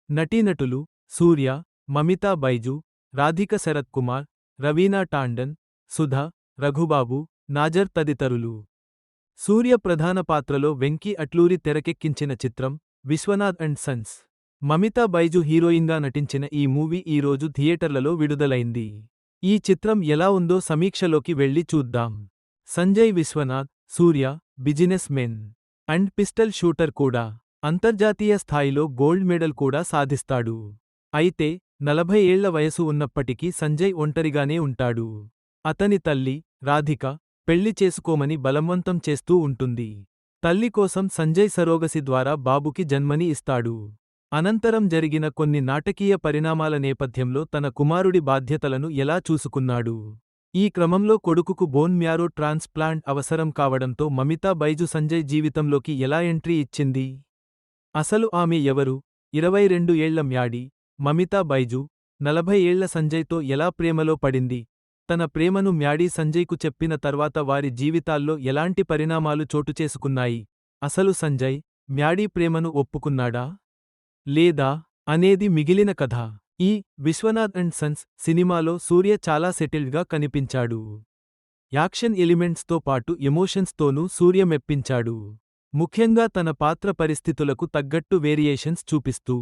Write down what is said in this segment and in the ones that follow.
నటీనటులు సూర్య, మమితా బైజు, రాధిక శరత్ కుమార్, రవీనా టాండన్, సుధ, రఘుబాబు, నాజర్ తదితరులు. సూర్య ప్రధాన పాత్రలో వెంకీ అట్లూరి తెరకెక్కించిన చిత్రం విశ్వనాథ్ అండ్ సన్స్. మమితా బైజు హీరోయిన్గా నటించిన ఈ మూవీ ఈ రోజు థియేటర్లలో విడుదలైంది. ఈ చిత్రం ఎలా ఉందో సమీక్షలోకి వెళ్లి చూద్దాం. Sanjay Vishwanath, Surya, businessmen and pistol shooter కూడా. అంతర్జాతీయ స్థాయిలో గోల్డ్ మెడల్ కూడా సాధిస్తాడు. అయితే 40 ఏళ్ల వయసు ఉన్నప్పటికీ సంజయ్ ఒంటరిగానే ఉంటాడు. అతని తల్లి, రాధిక, పెళ్లి చేసుకోమని బలవంతం చేస్తూ ఉంటుంది. తల్లి కోసం సంజయ్ సరోగసి ద్వారా బాబుకి జన్మని ఇస్తాడు. అనంతరం జరిగిన కొన్ని నాటకీయ పరిణామాల నేపథ్యంలో తన కుమారుడి బాధ్యతలను ఎలా చూసుకున్నాడు. ఈ క్రమంలో కొడుకుకు బోన్ మ్యారో ట్రాన్స్ప్లాంట్ అవసరం కావడంతో మమితా బైజు సంజయ్ జీవితంలోకి ఎలా ఎంట్రీ ఇచ్చింది? అసలు ఆమె ఎవరు? 22 ఏళ్ల మ్యాడీ, మమితా బైజు, 40 ఏళ్ల సంజయ్తో ఎలా ప్రేమలో పడింది? తన ప్రేమను మ్యాడీ సంజయ్కు చెప్పిన తర్వాత వారి జీవితాల్లో ఎలాంటి పరిణామాలు చోటుచేసుకున్నాయి? అసలు సంజయ్, మ్యాడీ ప్రేమను ఒప్పుకున్నాడా? లేదా? అనేది మిగిలిన కథ. ఈ విశ్వనాథ్ అండ్ సన్స్ సినిమాలో సూర్య చాలా సెటిల్డ్గా కనిపించాడు. యాక్షన్ ఎలిమెంట్స్తో పాటు ఎమోషన్స్తోనూ సూర్య మెప్పించాడు. ముఖ్యంగా తన పాత్ర పరిస్థితులకు తగ్గట్టు వేరియేషన్స్ చూపిస్తూ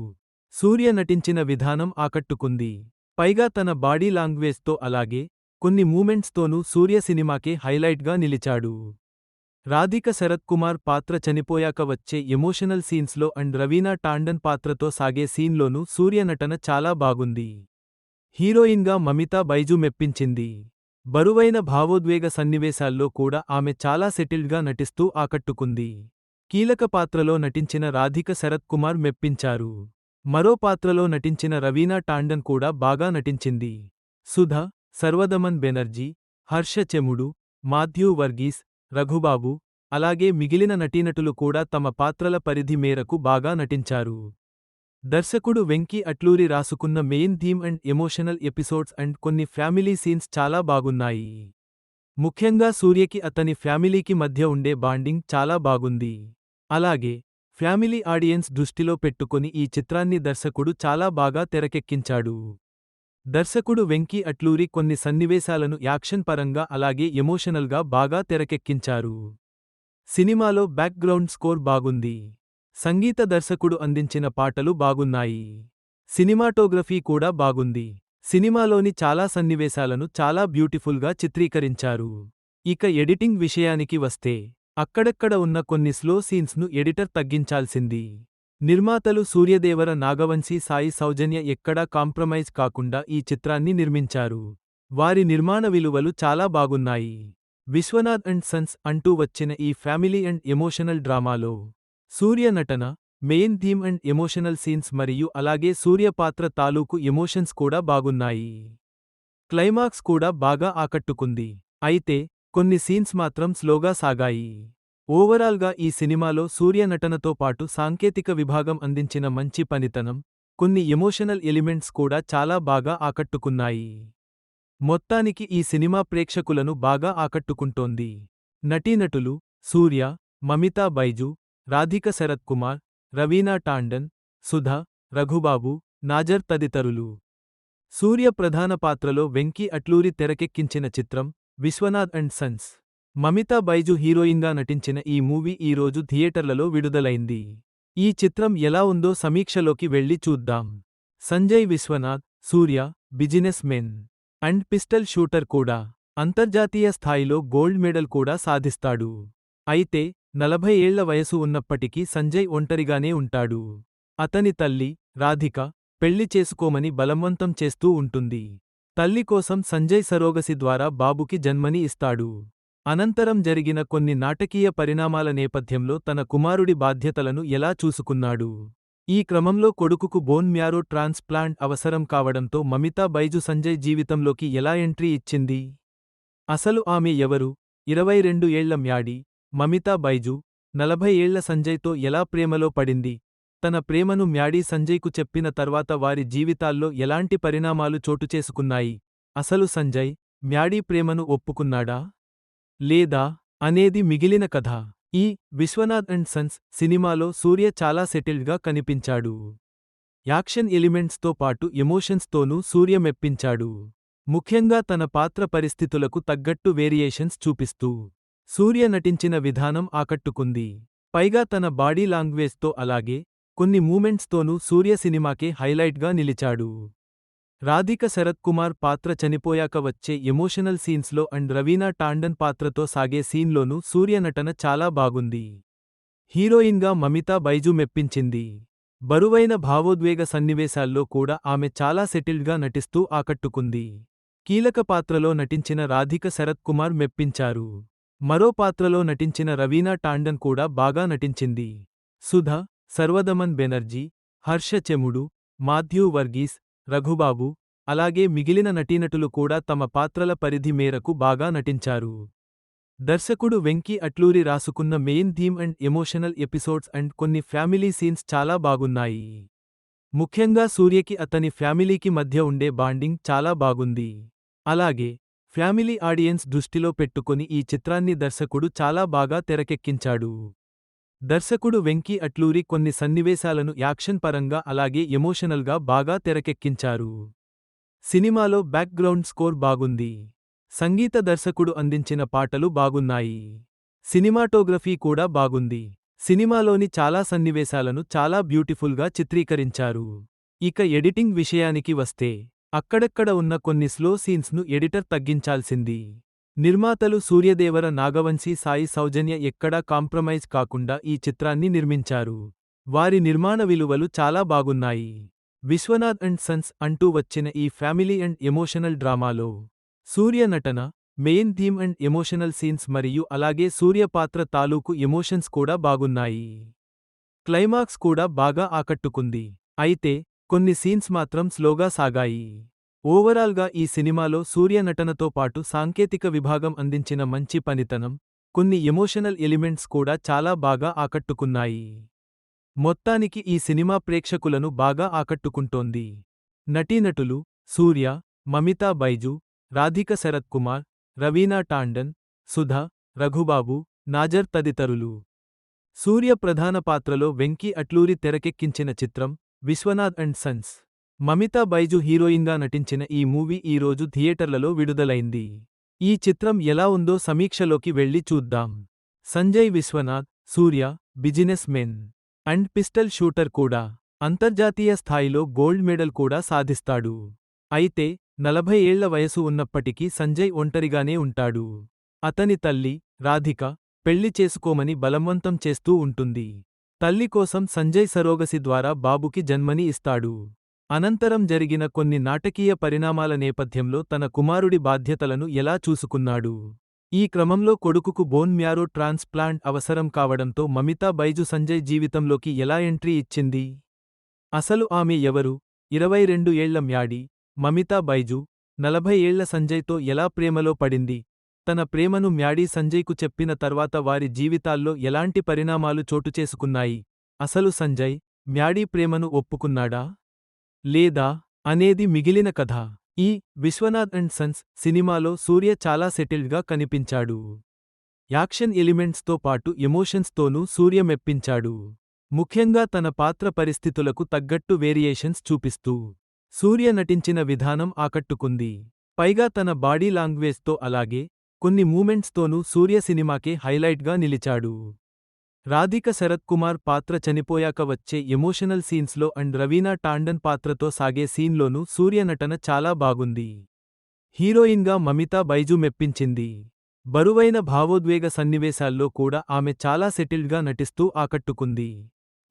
సూర్య నటించిన విధానం ఆకట్టుకుంది. పైగా తన బాడీ లాంగ్వేజ్తో అలాగే కొన్ని మూమెంట్స్తోనూ సూర్య సినిమాకే హైలైట్గా నిలిచాడు. రాధిక శరత్ కుమార్ పాత్ర చనిపోయాక వచ్చే ఎమోషనల్ సీన్స్లో అండ్ రవీనా టాండన్ పాత్రతో సాగే సీన్లోనూ సూర్య నటన చాలా బాగుంది. హీరోయిన్గా మమితా బైజు మెప్పించింది. బరువైన భావోద్వేగ సన్నివేశాల్లో కూడా ఆమె చాలా సెటిల్డ్గా నటిస్తూ ఆకట్టుకుంది. కీలక పాత్రలో నటించిన రాధిక శరత్ కుమార్ మెప్పించారు. మరో పాత్రలో నటించిన రవీనా టాండన్ కూడా బాగా నటించింది. సుధ, సర్వదమన్ బెనర్జీ, హర్ష చెముడు, మాథ్యూ వర్గీస్, రఘుబాబు, అలాగే మిగిలిన నటీనటులు కూడా తమ పాత్రల పరిధి మేరకు బాగా నటించారు. దర్శకుడు వెంకీ అట్లూరి రాసుకున్న main theme and emotional episodes and కొన్ని ఫ్యామిలీ సీన్స్ చాలా బాగున్నాయి. ముఖ్యంగా సూర్యకి అతని ఫ్యామిలీకి మధ్య ఉండే బాండింగ్ చాలా బాగుంది. అలాగే ఫ్యామిలీ ఆడియన్స్ దృష్టిలో పెట్టుకొని ఈ చిత్రాన్ని దర్శకుడు చాలా బాగా తెరకెక్కించాడు. దర్శకుడు వెంకీ అట్లూరి కొన్ని సన్నివేశాలను యాక్షన్ పరంగా అలాగే ఎమోషనల్గా బాగా తెరకెక్కించారు. సినిమాలో బ్యాక్గ్రౌండ్ స్కోర్ బాగుంది. సంగీత దర్శకుడు అందించిన పాటలు బాగున్నాయి. సినిమాటోగ్రఫీ కూడా బాగుంది. సినిమాలోని చాలా సన్నివేశాలను చాలా బ్యూటిఫుల్గా చిత్రీకరించారు. ఇక ఎడిటింగ్ విషయానికి వస్తే అక్కడక్కడ ఉన్న కొన్ని స్లో సీన్స్ను ఎడిటర్ తగ్గించాల్సింది. నిర్మాతలు సూర్యదేవర నాగవంశీ సాయి సౌజన్య ఎక్కడా కాంప్రమైజ్ కాకుండా ఈ చిత్రాన్ని నిర్మించారు. వారి నిర్మాణ విలువలు చాలా బాగున్నాయి. విశ్వనాథ్ అండ్ సన్స్ అంటూ వచ్చిన ఈ ఫ్యామిలీ అండ్ ఎమోషనల్ డ్రామాలో సూర్య నటన, main theme and emotional scenes మరియు అలాగే సూర్య పాత్ర తాలూకు ఎమోషన్స్ కూడా బాగున్నాయి. క్లైమాక్స్ కూడా బాగా ఆకట్టుకుంది. అయితే కొన్ని సీన్స్ మాత్రం స్లోగా సాగాయి. ఓవరాల్గా ఈ సినిమాలో సూర్య నటనతో పాటు సాంకేతిక విభాగం అందించిన మంచి పనితనం, కొన్ని ఎమోషనల్ ఎలిమెంట్స్ కూడా చాలా బాగా ఆకట్టుకున్నాయి. మొత్తానికి ఈ సినిమా ప్రేక్షకులను బాగా ఆకట్టుకుంటోంది. నటీనటులు సూర్య, మమితా బైజు, రాధిక శరత్ కుమార్, రవీనా టాండన్, సుధ, రఘుబాబు, నాజర్ తదితరులు. సూర్య ప్రధాన పాత్రలో వెంకీ అట్లూరి తెరకెక్కించిన చిత్రం విశ్వనాథ్ అండ్ సన్స్. మమితా బైజు హీరోయిన్గా నటించిన ఈ మూవీ ఈ రోజు థియేటర్లలో విడుదలైంది. ఈ చిత్రం ఎలా ఉందో సమీక్షలోకి వెళ్లి చూద్దాం. Sanjay Vishwanath, Surya, businessmen and pistol shooter కూడా. అంతర్జాతీయ స్థాయిలో గోల్డ్ మెడల్ కూడా సాధిస్తాడు. అయితే 40 ఏళ్ల వయసు ఉన్నప్పటికీ సంజయ్ ఒంటరిగానే ఉంటాడు. అతని తల్లి, రాధిక, పెళ్లి చేసుకోమని బలవంతం చేస్తూ ఉంటుంది. తల్లి కోసం సంజయ్ సరోగసి ద్వారా బాబుకి జన్మని ఇస్తాడు. అనంతరం జరిగిన కొన్ని నాటకీయ పరిణామాల నేపథ్యంలో తన కుమారుడి బాధ్యతలను ఎలా చూసుకున్నాడు. ఈ క్రమంలో కొడుకుకు బోన్ మ్యారో ట్రాన్స్ప్లాంట్ అవసరం కావడంతో మమితా బైజు సంజయ్ జీవితంలోకి ఎలా ఎంట్రీ ఇచ్చింది? అసలు ఆమె ఎవరు? 22 ఏళ్ల మ్యాడీ, మమితా బైజు, 40 ఏళ్ల సంజయ్తో ఎలా ప్రేమలో పడింది? తన ప్రేమను మ్యాడీ సంజయ్కు చెప్పిన తర్వాత వారి జీవితాల్లో ఎలాంటి పరిణామాలు చోటుచేసుకున్నాయి? అసలు సంజయ్, మ్యాడీ ప్రేమను ఒప్పుకున్నాడా? లేదా? అనేది మిగిలిన కథ. ఈ విశ్వనాథ్ అండ్ సన్స్ సినిమాలో సూర్య చాలా సెటిల్డ్గా కనిపించాడు. యాక్షన్ ఎలిమెంట్స్తో పాటు ఎమోషన్స్తోనూ సూర్య మెప్పించాడు. ముఖ్యంగా తన పాత్ర పరిస్థితులకు తగ్గట్టు వేరియేషన్స్ చూపిస్తూ సూర్య నటించిన విధానం ఆకట్టుకుంది. పైగా తన బాడీ లాంగ్వేజ్తో అలాగే కొన్ని మూమెంట్స్తోనూ సూర్య సినిమాకే హైలైట్గా నిలిచాడు. రాధిక శరత్ కుమార్ పాత్ర చనిపోయాక వచ్చే ఎమోషనల్ సీన్స్లో అండ్ రవీనా టాండన్ పాత్రతో సాగే సీన్లోనూ సూర్య నటన చాలా బాగుంది. హీరోయిన్గా మమితా బైజు మెప్పించింది. బరువైన భావోద్వేగ సన్నివేశాల్లో కూడా ఆమె చాలా సెటిల్డ్గా నటిస్తూ ఆకట్టుకుంది. కీలక పాత్రలో నటించిన రాధిక శరత్ కుమార్ మెప్పించారు. మరో పాత్రలో నటించిన రవీనా టాండన్ కూడా బాగా నటించింది. సుధ, సర్వదమన్ బెనర్జీ, హర్ష చెముడు, మాథ్యూ వర్గీస్, రఘుబాబు, అలాగే మిగిలిన నటీనటులు కూడా తమ పాత్రల పరిధి మేరకు బాగా నటించారు. దర్శకుడు వెంకీ అట్లూరి రాసుకున్న main theme and emotional episodes and కొన్ని ఫ్యామిలీ సీన్స్ చాలా బాగున్నాయి. ముఖ్యంగా సూర్యకి అతని ఫ్యామిలీకి మధ్య ఉండే బాండింగ్ చాలా బాగుంది. అలాగే ఫ్యామిలీ ఆడియన్స్ దృష్టిలో పెట్టుకొని ఈ చిత్రాన్ని దర్శకుడు చాలా బాగా తెరకెక్కించాడు. దర్శకుడు వెంకీ అట్లూరి కొన్ని సన్నివేశాలను యాక్షన్ పరంగా అలాగే ఎమోషనల్గా బాగా తెరకెక్కించారు. సినిమాలో బ్యాక్గ్రౌండ్ స్కోర్ బాగుంది. సంగీత దర్శకుడు అందించిన పాటలు బాగున్నాయి. సినిమాటోగ్రఫీ కూడా బాగుంది. సినిమాలోని చాలా సన్నివేశాలను చాలా బ్యూటిఫుల్గా చిత్రీకరించారు. ఇక ఎడిటింగ్ విషయానికి వస్తే అక్కడక్కడ ఉన్న కొన్ని స్లో సీన్స్ను ఎడిటర్ తగ్గించాల్సింది. నిర్మాతలు సూర్యదేవర నాగవంశీ సాయి సౌజన్య ఎక్కడా కాంప్రమైజ్ కాకుండా ఈ చిత్రాన్ని నిర్మించారు. వారి నిర్మాణ విలువలు చాలా బాగున్నాయి. విశ్వనాథ్ అండ్ సన్స్ అంటూ వచ్చిన ఈ ఫ్యామిలీ అండ్ ఎమోషనల్ డ్రామాలో సూర్య నటన, main theme and emotional scenes మరియు అలాగే సూర్య పాత్ర తాలూకు ఎమోషన్స్ కూడా బాగున్నాయి. క్లైమాక్స్ కూడా బాగా ఆకట్టుకుంది. అయితే కొన్ని సీన్స్ మాత్రం స్లోగా సాగాయి. ఓవరాల్గా ఈ సినిమాలో సూర్య నటనతో పాటు సాంకేతిక విభాగం అందించిన మంచి పనితనం, కొన్ని ఎమోషనల్ ఎలిమెంట్స్ కూడా చాలా బాగా ఆకట్టుకున్నాయి. మొత్తానికి ఈ సినిమా ప్రేక్షకులను బాగా ఆకట్టుకుంటోంది. నటీనటులు సూర్య, మమితా బైజు, రాధిక శరత్ కుమార్, రవీనా టాండన్, సుధ, రఘుబాబు, నాజర్ తదితరులు. సూర్య ప్రధాన పాత్రలో వెంకీ అట్లూరి తెరకెక్కించిన చిత్రం విశ్వనాథ్ అండ్ సన్స్. మమితా బైజు హీరోయిన్గా నటించిన ఈ మూవీ ఈ రోజు థియేటర్లలో విడుదలైంది. ఈ చిత్రం ఎలా ఉందో సమీక్షలోకి వెళ్లి చూద్దాం. Sanjay Vishwanath, Surya businessmen and pistol shooter కూడా. అంతర్జాతీయ స్థాయిలో గోల్డ్ మెడల్ కూడా సాధిస్తాడు. అయితే 40 ఏళ్ల వయసు ఉన్నప్పటికీ సంజయ్ ఒంటరిగానే ఉంటాడు. అతని తల్లి, రాధిక, పెళ్లి చేసుకోమని బలవంతం చేస్తూ ఉంటుంది. తల్లి కోసం సంజయ్ సరోగసి ద్వారా బాబుకి జన్మని ఇస్తాడు. అనంతరం జరిగిన కొన్ని నాటకీయ పరిణామాల నేపథ్యంలో తన కుమారుడి బాధ్యతలను ఎలా చూసుకున్నాడు. ఈ క్రమంలో కొడుకుకు బోన్ మ్యారో ట్రాన్స్ప్లాంట్ అవసరం కావడంతో మమితా బైజు సంజయ్ జీవితంలోకి ఎలా ఎంట్రీ ఇచ్చింది? అసలు ఆమె ఎవరు? 22 ఏళ్ల మ్యాడీ, మమితా బైజు, 40 ఏళ్ల సంజయ్తో ఎలా ప్రేమలో పడింది? తన ప్రేమను మ్యాడీ సంజయ్కు చెప్పిన తర్వాత వారి జీవితాల్లో ఎలాంటి పరిణామాలు చోటుచేసుకున్నాయి? అసలు సంజయ్, మ్యాడీ ప్రేమను ఒప్పుకున్నాడా? లేదా? అనేది మిగిలిన కథ. ఈ విశ్వనాథ్ అండ్ సన్స్ సినిమాలో సూర్య చాలా సెటిల్డ్గా కనిపించాడు. యాక్షన్ ఎలిమెంట్స్తో పాటు ఎమోషన్స్తోనూ సూర్య మెప్పించాడు. ముఖ్యంగా తన పాత్ర పరిస్థితులకు తగ్గట్టు వేరియేషన్స్ చూపిస్తూ సూర్య నటించిన విధానం ఆకట్టుకుంది. పైగా తన బాడీ లాంగ్వేజ్తో అలాగే కొన్ని మూమెంట్స్తోనూ సూర్య సినిమాకే హైలైట్గా నిలిచాడు. రాధిక శరత్ కుమార్ పాత్ర చనిపోయాక వచ్చే ఎమోషనల్ సీన్స్లో అండ్ రవీనా టాండన్ పాత్రతో సాగే సీన్లోనూ సూర్య నటన చాలా బాగుంది. హీరోయిన్గా మమితా బైజు మెప్పించింది. బరువైన భావోద్వేగ సన్నివేశాల్లో కూడా ఆమె చాలా సెటిల్డ్గా నటిస్తూ ఆకట్టుకుంది.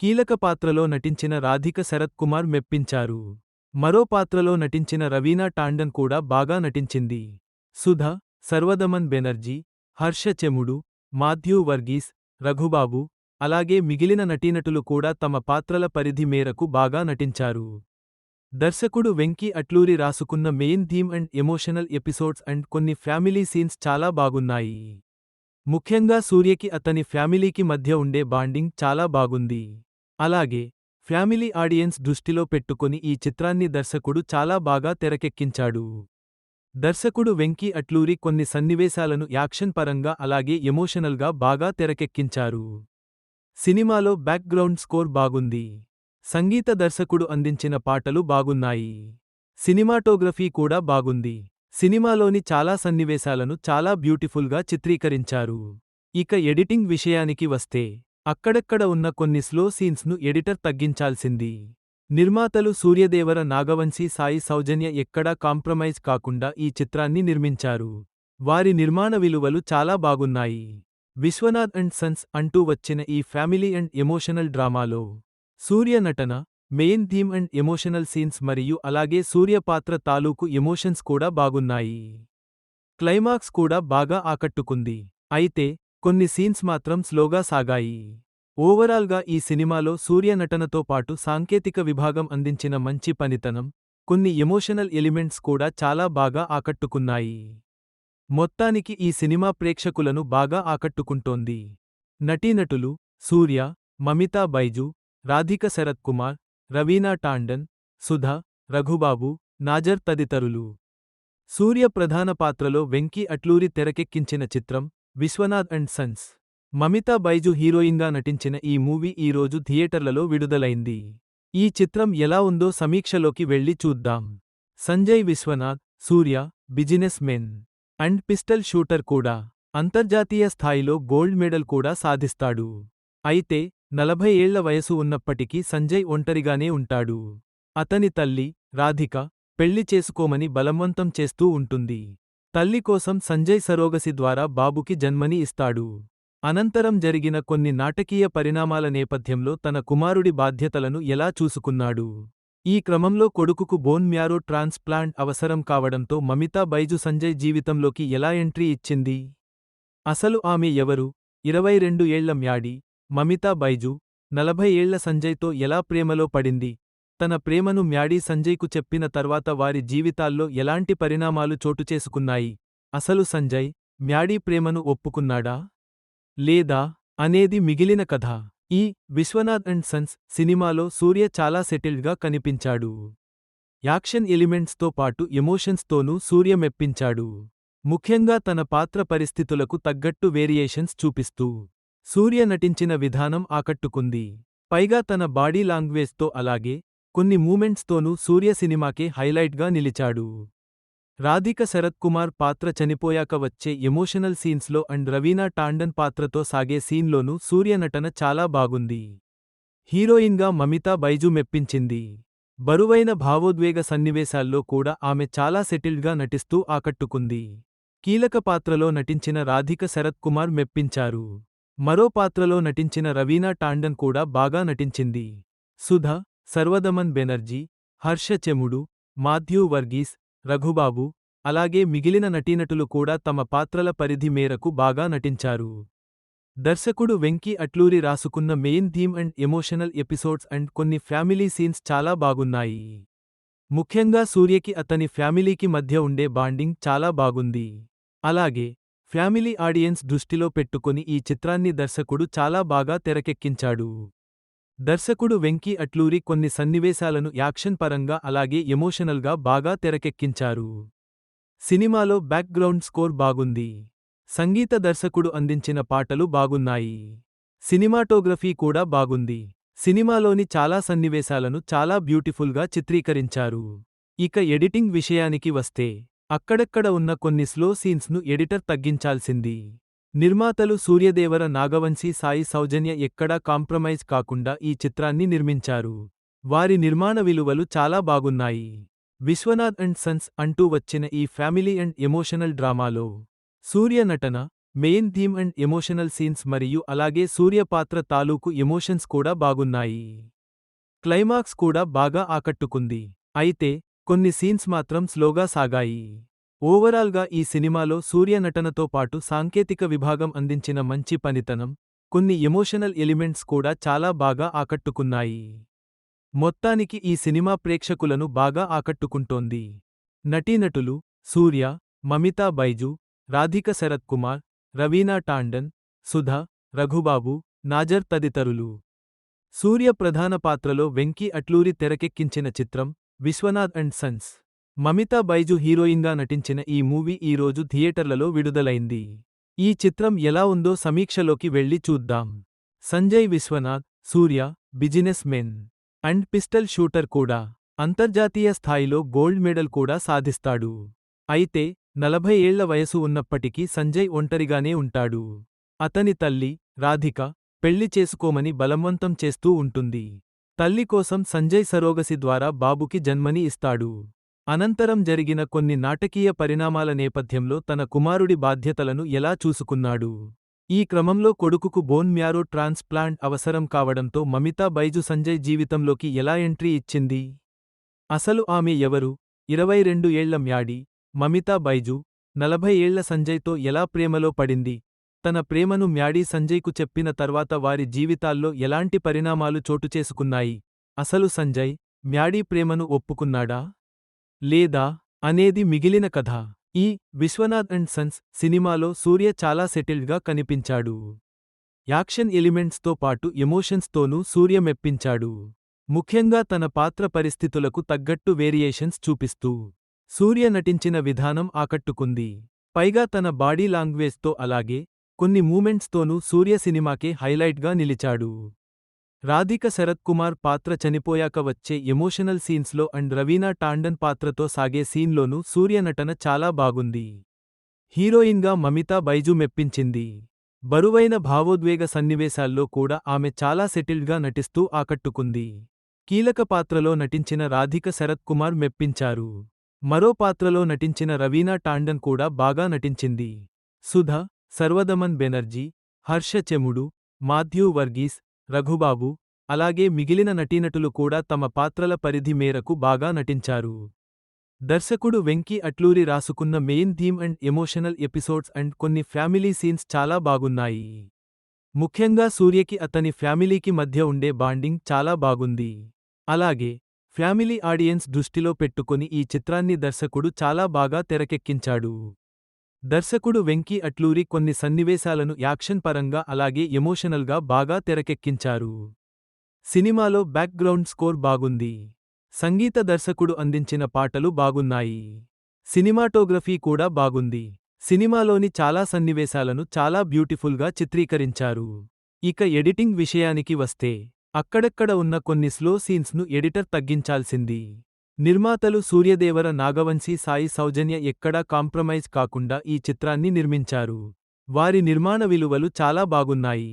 కీలక పాత్రలో నటించిన రాధిక శరత్ కుమార్ మెప్పించారు. మరో పాత్రలో నటించిన రవీనా టాండన్ కూడా బాగా నటించింది. సుధ, సర్వదమన్ బెనర్జీ, హర్ష చెముడు, మాథ్యూ వర్గీస్, రఘుబాబు, అలాగే మిగిలిన నటీనటులు కూడా తమ పాత్రల పరిధి మేరకు బాగా నటించారు. దర్శకుడు వెంకీ అట్లూరి రాసుకున్న main theme and emotional episodes and కొన్ని ఫ్యామిలీ సీన్స్ చాలా బాగున్నాయి. ముఖ్యంగా సూర్యకి అతని ఫ్యామిలీకి మధ్య ఉండే బాండింగ్ చాలా బాగుంది. అలాగే ఫ్యామిలీ ఆడియన్స్ దృష్టిలో పెట్టుకొని ఈ చిత్రాన్ని దర్శకుడు చాలా బాగా తెరకెక్కించాడు. దర్శకుడు వెంకీ అట్లూరి కొన్ని సన్నివేశాలను యాక్షన్ పరంగా అలాగే ఎమోషనల్గా బాగా తెరకెక్కించారు. సినిమాలో బ్యాక్గ్రౌండ్ స్కోర్ బాగుంది. సంగీత దర్శకుడు అందించిన పాటలు బాగున్నాయి. సినిమాటోగ్రఫీ కూడా బాగుంది. సినిమాలోని చాలా సన్నివేశాలను చాలా బ్యూటిఫుల్గా చిత్రీకరించారు. ఇక ఎడిటింగ్ విషయానికి వస్తే అక్కడక్కడ ఉన్న కొన్ని స్లో సీన్స్ను ఎడిటర్ తగ్గించాల్సింది. నిర్మాతలు సూర్యదేవర నాగవంశీ సాయి సౌజన్య ఎక్కడా కాంప్రమైజ్ కాకుండా ఈ చిత్రాన్ని నిర్మించారు. వారి నిర్మాణ విలువలు చాలా బాగున్నాయి. విశ్వనాథ్ అండ్ సన్స్ అంటూ వచ్చిన ఈ ఫ్యామిలీ అండ్ ఎమోషనల్ డ్రామాలో సూర్య నటన, main theme and emotional scenes మరియు అలాగే సూర్య పాత్ర తాలూకు ఎమోషన్స్ కూడా బాగున్నాయి. క్లైమాక్స్ కూడా బాగా ఆకట్టుకుంది. అయితే కొన్ని సీన్స్ మాత్రం స్లోగా సాగాయి. ఓవరాల్గా ఈ సినిమాలో సూర్య నటనతో పాటు సాంకేతిక విభాగం అందించిన మంచి పనితనం, కొన్ని ఎమోషనల్ ఎలిమెంట్స్ కూడా చాలా బాగా ఆకట్టుకున్నాయి. మొత్తానికి ఈ సినిమా ప్రేక్షకులను బాగా ఆకట్టుకుంటోంది. నటీనటులు సూర్య, మమితా బైజు, రాధిక శరత్ కుమార్, రవీనా టాండన్, సుధ, రఘుబాబు, నాజర్ తదితరులు. సూర్య ప్రధాన పాత్రలో వెంకీ అట్లూరి తెరకెక్కించిన చిత్రం విశ్వనాథ్ అండ్ సన్స్. మమితా బైజు హీరోయిన్గా నటించిన ఈ మూవీ ఈ రోజు థియేటర్లలో విడుదలైంది. ఈ చిత్రం ఎలా ఉందో సమీక్షలోకి వెళ్లి చూద్దాం. Sanjay Vishwanath, Surya businessmen and pistol shooter కూడా. అంతర్జాతీయ స్థాయిలో గోల్డ్ మెడల్ కూడా సాధిస్తాడు. అయితే 40 ఏళ్ల వయసు ఉన్నప్పటికీ సంజయ్ ఒంటరిగానే ఉంటాడు. అతని తల్లి, రాధిక, పెళ్లి చేసుకోమని బలవంతం చేస్తూ ఉంటుంది. తల్లి కోసం సంజయ్ సరోగసి ద్వారా బాబుకి జన్మని ఇస్తాడు. అనంతరం జరిగిన కొన్ని నాటకీయ పరిణామాల నేపథ్యంలో తన కుమారుడి బాధ్యతలను ఎలా చూసుకున్నాడు. ఈ క్రమంలో కొడుకుకు బోన్ మ్యారో ట్రాన్స్ప్లాంట్ అవసరం కావడంతో మమితా బైజు సంజయ్ జీవితంలోకి ఎలా ఎంట్రీ ఇచ్చింది? అసలు ఆమె ఎవరు? 22 ఏళ్ల మ్యాడీ, మమితా బైజు, 40 ఏళ్ల సంజయ్తో ఎలా ప్రేమలో పడింది? తన ప్రేమను మ్యాడీ సంజయ్కు చెప్పిన తర్వాత వారి జీవితాల్లో ఎలాంటి పరిణామాలు చోటుచేసుకున్నాయి? అసలు సంజయ్, మ్యాడీ ప్రేమను ఒప్పుకున్నాడా? లేదా? అనేది మిగిలిన కథ. ఈ విశ్వనాథ్ అండ్ సన్స్ సినిమాలో సూర్య చాలా సెటిల్డ్గా కనిపించాడు. యాక్షన్ ఎలిమెంట్స్తో పాటు ఎమోషన్స్తోనూ సూర్య మెప్పించాడు. ముఖ్యంగా తన పాత్ర పరిస్థితులకు తగ్గట్టు వేరియేషన్స్ చూపిస్తూ సూర్య నటించిన విధానం ఆకట్టుకుంది. పైగా తన బాడీ లాంగ్వేజ్తో అలాగే కొన్ని మూమెంట్స్తోనూ సూర్య సినిమాకే హైలైట్గా నిలిచాడు. రాధిక శరత్ కుమార్ పాత్ర చనిపోయాక వచ్చే ఎమోషనల్ సీన్స్లో అండ్ రవీనా టాండన్ పాత్రతో సాగే సీన్లోనూ సూర్య నటన చాలా బాగుంది. హీరోయిన్గా మమితా బైజు మెప్పించింది. బరువైన భావోద్వేగ సన్నివేశాల్లో కూడా ఆమె చాలా సెటిల్డ్గా నటిస్తూ ఆకట్టుకుంది. కీలక పాత్రలో నటించిన రాధిక శరత్ కుమార్ మెప్పించారు. మరో పాత్రలో నటించిన రవీనా టాండన్ కూడా బాగా నటించింది. సుధ, సర్వదమన్ బెనర్జీ, హర్ష చెముడు, మాథ్యూ వర్గీస్, రఘుబాబు, అలాగే మిగిలిన నటీనటులు కూడా తమ పాత్రల పరిధి మేరకు బాగా నటించారు. దర్శకుడు వెంకీ అట్లూరి రాసుకున్న main theme and emotional episodes and కొన్ని ఫ్యామిలీ సీన్స్ చాలా బాగున్నాయి. ముఖ్యంగా సూర్యకి అతని ఫ్యామిలీకి మధ్య ఉండే బాండింగ్ చాలా బాగుంది. అలాగే ఫ్యామిలీ ఆడియన్స్ దృష్టిలో పెట్టుకొని ఈ చిత్రాన్ని దర్శకుడు చాలా బాగా తెరకెక్కించాడు. దర్శకుడు వెంకీ అట్లూరి కొన్ని సన్నివేశాలను యాక్షన్ పరంగా అలాగే ఎమోషనల్గా బాగా తెరకెక్కించారు. సినిమాలో బ్యాక్గ్రౌండ్ స్కోర్ బాగుంది. సంగీత దర్శకుడు అందించిన పాటలు బాగున్నాయి. సినిమాటోగ్రఫీ కూడా బాగుంది. సినిమాలోని చాలా సన్నివేశాలను చాలా బ్యూటిఫుల్గా చిత్రీకరించారు. ఇక ఎడిటింగ్ విషయానికి వస్తే అక్కడక్కడ ఉన్న కొన్ని స్లో సీన్స్ను ఎడిటర్ తగ్గించాల్సింది. నిర్మాతలు సూర్యదేవర నాగవంశీ సాయి సౌజన్య ఎక్కడా కాంప్రమైజ్ కాకుండా ఈ చిత్రాన్ని నిర్మించారు. వారి నిర్మాణ విలువలు చాలా బాగున్నాయి. విశ్వనాథ్ అండ్ సన్స్ అంటూ వచ్చిన ఈ ఫ్యామిలీ అండ్ ఎమోషనల్ డ్రామాలో సూర్య నటన, main theme and emotional scenes మరియు అలాగే సూర్య పాత్ర తాలూకు ఎమోషన్స్ కూడా బాగున్నాయి. క్లైమాక్స్ కూడా బాగా ఆకట్టుకుంది. అయితే కొన్ని సీన్స్ మాత్రం స్లోగా సాగాయి. ఓవరాల్గా ఈ సినిమాలో సూర్య నటనతో పాటు సాంకేతిక విభాగం అందించిన మంచి పనితనం, కొన్ని ఎమోషనల్ ఎలిమెంట్స్ కూడా చాలా బాగా ఆకట్టుకున్నాయి. మొత్తానికి ఈ సినిమా ప్రేక్షకులను బాగా ఆకట్టుకుంటోంది. నటీనటులు సూర్య, మమితా బైజు, రాధిక శరత్ కుమార్, రవీనా టాండన్, సుధ, రఘుబాబు, నాజర్ తదితరులు. సూర్య ప్రధాన పాత్రలో వెంకీ అట్లూరి తెరకెక్కించిన చిత్రం విశ్వనాథ్ అండ్ సన్స్. మమితా బైజు హీరోయిన్గా నటించిన ఈ మూవీ ఈ రోజు థియేటర్లలో విడుదలైంది. ఈ చిత్రం ఎలా ఉందో సమీక్షలోకి వెళ్లి చూద్దాం. Sanjay Vishwanath, Surya businessmen and pistol shooter కూడా. అంతర్జాతీయ స్థాయిలో గోల్డ్ మెడల్ కూడా సాధిస్తాడు. అయితే 40 ఏళ్ల వయసు ఉన్నప్పటికీ సంజయ్ ఒంటరిగానే ఉంటాడు. అతని తల్లి, రాధిక, పెళ్లి చేసుకోమని బలవంతం చేస్తూ ఉంటుంది. తల్లి కోసం సంజయ్ సరోగసి ద్వారా బాబుకి జన్మని ఇస్తాడు. అనంతరం జరిగిన కొన్ని నాటకీయ పరిణామాల నేపథ్యంలో తన కుమారుడి బాధ్యతలను ఎలా చూసుకున్నాడు. ఈ క్రమంలో కొడుకుకు బోన్ మ్యారో ట్రాన్స్ప్లాంట్ అవసరం కావడంతో మమితా బైజు సంజయ్ జీవితంలోకి ఎలా ఎంట్రీ ఇచ్చింది? అసలు ఆమె ఎవరు? 22 ఏళ్ల మ్యాడీ, మమితా బైజు, 40 ఏళ్ల సంజయ్తో ఎలా ప్రేమలో పడింది? తన ప్రేమను మ్యాడీ సంజయ్కు చెప్పిన తర్వాత వారి జీవితాల్లో ఎలాంటి పరిణామాలు చోటుచేసుకున్నాయి? అసలు సంజయ్, మ్యాడీ ప్రేమను ఒప్పుకున్నాడా? లేదా? అనేది మిగిలిన కథ. ఈ విశ్వనాథ్ అండ్ సన్స్ సినిమాలో సూర్య చాలా సెటిల్డ్గా కనిపించాడు. యాక్షన్ ఎలిమెంట్స్తో పాటు ఎమోషన్స్తోనూ సూర్య మెప్పించాడు. ముఖ్యంగా తన పాత్ర పరిస్థితులకు తగ్గట్టు వేరియేషన్స్ చూపిస్తూ సూర్య నటించిన విధానం ఆకట్టుకుంది. పైగా తన బాడీ లాంగ్వేజ్తో అలాగే కొన్ని మూమెంట్స్తోనూ సూర్య సినిమాకే హైలైట్గా నిలిచాడు. రాధిక శరత్ కుమార్ పాత్ర చనిపోయాక వచ్చే ఎమోషనల్ సీన్స్లో అండ్ రవీనా టాండన్ పాత్రతో సాగే సీన్లోనూ సూర్య నటన చాలా బాగుంది. హీరోయిన్గా మమితా బైజు మెప్పించింది. బరువైన భావోద్వేగ సన్నివేశాల్లో కూడా ఆమె చాలా సెటిల్డ్గా నటిస్తూ ఆకట్టుకుంది. కీలక పాత్రలో నటించిన రాధిక శరత్ కుమార్ మెప్పించారు. మరో పాత్రలో నటించిన రవీనా టాండన్ కూడా బాగా నటించింది. సుధ, సర్వదమన్ బెనర్జీ, హర్ష చెముడు, మాథ్యూ వర్గీస్, రఘుబాబు, అలాగే మిగిలిన నటీనటులు కూడా తమ పాత్రల పరిధి మేరకు బాగా నటించారు. దర్శకుడు వెంకీ అట్లూరి రాసుకున్న main theme and emotional episodes and కొన్ని ఫ్యామిలీ సీన్స్ చాలా బాగున్నాయి. ముఖ్యంగా సూర్యకి అతని ఫ్యామిలీకి మధ్య ఉండే బాండింగ్ చాలా బాగుంది. అలాగే ఫ్యామిలీ ఆడియన్స్ దృష్టిలో పెట్టుకొని ఈ చిత్రాన్ని దర్శకుడు చాలా బాగా తెరకెక్కించాడు. దర్శకుడు వెంకీ అట్లూరి కొన్ని సన్నివేశాలను యాక్షన్ పరంగా అలాగే ఎమోషనల్గా బాగా తెరకెక్కించారు. సినిమాలో బ్యాక్గ్రౌండ్ స్కోర్ బాగుంది. సంగీత దర్శకుడు అందించిన పాటలు బాగున్నాయి. సినిమాటోగ్రఫీ కూడా బాగుంది. సినిమాలోని చాలా సన్నివేశాలను చాలా బ్యూటిఫుల్గా చిత్రీకరించారు. ఇక ఎడిటింగ్ విషయానికి వస్తే అక్కడక్కడ ఉన్న కొన్ని స్లో సీన్స్ను ఎడిటర్ తగ్గించాల్సింది. నిర్మాతలు సూర్యదేవర నాగవంశీ సాయి సౌజన్య ఎక్కడా కాంప్రమైజ్ కాకుండా ఈ చిత్రాన్ని నిర్మించారు. వారి నిర్మాణ విలువలు చాలా బాగున్నాయి.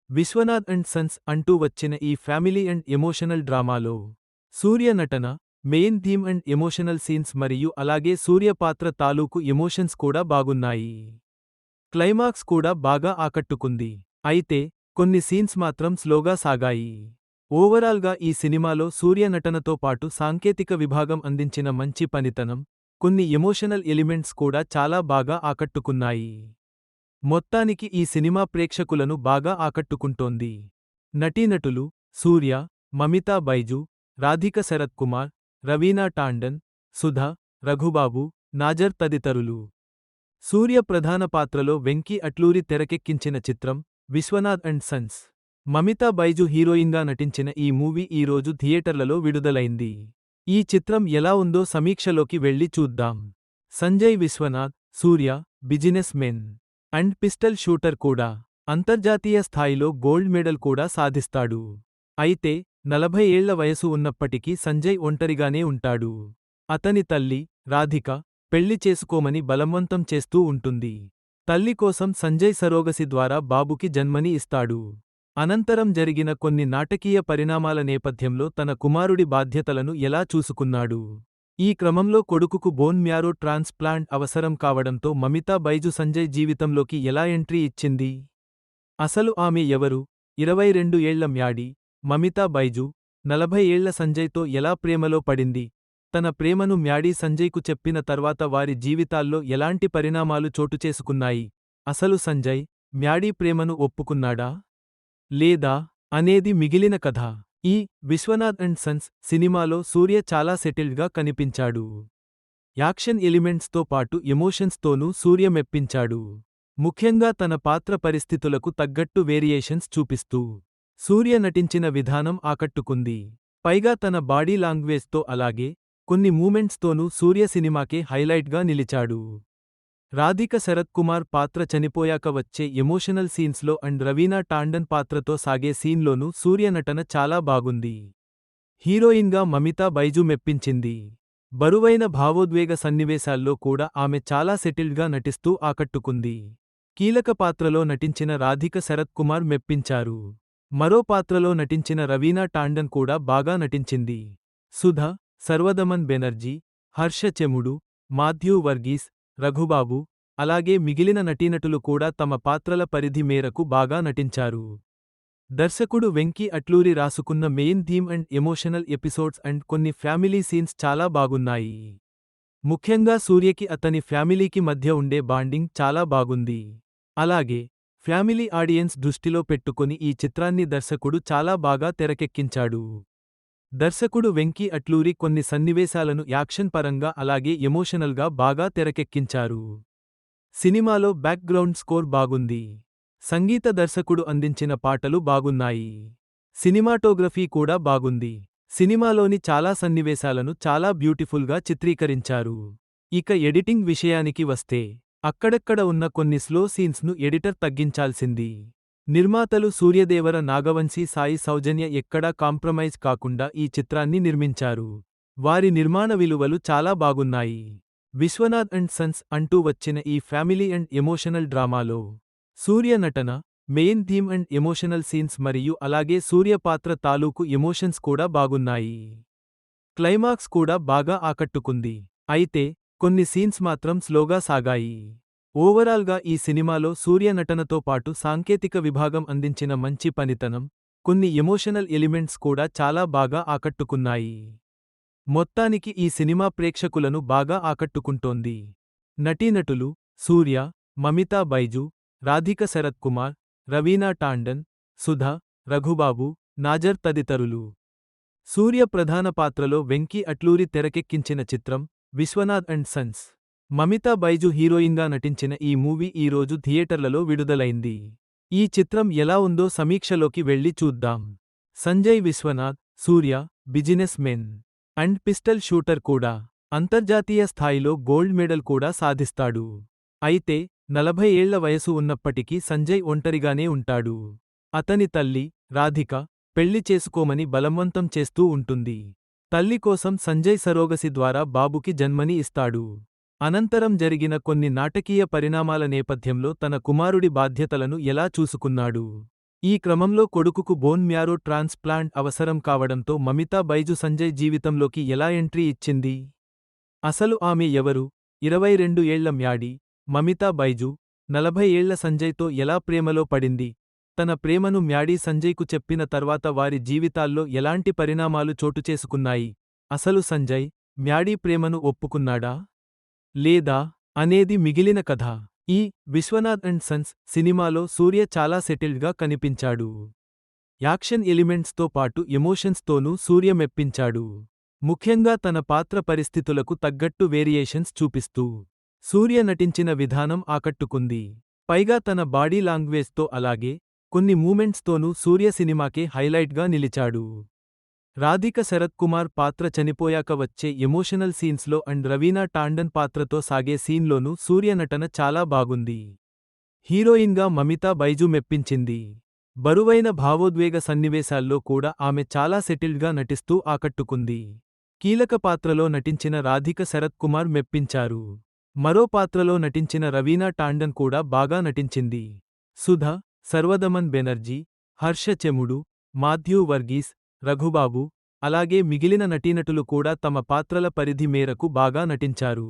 విశ్వనాథ్ అండ్ సన్స్ అంటూ వచ్చిన ఈ ఫ్యామిలీ అండ్ ఎమోషనల్ డ్రామాలో సూర్య నటన, main theme and emotional scenes మరియు అలాగే సూర్య పాత్ర తాలూకు ఎమోషన్స్ కూడా బాగున్నాయి. క్లైమాక్స్ కూడా బాగా ఆకట్టుకుంది. అయితే కొన్ని సీన్స్ మాత్రం స్లోగా సాగాయి. ఓవరాల్గా ఈ సినిమాలో సూర్య నటనతో పాటు సాంకేతిక విభాగం అందించిన మంచి పనితనం, కొన్ని ఎమోషనల్ ఎలిమెంట్స్ కూడా చాలా బాగా ఆకట్టుకున్నాయి. మొత్తానికి ఈ సినిమా ప్రేక్షకులను బాగా ఆకట్టుకుంటోంది. నటీనటులు సూర్య, మమితా బైజు, రాధిక శరత్ కుమార్, రవీనా టాండన్, సుధ, రఘుబాబు, నాజర్ తదితరులు. సూర్య ప్రధాన పాత్రలో వెంకీ అట్లూరి తెరకెక్కించిన చిత్రం విశ్వనాథ్ అండ్ సన్స్. మమితా బైజు హీరోయిన్గా నటించిన ఈ మూవీ ఈరోజు థియేటర్లలో విడుదలైంది. ఈ చిత్రం ఎలా ఉందో సమీక్షలోకి వెళ్లి చూద్దాం. Sanjay Vishwanath, Surya, businessmen and pistol shooter కూడా. అంతర్జాతీయ స్థాయిలో గోల్డ్ మెడల్ కూడా సాధిస్తాడు. అయితే 40 ఏళ్ల వయసు ఉన్నప్పటికీ సంజయ్ ఒంటరిగానే ఉంటాడు. అతని తల్లి, రాధిక, పెళ్లి చేసుకోమని బలవంతం చేస్తూ ఉంటుంది. తల్లి కోసం సంజయ్ సరోగసి ద్వారా బాబుకి జన్మని ఇస్తాడు. అనంతరం జరిగిన కొన్ని నాటకీయ పరిణామాల నేపథ్యంలో తన కుమారుడి బాధ్యతలను ఎలా చూసుకున్నాడు. ఈ క్రమంలో కొడుకుకు బోన్ మ్యారో ట్రాన్స్ప్లాంట్ అవసరం కావడంతో మమితా బైజు సంజయ్ జీవితంలోకి ఎలా ఎంట్రీ ఇచ్చింది? అసలు ఆమె ఎవరు? 22 ఏళ్ల మ్యాడీ, మమితా బైజు, 40 ఏళ్ల సంజయ్తో ఎలా ప్రేమలో పడింది? తన ప్రేమను మ్యాడీ సంజయ్కు చెప్పిన తర్వాత వారి జీవితాల్లో ఎలాంటి పరిణామాలు చోటుచేసుకున్నాయి? అసలు సంజయ్, మ్యాడీ ప్రేమను ఒప్పుకున్నాడా? లేదా? అనేది మిగిలిన కథ. ఈ విశ్వనాథ్ అండ్ సన్స్ సినిమాలో సూర్య చాలా సెటిల్డ్గా కనిపించాడు. యాక్షన్ ఎలిమెంట్స్తో పాటు ఎమోషన్స్తోనూ సూర్య మెప్పించాడు. ముఖ్యంగా తన పాత్ర పరిస్థితులకు తగ్గట్టు వేరియేషన్స్ చూపిస్తూ సూర్య నటించిన విధానం ఆకట్టుకుంది. పైగా తన బాడీ లాంగ్వేజ్తో అలాగే కొన్ని మూమెంట్స్తోనూ సూర్య సినిమాకే హైలైట్గా నిలిచాడు. రాధిక శరత్ కుమార్ పాత్ర చనిపోయాక వచ్చే ఎమోషనల్ సీన్స్లో అండ్ రవీనా టాండన్ పాత్రతో సాగే సీన్లోనూ సూర్య నటన చాలా బాగుంది. హీరోయిన్గా మమితా బైజు మెప్పించింది. బరువైన భావోద్వేగ సన్నివేశాల్లో కూడా ఆమె చాలా సెటిల్డ్గా నటిస్తూ ఆకట్టుకుంది. కీలక పాత్రలో నటించిన రాధిక శరత్ కుమార్ మెప్పించారు. మరో పాత్రలో నటించిన రవీనా టాండన్ కూడా బాగా నటించింది. సుధ, సర్వదమన్ బెనర్జీ, హర్ష చెముడు, మాథ్యూ వర్గీస్, రఘుబాబు, అలాగే మిగిలిన నటీనటులు కూడా తమ పాత్రల పరిధి మేరకు బాగా నటించారు. దర్శకుడు వెంకీ అట్లూరి రాసుకున్న main theme and emotional episodes and కొన్ని ఫ్యామిలీ సీన్స్ చాలా బాగున్నాయి. ముఖ్యంగా సూర్యకి అతని ఫ్యామిలీకి మధ్య ఉండే బాండింగ్ చాలా బాగుంది. అలాగే ఫ్యామిలీ ఆడియన్స్ దృష్టిలో పెట్టుకొని ఈ చిత్రాన్ని దర్శకుడు చాలా బాగా తెరకెక్కించాడు. దర్శకుడు వెంకీ అట్లూరి కొన్ని సన్నివేశాలను యాక్షన్ పరంగా అలాగే ఎమోషనల్గా బాగా తెరకెక్కించారు. సినిమాలో బ్యాక్గ్రౌండ్ స్కోర్ బాగుంది. సంగీత దర్శకుడు అందించిన పాటలు బాగున్నాయి. సినిమాటోగ్రఫీ కూడా బాగుంది. సినిమాలోని చాలా సన్నివేశాలను చాలా బ్యూటిఫుల్గా చిత్రీకరించారు. ఇక ఎడిటింగ్ విషయానికి వస్తే అక్కడక్కడ ఉన్న కొన్ని స్లో సీన్స్ను ఎడిటర్ తగ్గించాల్సింది. నిర్మాతలు సూర్యదేవర నాగవంశీ సాయి సౌజన్య ఎక్కడా కాంప్రమైజ్ కాకుండా ఈ చిత్రాన్ని నిర్మించారు. వారి నిర్మాణ విలువలు చాలా బాగున్నాయి. విశ్వనాథ్ అండ్ సన్స్ అంటూ వచ్చిన ఈ ఫ్యామిలీ అండ్ ఎమోషనల్ డ్రామాలో సూర్య నటన, main theme and emotional scenes మరియు అలాగే సూర్య పాత్ర తాలూకు ఎమోషన్స్ కూడా బాగున్నాయి. క్లైమాక్స్ కూడా బాగా ఆకట్టుకుంది. అయితే కొన్ని సీన్స్ మాత్రం స్లోగా సాగాయి. ఓవరాల్గా ఈ సినిమాలో సూర్య నటనతో పాటు సాంకేతిక విభాగం అందించిన మంచి పనితనం, కొన్ని ఎమోషనల్ ఎలిమెంట్స్ కూడా చాలా బాగా ఆకట్టుకున్నాయి. మొత్తానికి ఈ సినిమా ప్రేక్షకులను బాగా ఆకట్టుకుంటోంది. నటీనటులు సూర్య, మమితా బైజు, రాధిక శరత్ కుమార్, రవీనా టాండన్, సుధ, రఘుబాబు, నాజర్ తదితరులు. సూర్య ప్రధాన పాత్రలో వెంకీ అట్లూరి తెరకెక్కించిన చిత్రం విశ్వనాథ్ అండ్ సన్స్. మమితా బైజు హీరోయిన్గా నటించిన ఈ మూవీ ఈ రోజు థియేటర్లలో విడుదలైంది. ఈ చిత్రం ఎలా ఉందో సమీక్షలోకి వెళ్లి చూద్దాం. Sanjay Vishwanath, Surya businessmen and pistol shooter కూడా. అంతర్జాతీయ స్థాయిలో గోల్డ్ మెడల్ కూడా సాధిస్తాడు. అయితే 40 ఏళ్ల వయసు ఉన్నప్పటికీ సంజయ్ ఒంటరిగానే ఉంటాడు. అతని తల్లి, రాధిక, పెళ్లి చేసుకోమని బలవంతం చేస్తూ ఉంటుంది. తల్లి కోసం సంజయ్ సరోగసి ద్వారా బాబుకి జన్మని ఇస్తాడు. అనంతరం జరిగిన కొన్ని నాటకీయ పరిణామాల నేపథ్యంలో తన కుమారుడి బాధ్యతలను ఎలా చూసుకున్నాడు. ఈ క్రమంలో కొడుకుకు బోన్ మ్యారో ట్రాన్స్ప్లాంట్ అవసరం కావడంతో మమితా బైజు సంజయ్ జీవితంలోకి ఎలా ఎంట్రీ ఇచ్చింది? అసలు ఆమె ఎవరు? 22 ఏళ్ల మ్యాడీ, మమితా బైజు, 40 ఏళ్ల సంజయ్తో ఎలా ప్రేమలో పడింది? తన ప్రేమను మ్యాడీ సంజయ్కు చెప్పిన తర్వాత వారి జీవితాల్లో ఎలాంటి పరిణామాలు చోటుచేసుకున్నాయి? అసలు సంజయ్, మ్యాడీ ప్రేమను ఒప్పుకున్నాడా? లేదా? అనేది మిగిలిన కథ. ఈ విశ్వనాథ్ అండ్ సన్స్ సినిమాలో సూర్య చాలా సెటిల్డ్గా కనిపించాడు. యాక్షన్ ఎలిమెంట్స్తో పాటు ఎమోషన్స్తోనూ సూర్య మెప్పించాడు. ముఖ్యంగా తన పాత్ర పరిస్థితులకు తగ్గట్టు వేరియేషన్స్ చూపిస్తూ సూర్య నటించిన విధానం ఆకట్టుకుంది. పైగా తన బాడీ లాంగ్వేజ్తో అలాగే కొన్ని మూమెంట్స్తోనూ సూర్య సినిమాకే హైలైట్గా నిలిచాడు. రాధిక శరత్ కుమార్ పాత్ర చనిపోయాక వచ్చే ఎమోషనల్ సీన్స్లో అండ్ రవీనా టాండన్ పాత్రతో సాగే సీన్లోనూ సూర్య నటన చాలా బాగుంది. హీరోయిన్గా మమితా బైజు మెప్పించింది. బరువైన భావోద్వేగ సన్నివేశాల్లో కూడా ఆమె చాలా సెటిల్డ్గా నటిస్తూ ఆకట్టుకుంది. కీలక పాత్రలో నటించిన రాధిక శరత్ కుమార్ మెప్పించారు. మరో పాత్రలో నటించిన రవీనా టాండన్ కూడా బాగా నటించింది. సుధ, సర్వదమన్ బెనర్జీ, హర్ష చెముడు, మాథ్యూ వర్గీస్, రఘుబాబు, అలాగే మిగిలిన నటీనటులు కూడా తమ పాత్రల పరిధి మేరకు బాగా నటించారు.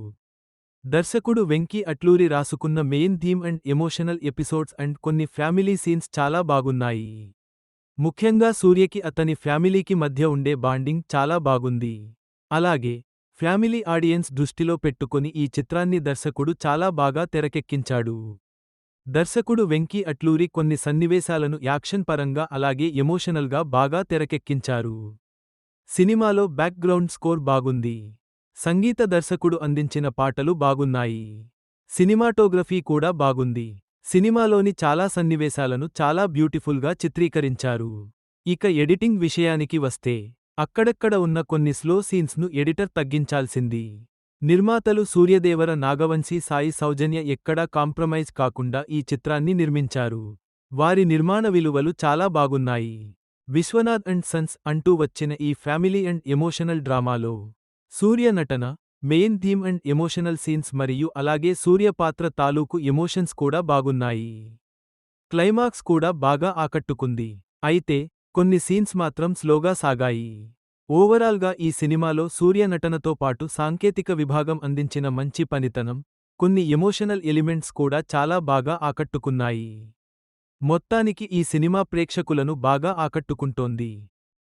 దర్శకుడు వెంకీ అట్లూరి రాసుకున్న main theme and emotional episodes and కొన్ని ఫ్యామిలీ సీన్స్ చాలా బాగున్నాయి. ముఖ్యంగా సూర్యకి అతని ఫ్యామిలీకి మధ్య ఉండే బాండింగ్ చాలా బాగుంది. అలాగే ఫ్యామిలీ ఆడియన్స్ దృష్టిలో పెట్టుకొని ఈ చిత్రాన్ని దర్శకుడు చాలా బాగా తెరకెక్కించాడు. దర్శకుడు వెంకీ అట్లూరి కొన్ని సన్నివేశాలను యాక్షన్ పరంగా అలాగే ఎమోషనల్గా బాగా తెరకెక్కించారు. సినిమాలో బ్యాక్గ్రౌండ్ స్కోర్ బాగుంది. సంగీత దర్శకుడు అందించిన పాటలు బాగున్నాయి. సినిమాటోగ్రఫీ కూడా బాగుంది. సినిమాలోని చాలా సన్నివేశాలను చాలా బ్యూటిఫుల్గా చిత్రీకరించారు. ఇక ఎడిటింగ్ విషయానికి వస్తే అక్కడక్కడ ఉన్న కొన్ని స్లో సీన్స్ను ఎడిటర్ తగ్గించాల్సింది. నిర్మాతలు సూర్యదేవర నాగవంశీ సాయి సౌజన్య ఎక్కడా కాంప్రమైజ్ కాకుండా ఈ చిత్రాన్ని నిర్మించారు. వారి నిర్మాణ విలువలు చాలా బాగున్నాయి. విశ్వనాథ్ అండ్ సన్స్ అంటూ వచ్చిన ఈ ఫ్యామిలీ అండ్ ఎమోషనల్ డ్రామాలో సూర్య నటన, main theme and emotional scenes మరియు అలాగే సూర్య పాత్ర తాలూకు ఎమోషన్స్ కూడా బాగున్నాయి. క్లైమాక్స్ కూడా బాగా ఆకట్టుకుంది. అయితే కొన్ని సీన్స్ మాత్రం స్లోగా సాగాయి. ఓవరాల్గా ఈ సినిమాలో సూర్య నటనతో పాటు సాంకేతిక విభాగం అందించిన మంచి పనితనం, కొన్ని ఎమోషనల్ ఎలిమెంట్స్ కూడా చాలా బాగా ఆకట్టుకున్నాయి. మొత్తానికి ఈ సినిమా ప్రేక్షకులను బాగా ఆకట్టుకుంటోంది.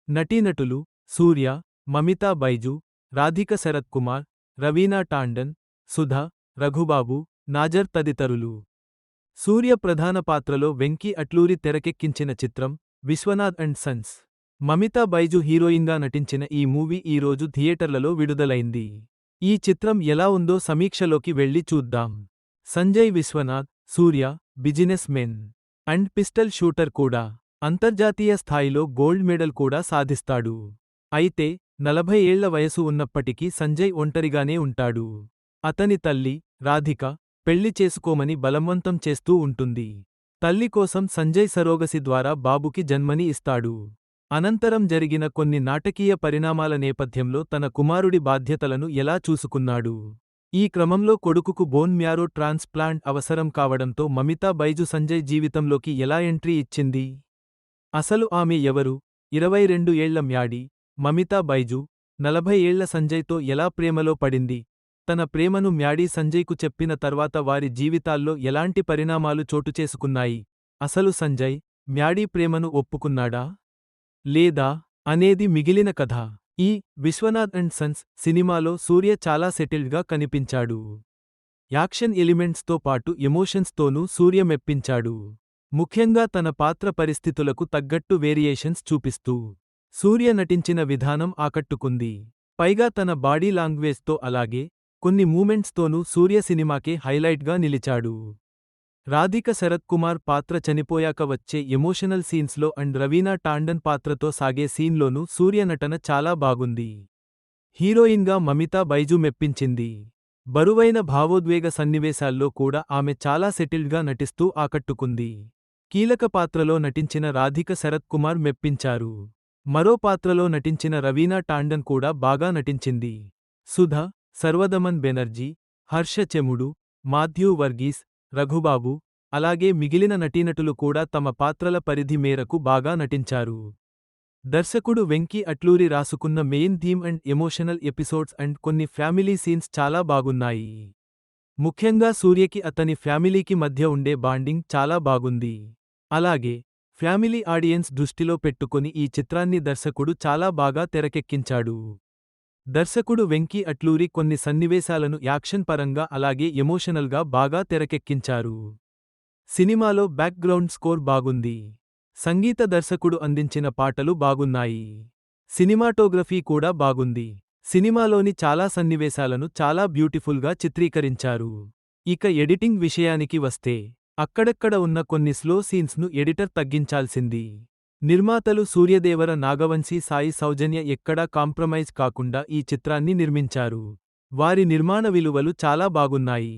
నటీనటులు సూర్య, మమితా బైజు, రాధిక శరత్ కుమార్, రవీనా టాండన్, సుధ, రఘుబాబు, నాజర్ తదితరులు. సూర్య ప్రధాన పాత్రలో వెంకీ అట్లూరి తెరకెక్కించిన చిత్రం విశ్వనాథ్ అండ్ సన్స్. మమితా బైజు హీరోయిన్గా నటించిన ఈ మూవీ ఈ రోజు థియేటర్లలో విడుదలైంది. ఈ చిత్రం ఎలా ఉందో సమీక్షలోకి వెళ్లి చూద్దాం. Sanjay Vishwanath, Surya businessmen and pistol shooter కూడా. అంతర్జాతీయ స్థాయిలో గోల్డ్ మెడల్ కూడా సాధిస్తాడు. అయితే 40 ఏళ్ల వయసు ఉన్నప్పటికీ సంజయ్ ఒంటరిగానే ఉంటాడు. అతని తల్లి, రాధిక, పెళ్లి చేసుకోమని బలవంతం చేస్తూ ఉంటుంది. తల్లి కోసం సంజయ్ సరోగసి ద్వారా బాబుకి జన్మని ఇస్తాడు. అనంతరం జరిగిన కొన్ని నాటకీయ పరిణామాల నేపథ్యంలో తన కుమారుడి బాధ్యతలను ఎలా చూసుకున్నాడు. ఈ క్రమంలో కొడుకుకు బోన్ మ్యారో ట్రాన్స్ప్లాంట్ అవసరం కావడంతో మమితా బైజు సంజయ్ జీవితంలోకి ఎలా ఎంట్రీ ఇచ్చింది? అసలు ఆమె ఎవరు? 22 ఏళ్ల మ్యాడీ, మమితా బైజు, 40 ఏళ్ల సంజయ్తో ఎలా ప్రేమలో పడింది? తన ప్రేమను మ్యాడీ సంజయ్కు చెప్పిన తర్వాత వారి జీవితాల్లో ఎలాంటి పరిణామాలు చోటుచేసుకున్నాయి? అసలు సంజయ్, మ్యాడీ ప్రేమను ఒప్పుకున్నాడా? లేదా? అనేది మిగిలిన కథ. ఈ విశ్వనాథ్ అండ్ సన్స్ సినిమాలో సూర్య చాలా సెటిల్డ్గా కనిపించాడు. యాక్షన్ ఎలిమెంట్స్తో పాటు ఎమోషన్స్తోనూ సూర్య మెప్పించాడు. ముఖ్యంగా తన పాత్ర పరిస్థితులకు తగ్గట్టు వేరియేషన్స్ చూపిస్తూ సూర్య నటించిన విధానం ఆకట్టుకుంది. పైగా తన బాడీ లాంగ్వేజ్తో అలాగే కొన్ని మూమెంట్స్తోనూ సూర్య సినిమాకే హైలైట్గా నిలిచాడు. రాధిక శరత్ కుమార్ పాత్ర చనిపోయాక వచ్చే ఎమోషనల్ సీన్స్లో అండ్ రవీనా టాండన్ పాత్రతో సాగే సీన్లోనూ సూర్య నటన చాలా బాగుంది. హీరోయిన్గా మమితా బైజు మెప్పించింది. బరువైన భావోద్వేగ సన్నివేశాల్లో కూడా ఆమె చాలా సెటిల్డ్గా నటిస్తూ ఆకట్టుకుంది. కీలక పాత్రలో నటించిన రాధిక శరత్ కుమార్ మెప్పించారు. మరో పాత్రలో నటించిన రవీనా టాండన్ కూడా బాగా నటించింది. సుధ, సర్వదమన్ బెనర్జీ, హర్ష చెముడు, మాథ్యూ వర్గీస్, రఘుబాబు, అలాగే మిగిలిన నటీనటులు కూడా తమ పాత్రల పరిధి మేరకు బాగా నటించారు. దర్శకుడు వెంకీ అట్లూరి రాసుకున్న main theme and emotional episodes and కొన్ని ఫ్యామిలీ సీన్స్ చాలా బాగున్నాయి. ముఖ్యంగా సూర్యకి అతని ఫ్యామిలీకి మధ్య ఉండే బాండింగ్ చాలా బాగుంది. అలాగే ఫ్యామిలీ ఆడియన్స్ దృష్టిలో పెట్టుకొని ఈ చిత్రాన్ని దర్శకుడు చాలా బాగా తెరకెక్కించాడు. దర్శకుడు వెంకీ అట్లూరి కొన్ని సన్నివేశాలను యాక్షన్ పరంగా అలాగే ఎమోషనల్గా బాగా తెరకెక్కించారు. సినిమాలో బ్యాక్గ్రౌండ్ స్కోర్ బాగుంది. సంగీత దర్శకుడు అందించిన పాటలు బాగున్నాయి. సినిమాటోగ్రఫీ కూడా బాగుంది. సినిమాలోని చాలా సన్నివేశాలను చాలా బ్యూటిఫుల్గా చిత్రీకరించారు. ఇక ఎడిటింగ్ విషయానికి వస్తే అక్కడక్కడ ఉన్న కొన్ని స్లో సీన్స్ను ఎడిటర్ తగ్గించాల్సింది. నిర్మాతలు సూర్యదేవర నాగవంశీ సాయి సౌజన్య ఎక్కడా కాంప్రమైజ్ కాకుండా ఈ చిత్రాన్ని నిర్మించారు. వారి నిర్మాణ విలువలు చాలా బాగున్నాయి.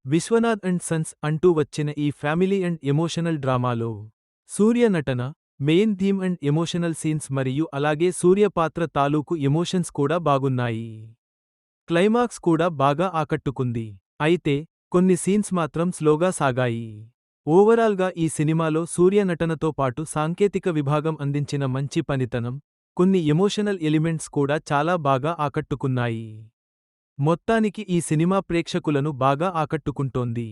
విశ్వనాథ్ అండ్ సన్స్ అంటూ వచ్చిన ఈ ఫ్యామిలీ అండ్ ఎమోషనల్ డ్రామాలో సూర్య నటన, main theme and emotional scenes మరియు అలాగే సూర్య పాత్ర తాలూకు ఎమోషన్స్ కూడా బాగున్నాయి. క్లైమాక్స్ కూడా బాగా ఆకట్టుకుంది. అయితే కొన్ని సీన్స్ మాత్రం స్లోగా సాగాయి. ఓవరాల్గా ఈ సినిమాలో సూర్య నటనతో పాటు సాంకేతిక విభాగం అందించిన మంచి పనితనం, కొన్ని ఎమోషనల్ ఎలిమెంట్స్ కూడా చాలా బాగా ఆకట్టుకున్నాయి. మొత్తానికి ఈ సినిమా ప్రేక్షకులను బాగా ఆకట్టుకుంటోంది.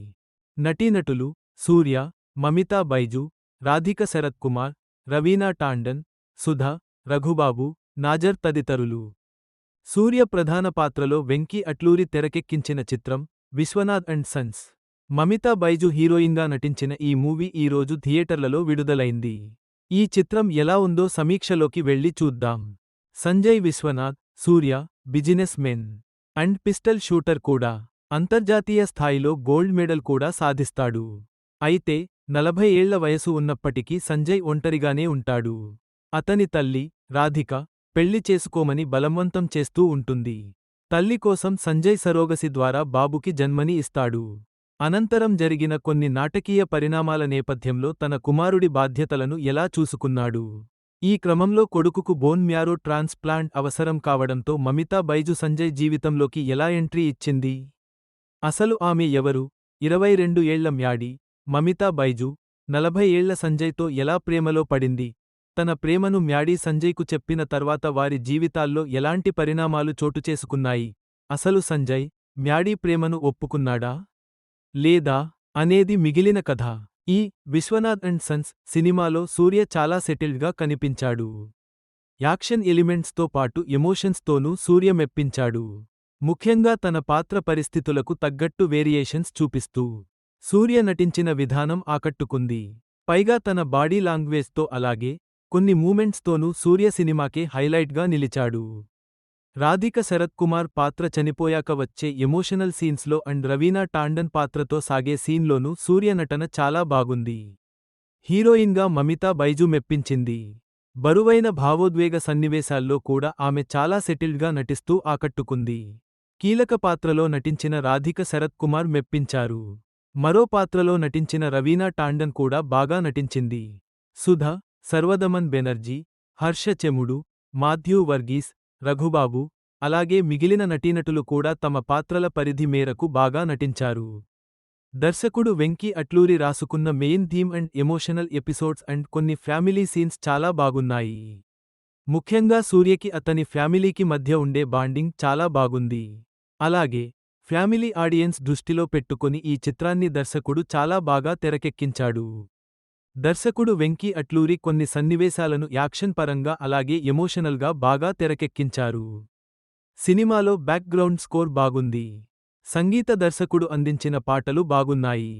నటీనటులు సూర్య, మమితా బైజు, రాధిక శరత్ కుమార్, రవీనా టాండన్, సుధ, రఘుబాబు, నాజర్ తదితరులు. సూర్య ప్రధాన పాత్రలో వెంకీ అట్లూరి తెరకెక్కించిన చిత్రం విశ్వనాథ్ అండ్ సన్స్. మమితా బైజు హీరోయిన్గా నటించిన ఈ మూవీ ఈ రోజు థియేటర్లలో విడుదలైంది. ఈ చిత్రం ఎలా ఉందో సమీక్షలోకి వెళ్లి చూద్దాం. Sanjay Vishwanath, Surya businessmen and pistol shooter కూడా. అంతర్జాతీయ స్థాయిలో గోల్డ్ మెడల్ కూడా సాధిస్తాడు. అయితే 40 ఏళ్ల వయసు ఉన్నప్పటికీ సంజయ్ ఒంటరిగానే ఉంటాడు. అతని తల్లి, రాధిక, పెళ్లి చేసుకోమని బలవంతం చేస్తూ ఉంటుంది. తల్లి కోసం సంజయ్ సరోగసి ద్వారా బాబుకి జన్మని ఇస్తాడు. అనంతరం జరిగిన కొన్ని నాటకీయ పరిణామాల నేపథ్యంలో తన కుమారుడి బాధ్యతలను ఎలా చూసుకున్నాడు. ఈ క్రమంలో కొడుకుకు బోన్ మ్యారో ట్రాన్స్ప్లాంట్ అవసరం కావడంతో మమితా బైజు సంజయ్ జీవితంలోకి ఎలా ఎంట్రీ ఇచ్చింది? అసలు ఆమె ఎవరు? 22 ఏళ్ల మ్యాడీ, మమితా బైజు, 40 ఏళ్ల సంజయ్తో ఎలా ప్రేమలో పడింది? తన ప్రేమను మ్యాడీ సంజయ్కు చెప్పిన తర్వాత వారి జీవితాల్లో ఎలాంటి పరిణామాలు చోటుచేసుకున్నాయి? అసలు సంజయ్, మ్యాడీ ప్రేమను ఒప్పుకున్నాడా? లేదా? అనేది మిగిలిన కథ. ఈ విశ్వనాథ్ అండ్ సన్స్ సినిమాలో సూర్య చాలా సెటిల్డ్గా కనిపించాడు. యాక్షన్ ఎలిమెంట్స్తో పాటు ఎమోషన్స్తోనూ సూర్య మెప్పించాడు. ముఖ్యంగా తన పాత్ర పరిస్థితులకు తగ్గట్టు వేరియేషన్స్ చూపిస్తూ సూర్య నటించిన విధానం ఆకట్టుకుంది. పైగా తన బాడీ లాంగ్వేజ్తో అలాగే కొన్ని మూమెంట్స్తోనూ సూర్య సినిమాకే హైలైట్గా నిలిచాడు. రాధిక శరత్ కుమార్ పాత్ర చనిపోయాక వచ్చే ఎమోషనల్ సీన్స్లో అండ్ రవీనా టాండన్ పాత్రతో సాగే సీన్లోనూ సూర్య నటన చాలా బాగుంది. హీరోయిన్గా మమితా బైజు మెప్పించింది. బరువైన భావోద్వేగ సన్నివేశాల్లో కూడా ఆమె చాలా సెటిల్డ్గా నటిస్తూ ఆకట్టుకుంది. కీలక పాత్రలో నటించిన రాధిక శరత్ కుమార్ మెప్పించారు. మరో పాత్రలో నటించిన రవీనా టాండన్ కూడా బాగా నటించింది. సుధ, సర్వదమన్ బెనర్జీ, హర్ష చెముడు, మాథ్యూ వర్గీస్, రఘుబాబు, అలాగే మిగిలిన నటీనటులు కూడా తమ పాత్రల పరిధి మేరకు బాగా నటించారు. దర్శకుడు వెంకీ అట్లూరి రాసుకున్న main theme and emotional episodes and కొన్ని ఫ్యామిలీ సీన్స్ చాలా బాగున్నాయి. ముఖ్యంగా సూర్యకి అతని ఫ్యామిలీకి మధ్య ఉండే బాండింగ్ చాలా బాగుంది. అలాగే ఫ్యామిలీ ఆడియన్స్ దృష్టిలో పెట్టుకొని ఈ చిత్రాన్ని దర్శకుడు చాలా బాగా తెరకెక్కించాడు. దర్శకుడు వెంకీ అట్లూరి కొన్ని సన్నివేశాలను యాక్షన్ పరంగా అలాగే ఎమోషనల్గా బాగా తెరకెక్కించారు. సినిమాలో బ్యాక్గ్రౌండ్ స్కోర్ బాగుంది. సంగీత దర్శకుడు అందించిన పాటలు బాగున్నాయి.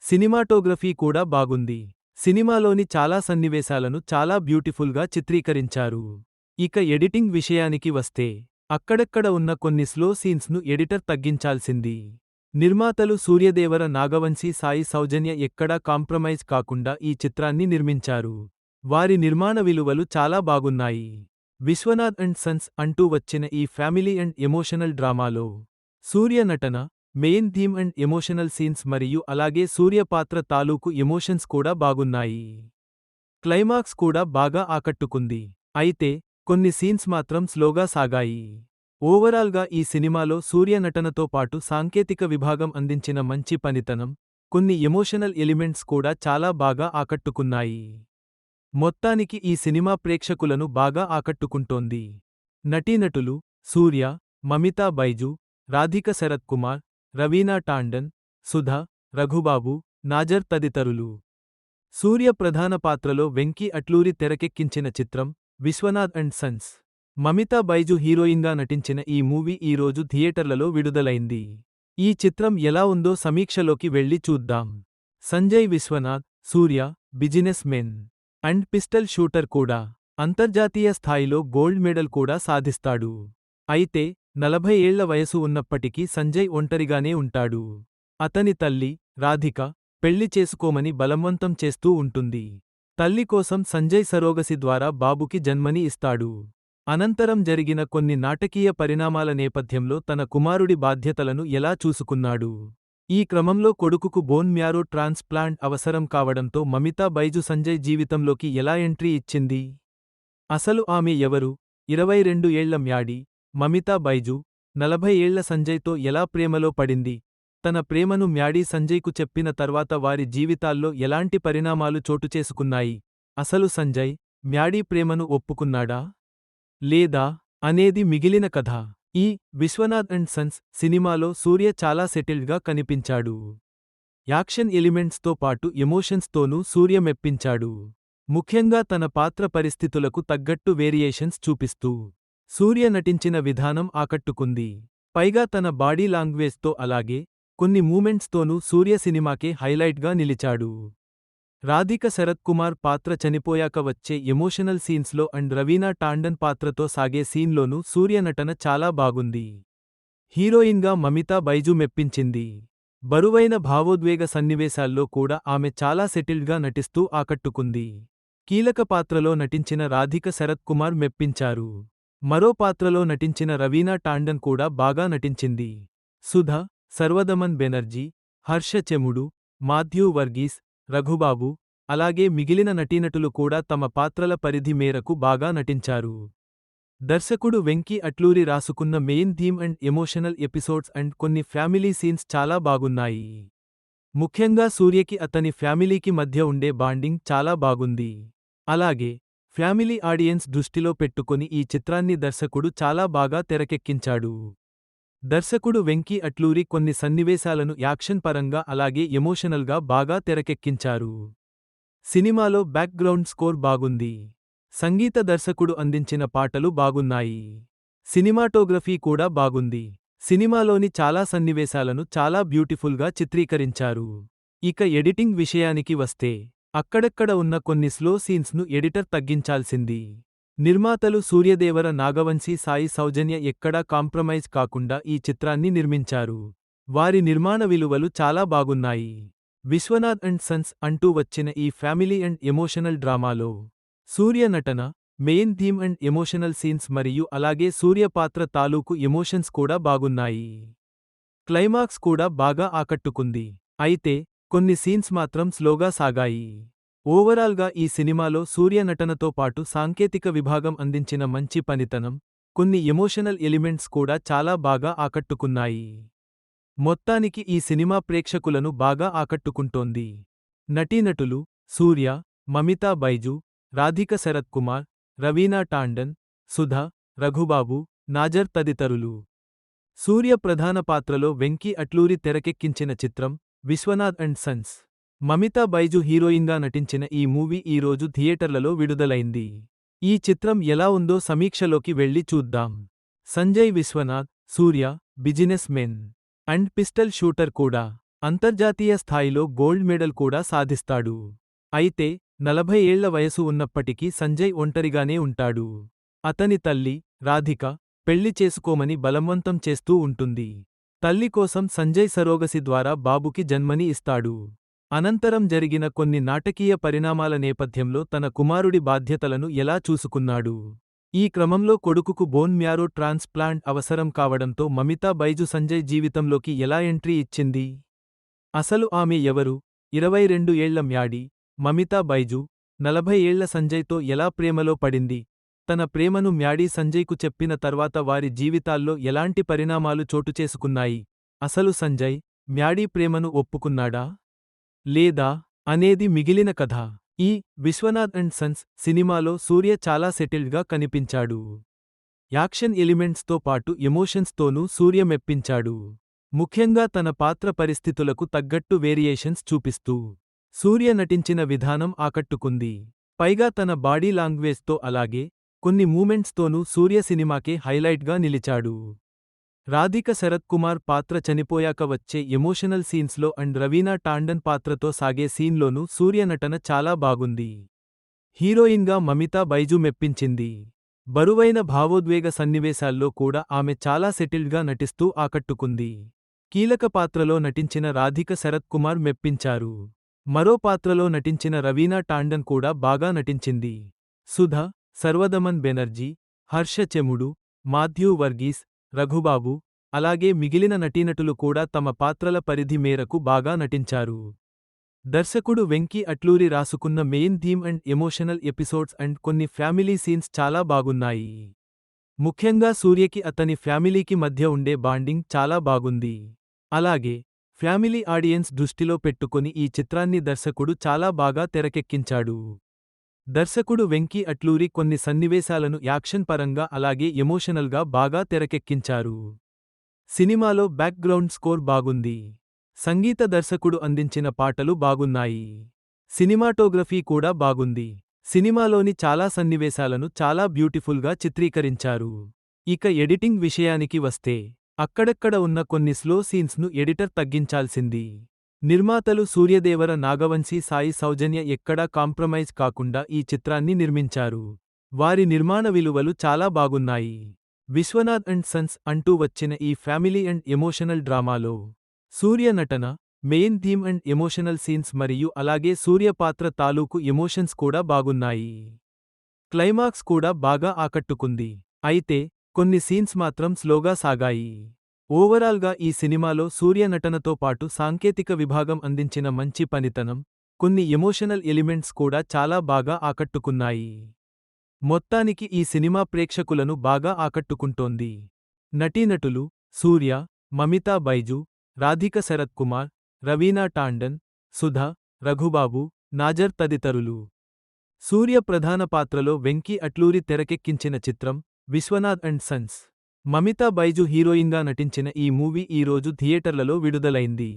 సినిమాటోగ్రఫీ కూడా బాగుంది. సినిమాలోని చాలా సన్నివేశాలను చాలా బ్యూటిఫుల్గా చిత్రీకరించారు. ఇక ఎడిటింగ్ విషయానికి వస్తే అక్కడక్కడ ఉన్న కొన్ని స్లో సీన్స్ను ఎడిటర్ తగ్గించాల్సింది. నిర్మాతలు సూర్యదేవర నాగవంశీ సాయి సౌజన్య ఎక్కడా కాంప్రమైజ్ కాకుండా ఈ చిత్రాన్ని నిర్మించారు. వారి నిర్మాణ విలువలు చాలా బాగున్నాయి. విశ్వనాథ్ అండ్ సన్స్ అంటూ వచ్చిన ఈ ఫ్యామిలీ అండ్ ఎమోషనల్ డ్రామాలో సూర్య నటన, main theme and emotional scenes మరియు అలాగే సూర్య పాత్ర తాలూకు ఎమోషన్స్ కూడా బాగున్నాయి. క్లైమాక్స్ కూడా బాగా ఆకట్టుకుంది. అయితే కొన్ని సీన్స్ మాత్రం స్లోగా సాగాయి. ఓవరాల్గా ఈ సినిమాలో సూర్య నటనతో పాటు సాంకేతిక విభాగం అందించిన మంచి పనితనం, కొన్ని ఎమోషనల్ ఎలిమెంట్స్ కూడా చాలా బాగా ఆకట్టుకున్నాయి. మొత్తానికి ఈ సినిమా ప్రేక్షకులను బాగా ఆకట్టుకుంటోంది. నటీనటులు సూర్య, మమితా బైజు, రాధిక శరత్ కుమార్, రవీనా టాండన్, సుధ, రఘుబాబు, నాజర్ తదితరులు. సూర్య ప్రధాన పాత్రలో వెంకీ అట్లూరి తెరకెక్కించిన చిత్రం విశ్వనాథ్ అండ్ సన్స్. మమితా బైజు హీరోయిన్గా నటించిన ఈ మూవీ ఈ రోజు థియేటర్లలో విడుదలైంది. ఈ చిత్రం ఎలా ఉందో సమీక్షలోకి వెళ్లి చూద్దాం. Sanjay Vishwanath, Surya, businessmen and pistol shooter కూడా. అంతర్జాతీయ స్థాయిలో గోల్డ్ మెడల్ కూడా సాధిస్తాడు. అయితే 40 ఏళ్ల వయసు ఉన్నప్పటికీ సంజయ్ ఒంటరిగానే ఉంటాడు. అతని తల్లి, రాధిక, పెళ్లి చేసుకోమని బలవంతం చేస్తూ ఉంటుంది. తల్లి కోసం సంజయ్ సరోగసి ద్వారా బాబుకి జన్మని ఇస్తాడు. అనంతరం జరిగిన కొన్ని నాటకీయ పరిణామాల నేపథ్యంలో తన కుమారుడి బాధ్యతలను ఎలా చూసుకున్నాడు? ఈ క్రమంలో కొడుకుకు బోన్ మ్యారో ట్రాన్స్ప్లాంట్ అవసరం కావడంతో మమితా బైజు సంజయ్ జీవితంలోకి ఎలా ఎంట్రీ ఇచ్చింది? అసలు ఆమె ఎవరు? 22 ఏళ్ల మ్యాడీ, మమితా బైజు, 40 ఏళ్ల సంజయ్తో ఎలా ప్రేమలో పడింది? తన ప్రేమను మ్యాడీ సంజయ్కు చెప్పిన తర్వాత వారి జీవితాల్లో ఎలాంటి పరిణామాలు చోటుచేసుకున్నాయి? అసలు సంజయ్, మ్యాడీ ప్రేమను ఒప్పుకున్నాడా? లేదా? అనేది మిగిలిన కథ. ఈ విశ్వనాథ్ అండ్ సన్స్ సినిమాలో సూర్య చాలా సెటిల్డ్గా కనిపించాడు. యాక్షన్ ఎలిమెంట్స్తో పాటు ఎమోషన్స్తోనూ సూర్య మెప్పించాడు. ముఖ్యంగా తన పాత్ర పరిస్థితులకు తగ్గట్టు వేరియేషన్స్ చూపిస్తూ సూర్య నటించిన విధానం ఆకట్టుకుంది. పైగా తన బాడీ లాంగ్వేజ్తో అలాగే కొన్ని మూమెంట్స్తోనూ సూర్య సినిమాకే హైలైట్గా నిలిచాడు. రాధిక శరత్ కుమార్ పాత్ర చనిపోయాక వచ్చే ఎమోషనల్ సీన్స్లో అండ్ రవీనా టాండన్ పాత్రతో సాగే సీన్లోనూ సూర్య నటన చాలా బాగుంది. హీరోయిన్గా మమితా బైజు మెప్పించింది. బరువైన భావోద్వేగ సన్నివేశాల్లో కూడా ఆమె చాలా సెటిల్డ్గా నటిస్తూ ఆకట్టుకుంది. కీలక పాత్రలో నటించిన రాధిక శరత్ కుమార్ మెప్పించారు. మరో పాత్రలో నటించిన రవీనా టాండన్ కూడా బాగా నటించింది. సుధ, సర్వదమన్ బెనర్జీ, హర్ష చెముడు, మాథ్యూ వర్గీస్, రఘుబాబు, అలాగే మిగిలిన నటీనటులు కూడా తమ పాత్రల పరిధి మేరకు బాగా నటించారు. దర్శకుడు వెంకీ అట్లూరి రాసుకున్న main theme and emotional episodes and కొన్ని ఫ్యామిలీ సీన్స్ చాలా బాగున్నాయి. ముఖ్యంగా సూర్యకి అతని ఫ్యామిలీకి మధ్య ఉండే బాండింగ్ చాలా బాగుంది. అలాగే ఫ్యామిలీ ఆడియన్స్ దృష్టిలో పెట్టుకొని ఈ చిత్రాన్ని దర్శకుడు చాలా బాగా తెరకెక్కించాడు. దర్శకుడు వెంకీ అట్లూరి కొన్ని సన్నివేశాలను యాక్షన్ పరంగా అలాగే ఎమోషనల్గా బాగా తెరకెక్కించారు. సినిమాలో బ్యాక్గ్రౌండ్ స్కోర్ బాగుంది. సంగీత దర్శకుడు అందించిన పాటలు బాగున్నాయి. సినిమాటోగ్రఫీ కూడా బాగుంది. సినిమాలోని చాలా సన్నివేశాలను చాలా బ్యూటిఫుల్గా చిత్రీకరించారు. ఇక ఎడిటింగ్ విషయానికి వస్తే అక్కడక్కడ ఉన్న కొన్ని స్లో సీన్స్ను ఎడిటర్ తగ్గించాల్సింది. నిర్మాతలు సూర్యదేవర నాగవంశీ సాయి సౌజన్య ఎక్కడా కాంప్రమైజ్ కాకుండా ఈ చిత్రాన్ని నిర్మించారు. వారి నిర్మాణ విలువలు చాలా బాగున్నాయి. విశ్వనాథ్ అండ్ సన్స్ అంటూ వచ్చిన ఈ ఫ్యామిలీ అండ్ ఎమోషనల్ డ్రామాలో సూర్య నటన, main theme and emotional scenes మరియు అలాగే సూర్య పాత్ర తాలూకు ఎమోషన్స్ కూడా బాగున్నాయి. క్లైమాక్స్ కూడా బాగా ఆకట్టుకుంది. అయితే కొన్ని సీన్స్ మాత్రం స్లోగా సాగాయి. ఓవరాల్గా ఈ సినిమాలో సూర్య నటనతో పాటు సాంకేతిక విభాగం అందించిన మంచి పనితనం, కొన్ని ఎమోషనల్ ఎలిమెంట్స్ కూడా చాలా బాగా ఆకట్టుకున్నాయి. మొత్తానికి ఈ సినిమా ప్రేక్షకులను బాగా ఆకట్టుకుంటోంది. నటీనటులు సూర్య, మమితా బైజు, రాధిక శరత్ కుమార్, రవీనా టాండన్, సుధ, రఘుబాబు, నాజర్ తదితరులు. సూర్య ప్రధాన పాత్రలో వెంకీ అట్లూరి తెరకెక్కించిన చిత్రం విశ్వనాథ్ అండ్ సన్స్. మమితా బైజు హీరోయిన్గా నటించిన ఈ మూవీ ఈరోజు థియేటర్లలో విడుదలైంది. ఈ చిత్రం ఎలా ఉందో సమీక్షలోకి వెళ్లి చూద్దాం. Sanjay Vishwanath, Surya businessmen and pistol shooter కూడా. అంతర్జాతీయ స్థాయిలో గోల్డ్ మెడల్ కూడా సాధిస్తాడు. అయితే 40 ఏళ్ల వయసు ఉన్నప్పటికీ సంజయ్ ఒంటరిగానే ఉంటాడు. అతని తల్లి, రాధిక, పెళ్లి చేసుకోమని బలవంతం చేస్తూ ఉంటుంది. తల్లి కోసం సంజయ్ సరోగసి ద్వారా బాబుకి జన్మని ఇస్తాడు. అనంతరం జరిగిన కొన్ని నాటకీయ పరిణామాల నేపథ్యంలో తన కుమారుడి బాధ్యతలను ఎలా చూసుకున్నాడు. ఈ క్రమంలో కొడుకుకు బోన్ మ్యారో ట్రాన్స్ప్లాంట్ అవసరం కావడంతో మమితా బైజు సంజయ్ జీవితంలోకి ఎలా ఎంట్రీ ఇచ్చింది? అసలు ఆమె ఎవరు? 22 ఏళ్ల మ్యాడీ, మమితా బైజు, 40 ఏళ్ల సంజయ్తో ఎలా ప్రేమలో పడింది? తన ప్రేమను మ్యాడీ సంజయ్కు చెప్పిన తర్వాత వారి జీవితాల్లో ఎలాంటి పరిణామాలు చోటుచేసుకున్నాయి? అసలు సంజయ్, మ్యాడీ ప్రేమను ఒప్పుకున్నాడా? లేదా? అనేది మిగిలిన కథ. ఈ విశ్వనాథ్ అండ్ సన్స్ సినిమాలో సూర్య చాలా సెటిల్డ్గా కనిపించాడు. యాక్షన్ ఎలిమెంట్స్తో పాటు ఎమోషన్స్తోనూ సూర్య మెప్పించాడు. ముఖ్యంగా తన పాత్ర పరిస్థితులకు తగ్గట్టు వేరియేషన్స్ చూపిస్తూ సూర్య నటించిన విధానం ఆకట్టుకుంది. పైగా తన బాడీ లాంగ్వేజ్తో అలాగే కొన్ని మూమెంట్స్తోనూ సూర్య సినిమాకే హైలైట్గా నిలిచాడు. రాధిక శరత్ కుమార్ పాత్ర చనిపోయాక వచ్చే ఎమోషనల్ సీన్స్లో అండ్ రవీనా టాండన్ పాత్రతో సాగే సీన్లోనూ సూర్య నటన చాలా బాగుంది. హీరోయిన్గా మమితా బైజు మెప్పించింది. బరువైన భావోద్వేగ సన్నివేశాల్లో కూడా ఆమె చాలా సెటిల్డ్గా నటిస్తూ ఆకట్టుకుంది. కీలక పాత్రలో నటించిన రాధిక శరత్ కుమార్ మెప్పించారు. మరో పాత్రలో నటించిన రవీనా టాండన్ కూడా బాగా నటించింది. సుధ, సర్వదమన్ బెనర్జీ, హర్ష చెముడు, మాథ్యూ వర్గీస్, రఘుబాబు, అలాగే మిగిలిన నటీనటులు కూడా తమ పాత్రల పరిధి మేరకు బాగా నటించారు. దర్శకుడు వెంకీ అట్లూరి రాసుకున్న main theme and emotional episodes and కొన్ని ఫ్యామిలీ సీన్స్ చాలా బాగున్నాయి. ముఖ్యంగా సూర్యకి అతని ఫ్యామిలీకి మధ్య ఉండే బాండింగ్ చాలా బాగుంది. అలాగే ఫ్యామిలీ ఆడియన్స్ దృష్టిలో పెట్టుకొని ఈ చిత్రాన్ని దర్శకుడు చాలా బాగా తెరకెక్కించాడు. దర్శకుడు వెంకీ అట్లూరి కొన్ని సన్నివేశాలను యాక్షన్ పరంగా అలాగే ఎమోషనల్గా బాగా తెరకెక్కించారు. సినిమాలో బ్యాక్గ్రౌండ్ స్కోర్ బాగుంది. సంగీత దర్శకుడు అందించిన పాటలు బాగున్నాయి. సినిమాటోగ్రఫీ కూడా బాగుంది. సినిమాలోని చాలా సన్నివేశాలను చాలా బ్యూటిఫుల్గా చిత్రీకరించారు. ఇక ఎడిటింగ్ విషయానికి వస్తే అక్కడక్కడ ఉన్న కొన్ని స్లో సీన్స్ను ఎడిటర్ తగ్గించాల్సింది. నిర్మాతలు సూర్యదేవర నాగవంశీ సాయి సౌజన్య ఎక్కడా కాంప్రమైజ్ కాకుండా ఈ చిత్రాన్ని నిర్మించారు. వారి నిర్మాణ విలువలు చాలా బాగున్నాయి. విశ్వనాథ్ అండ్ సన్స్ అంటూ వచ్చిన ఈ ఫ్యామిలీ అండ్ ఎమోషనల్ డ్రామాలో సూర్య నటన, main theme and emotional scenes మరియు అలాగే సూర్య పాత్ర తాలూకు ఎమోషన్స్ కూడా బాగున్నాయి. క్లైమాక్స్ కూడా బాగా ఆకట్టుకుంది. అయితే కొన్ని సీన్స్ మాత్రం స్లోగా సాగాయి. ఓవరాల్గా ఈ సినిమాలో సూర్య నటనతో పాటు సాంకేతిక విభాగం అందించిన మంచి పనితనం, కొన్ని ఎమోషనల్ ఎలిమెంట్స్ కూడా చాలా బాగా ఆకట్టుకున్నాయి. మొత్తానికి ఈ సినిమా ప్రేక్షకులను బాగా ఆకట్టుకుంటోంది. నటీనటులు సూర్య, మమితా బైజు, రాధిక శరత్ కుమార్, రవీనా టాండన్, సుధ, రఘుబాబు, నాజర్ తదితరులు. సూర్య ప్రధాన పాత్రలో వెంకీ అట్లూరి తెరకెక్కించిన చిత్రం విశ్వనాథ్ అండ్ సన్స్. మమితా బైజు హీరోయిన్గా నటించిన ఈ మూవీ ఈ రోజు థియేటర్లలో విడుదలైంది.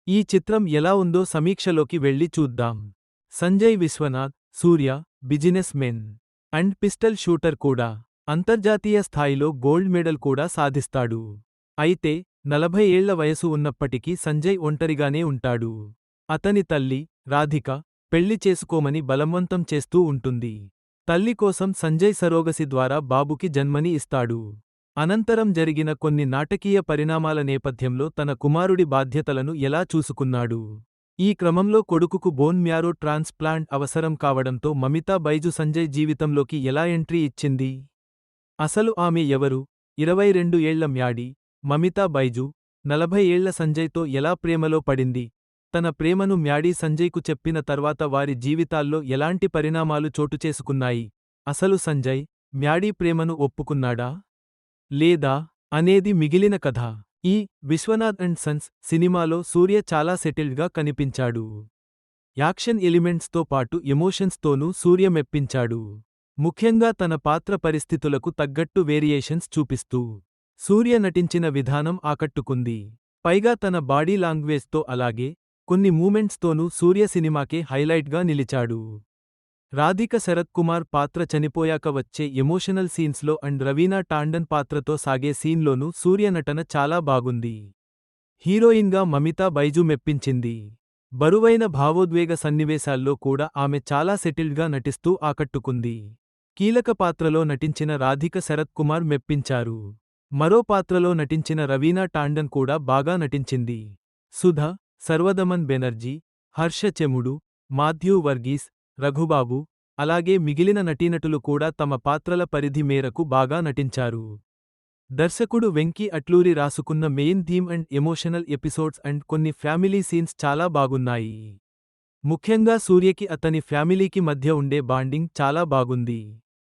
ఈ చిత్రం ఎలా ఉందో సమీక్షలోకి వెళ్లి చూద్దాం. Sanjay Vishwanath, Surya, businessmen and pistol shooter కూడా. అంతర్జాతీయ స్థాయిలో గోల్డ్ మెడల్ కూడా సాధిస్తాడు. అయితే 40 ఏళ్ల వయసు ఉన్నప్పటికీ సంజయ్ ఒంటరిగానే ఉంటాడు. అతని తల్లి, రాధిక, పెళ్లి చేసుకోమని బలవంతం చేస్తూ ఉంటుంది. తల్లి కోసం సంజయ్ సరోగసి ద్వారా బాబుకి జన్మని ఇస్తాడు. అనంతరం జరిగిన కొన్ని నాటకీయ పరిణామాల నేపథ్యంలో తన కుమారుడి బాధ్యతలను ఎలా చూసుకున్నాడు. ఈ క్రమంలో కొడుకుకు బోన్ మ్యారో ట్రాన్స్ప్లాంట్ అవసరం కావడంతో మమితా బైజు సంజయ్ జీవితంలోకి ఎలా ఎంట్రీ ఇచ్చింది? అసలు ఆమె ఎవరు? 22 ఏళ్ల మ్యాడీ, మమితా బైజు, 40 ఏళ్ల సంజయ్తో ఎలా ప్రేమలో పడింది? తన ప్రేమను మ్యాడీ సంజయ్కు చెప్పిన తర్వాత వారి జీవితాల్లో ఎలాంటి పరిణామాలు చోటుచేసుకున్నాయి? అసలు సంజయ్, మ్యాడీ ప్రేమను ఒప్పుకున్నాడా? లేదా? అనేది మిగిలిన కథ. ఈ విశ్వనాథ్ అండ్ సన్స్ సినిమాలో సూర్య చాలా సెటిల్డ్గా కనిపించాడు. యాక్షన్ ఎలిమెంట్స్తో పాటు ఎమోషన్స్తోనూ సూర్య మెప్పించాడు. ముఖ్యంగా తన పాత్ర పరిస్థితులకు తగ్గట్టు వేరియేషన్స్ చూపిస్తూ సూర్య నటించిన విధానం ఆకట్టుకుంది. పైగా తన బాడీ లాంగ్వేజ్తో అలాగే కొన్ని మూమెంట్స్తోనూ సూర్య సినిమాకే హైలైట్గా నిలిచాడు. రాధిక శరత్ కుమార్ పాత్ర చనిపోయాక వచ్చే ఎమోషనల్ సీన్స్లో అండ్ రవీనా టాండన్ పాత్రతో సాగే సీన్లోనూ సూర్య నటన చాలా బాగుంది. హీరోయిన్గా మమితా బైజు మెప్పించింది. బరువైన భావోద్వేగ సన్నివేశాల్లో కూడా ఆమె చాలా సెటిల్డ్గా నటిస్తూ ఆకట్టుకుంది. కీలక పాత్రలో నటించిన రాధిక శరత్ కుమార్ మెప్పించారు. మరో పాత్రలో నటించిన రవీనా టాండన్ కూడా బాగా నటించింది. సుధ, సర్వదమన్ బెనర్జీ, హర్ష చెముడు, మాథ్యూ వర్గీస్, రఘుబాబు, అలాగే మిగిలిన నటీనటులు కూడా తమ పాత్రల పరిధి మేరకు బాగా నటించారు. దర్శకుడు వెంకీ అట్లూరి రాసుకున్న main theme and emotional episodes and కొన్ని ఫ్యామిలీ సీన్స్ చాలా బాగున్నాయి. ముఖ్యంగా సూర్యకి అతని ఫ్యామిలీకి మధ్య ఉండే బాండింగ్ చాలా బాగుంది.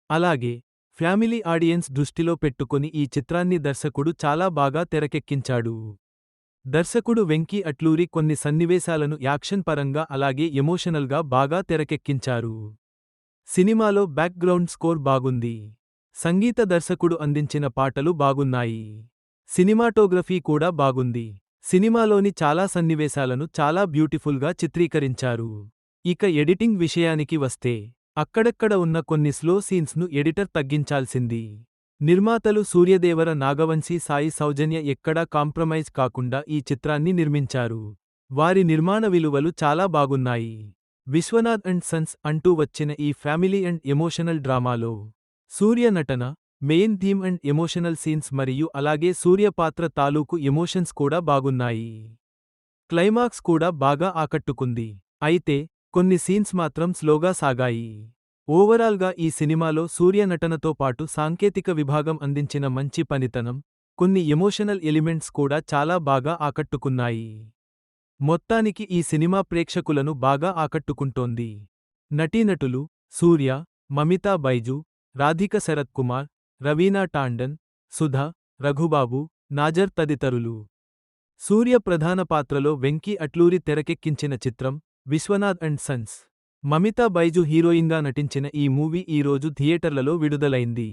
అలాగే ఫ్యామిలీ ఆడియన్స్ దృష్టిలో పెట్టుకుని ఈ చిత్రాన్ని దర్శకుడు చాలా బాగా తెరకెక్కించాడు. దర్శకుడు వెంకీ అట్లూరి కొన్ని సన్నివేశాలను యాక్షన్ పరంగా అలాగే ఎమోషనల్గా బాగా తెరకెక్కించారు. సినిమాలో బ్యాక్గ్రౌండ్ స్కోర్ బాగుంది. సంగీత దర్శకుడు అందించిన పాటలు బాగున్నాయి. సినిమాటోగ్రఫీ కూడా బాగుంది. సినిమాలోని చాలా సన్నివేశాలను చాలా బ్యూటిఫుల్గా చిత్రీకరించారు. ఇక ఎడిటింగ్ విషయానికి వస్తే అక్కడక్కడ ఉన్న కొన్ని స్లో సీన్స్ను ఎడిటర్ తగ్గించాల్సింది. నిర్మాతలు సూర్యదేవర నాగవంశీ సాయి సౌజన్య ఎక్కడా కాంప్రమైజ్ కాకుండా ఈ చిత్రాన్ని నిర్మించారు. వారి నిర్మాణ విలువలు చాలా బాగున్నాయి. విశ్వనాథ్ అండ్ సన్స్ అంటూ వచ్చిన ఈ ఫ్యామిలీ అండ్ ఎమోషనల్ డ్రామాలో సూర్య నటన, main theme and emotional scenes మరియు అలాగే సూర్య పాత్ర తాలూకు ఎమోషన్స్ కూడా బాగున్నాయి. క్లైమాక్స్ కూడా బాగా ఆకట్టుకుంది. అయితే కొన్ని సీన్స్ మాత్రం స్లోగా సాగాయి. ఓవరాల్గా ఈ సినిమాలో సూర్య నటనతో పాటు సాంకేతిక విభాగం అందించిన మంచి పనితనం, కొన్ని ఎమోషనల్ ఎలిమెంట్స్ కూడా చాలా బాగా ఆకట్టుకున్నాయి. మొత్తానికి ఈ సినిమా ప్రేక్షకులను బాగా ఆకట్టుకుంటోంది. నటీనటులు సూర్య, మమితా బైజు, రాధిక శరత్ కుమార్, రవీనా టాండన్, సుధ, రఘుబాబు, నాజర్ తదితరులు. సూర్య ప్రధాన పాత్రలో వెంకీ అట్లూరి తెరకెక్కించిన చిత్రం విశ్వనాథ్ అండ్ సన్స్. మమితా బైజు హీరోయిన్గా నటించిన ఈ మూవీ ఈ రోజు థియేటర్లలో విడుదలైంది.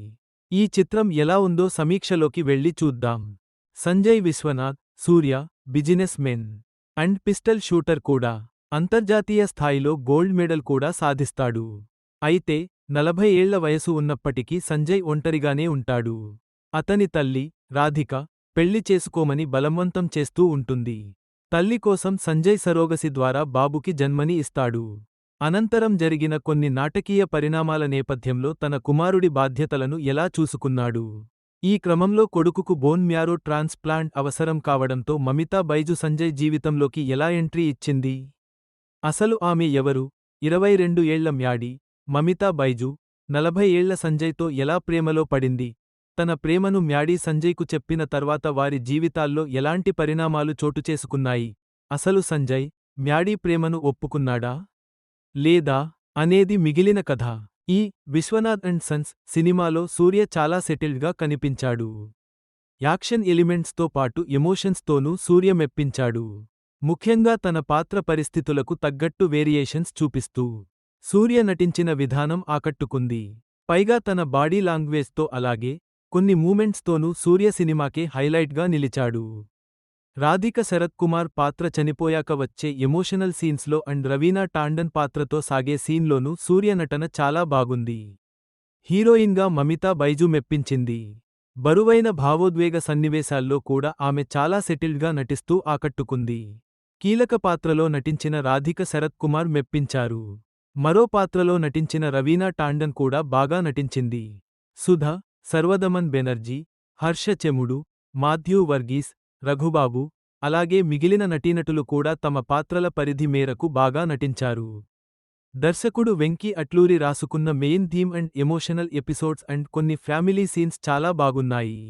ఈ చిత్రం ఎలా ఉందో సమీక్షలోకి వెళ్లి చూద్దాం. Sanjay Vishwanath, Surya, businessmen and pistol shooter కూడా. అంతర్జాతీయ స్థాయిలో గోల్డ్ మెడల్ కూడా సాధిస్తాడు. అయితే 40 ఏళ్ల వయసు ఉన్నప్పటికీ సంజయ్ ఒంటరిగానే ఉంటాడు. అతని తల్లి, రాధిక, పెళ్లి చేసుకోమని బలవంతం చేస్తూ ఉంటుంది. తల్లి కోసం సంజయ్ సరోగసి ద్వారా బాబుకి జన్మని ఇస్తాడు. అనంతరం జరిగిన కొన్ని నాటకీయ పరిణామాల నేపథ్యంలో తన కుమారుడి బాధ్యతలను ఎలా చూసుకున్నాడు. ఈ క్రమంలో కొడుకుకు బోన్ మ్యారో ట్రాన్స్ప్లాంట్ అవసరం కావడంతో మమితా బైజు సంజయ్ జీవితంలోకి ఎలా ఎంట్రీ ఇచ్చింది? అసలు ఆమె ఎవరు? 22 ఏళ్ల మ్యాడీ, మమితా బైజు, 40 ఏళ్ల సంజయ్తో ఎలా ప్రేమలో పడింది? తన ప్రేమను మ్యాడీ సంజయ్కు చెప్పిన తర్వాత వారి జీవితాల్లో ఎలాంటి పరిణామాలు చోటుచేసుకున్నాయి? అసలు సంజయ్, మ్యాడీ ప్రేమను ఒప్పుకున్నాడా? లేదా అనేది మిగిలిన కథ. ఈ విశ్వనాథ్ అండ్ సన్స్ సినిమాలో సూర్య చాలా సెటిల్డ్గా కనిపించాడు. యాక్షన్ ఎలిమెంట్స్తో పాటు ఎమోషన్స్తోనూ సూర్య మెప్పించాడు. ముఖ్యంగా తన పాత్ర పరిస్థితులకు తగ్గట్టు వేరియేషన్స్ చూపిస్తూ సూర్య నటించిన విధానం ఆకట్టుకుంది. పైగా తన బాడీ లాంగ్వేజ్తో అలాగే కొన్ని మూమెంట్స్తోనూ సూర్య సినిమాకే హైలైట్గా నిలిచాడు. రాధిక శరత్ కుమార్ పాత్ర చనిపోయాక వచ్చే ఎమోషనల్ సీన్స్లో అండ్ రవీనా టాండన్ పాత్రతో సాగే సీన్లోనూ సూర్య నటన చాలా బాగుంది. హీరోయిన్గా మమితా బైజు మెప్పించింది. బరువైన భావోద్వేగ సన్నివేశాల్లో కూడా ఆమె చాలా సెటిల్డ్గా నటిస్తూ ఆకట్టుకుంది. కీలక పాత్రలో నటించిన రాధిక శరత్ కుమార్ మెప్పించారు. మరో పాత్రలో నటించిన రవీనా టాండన్ కూడా బాగా నటించింది. సుధ, సర్వదమన్ బెనర్జీ, హర్ష చెముడు, మాథ్యూ వర్గీస్, రఘుబాబు, అలాగే మిగిలిన నటీనటులు కూడా తమ పాత్రల పరిధి మేరకు బాగా నటించారు. దర్శకుడు వెంకీ అట్లూరి రాసుకున్న main theme and emotional episodes and కొన్ని ఫ్యామిలీ సీన్స్ చాలా బాగున్నాయి.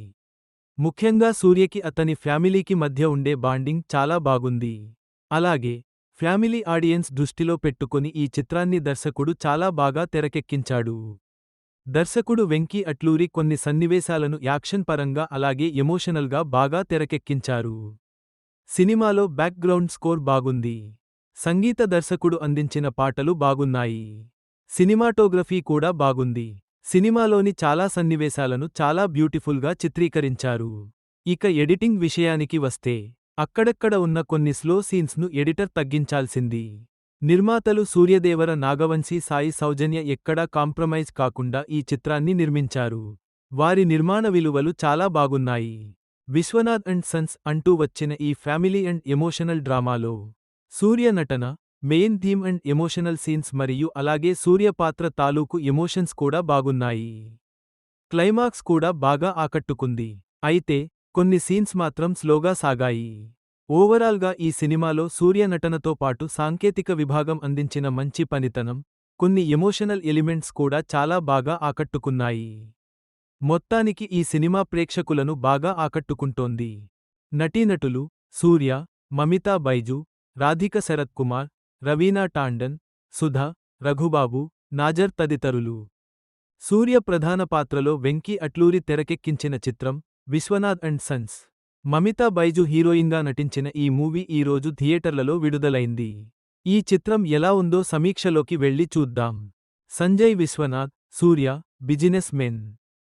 ముఖ్యంగా సూర్యకి అతని ఫ్యామిలీకి మధ్య ఉండే బాండింగ్ చాలా బాగుంది. అలాగే ఫ్యామిలీ ఆడియన్స్ దృష్టిలో పెట్టుకొని ఈ చిత్రాన్ని దర్శకుడు చాలా బాగా తెరకెక్కించాడు. దర్శకుడు వెంకీ అట్లూరి కొన్ని సన్నివేశాలను యాక్షన్ పరంగా అలాగే ఎమోషనల్గా బాగా తెరకెక్కించారు. సినిమాలో బ్యాక్గ్రౌండ్ స్కోర్ బాగుంది. సంగీత దర్శకుడు అందించిన పాటలు బాగున్నాయి. సినిమాటోగ్రఫీ కూడా బాగుంది. సినిమాలోని చాలా సన్నివేశాలను చాలా బ్యూటిఫుల్గా చిత్రీకరించారు. ఇక ఎడిటింగ్ విషయానికి వస్తే అక్కడక్కడ ఉన్న కొన్ని స్లో సీన్స్ను ఎడిటర్ తగ్గించాల్సింది. నిర్మాతలు సూర్యదేవర నాగవంశీ సాయి సౌజన్య ఎక్కడా కాంప్రమైజ్ కాకుండా ఈ చిత్రాన్ని నిర్మించారు. వారి నిర్మాణ విలువలు చాలా బాగున్నాయి. విశ్వనాథ్ అండ్ సన్స్ అంటూ వచ్చిన ఈ ఫ్యామిలీ అండ్ ఎమోషనల్ డ్రామాలో సూర్య నటన, main theme and emotional scenes మరియు అలాగే సూర్య పాత్ర తాలూకు ఎమోషన్స్ కూడా బాగున్నాయి. క్లైమాక్స్ కూడా బాగా ఆకట్టుకుంది. అయితే కొన్ని సీన్స్ మాత్రం స్లోగా సాగాయి. ఓవరాల్గా ఈ సినిమాలో సూర్య నటనతో పాటు సాంకేతిక విభాగం అందించిన మంచి పనితనం, కొన్ని ఎమోషనల్ ఎలిమెంట్స్ కూడా చాలా బాగా ఆకట్టుకున్నాయి. మొత్తానికి ఈ సినిమా ప్రేక్షకులను బాగా ఆకట్టుకుంటోంది. నటీనటులు సూర్య, మమితా బైజు, రాధిక శరత్ కుమార్, రవీనా టాండన్, సుధ, రఘుబాబు, నాజర్ తదితరులు. సూర్య ప్రధాన పాత్రలో వెంకీ అట్లూరి తెరకెక్కించిన చిత్రం విశ్వనాథ్ అండ్ సన్స్. మమితా బైజు హీరోయిన్గా నటించిన ఈ మూవీ ఈ రోజు థియేటర్లలో విడుదలైంది. ఈ చిత్రం ఎలా ఉందో సమీక్షలోకి వెళ్లి చూద్దాం. Sanjay Vishwanath, Surya businessmen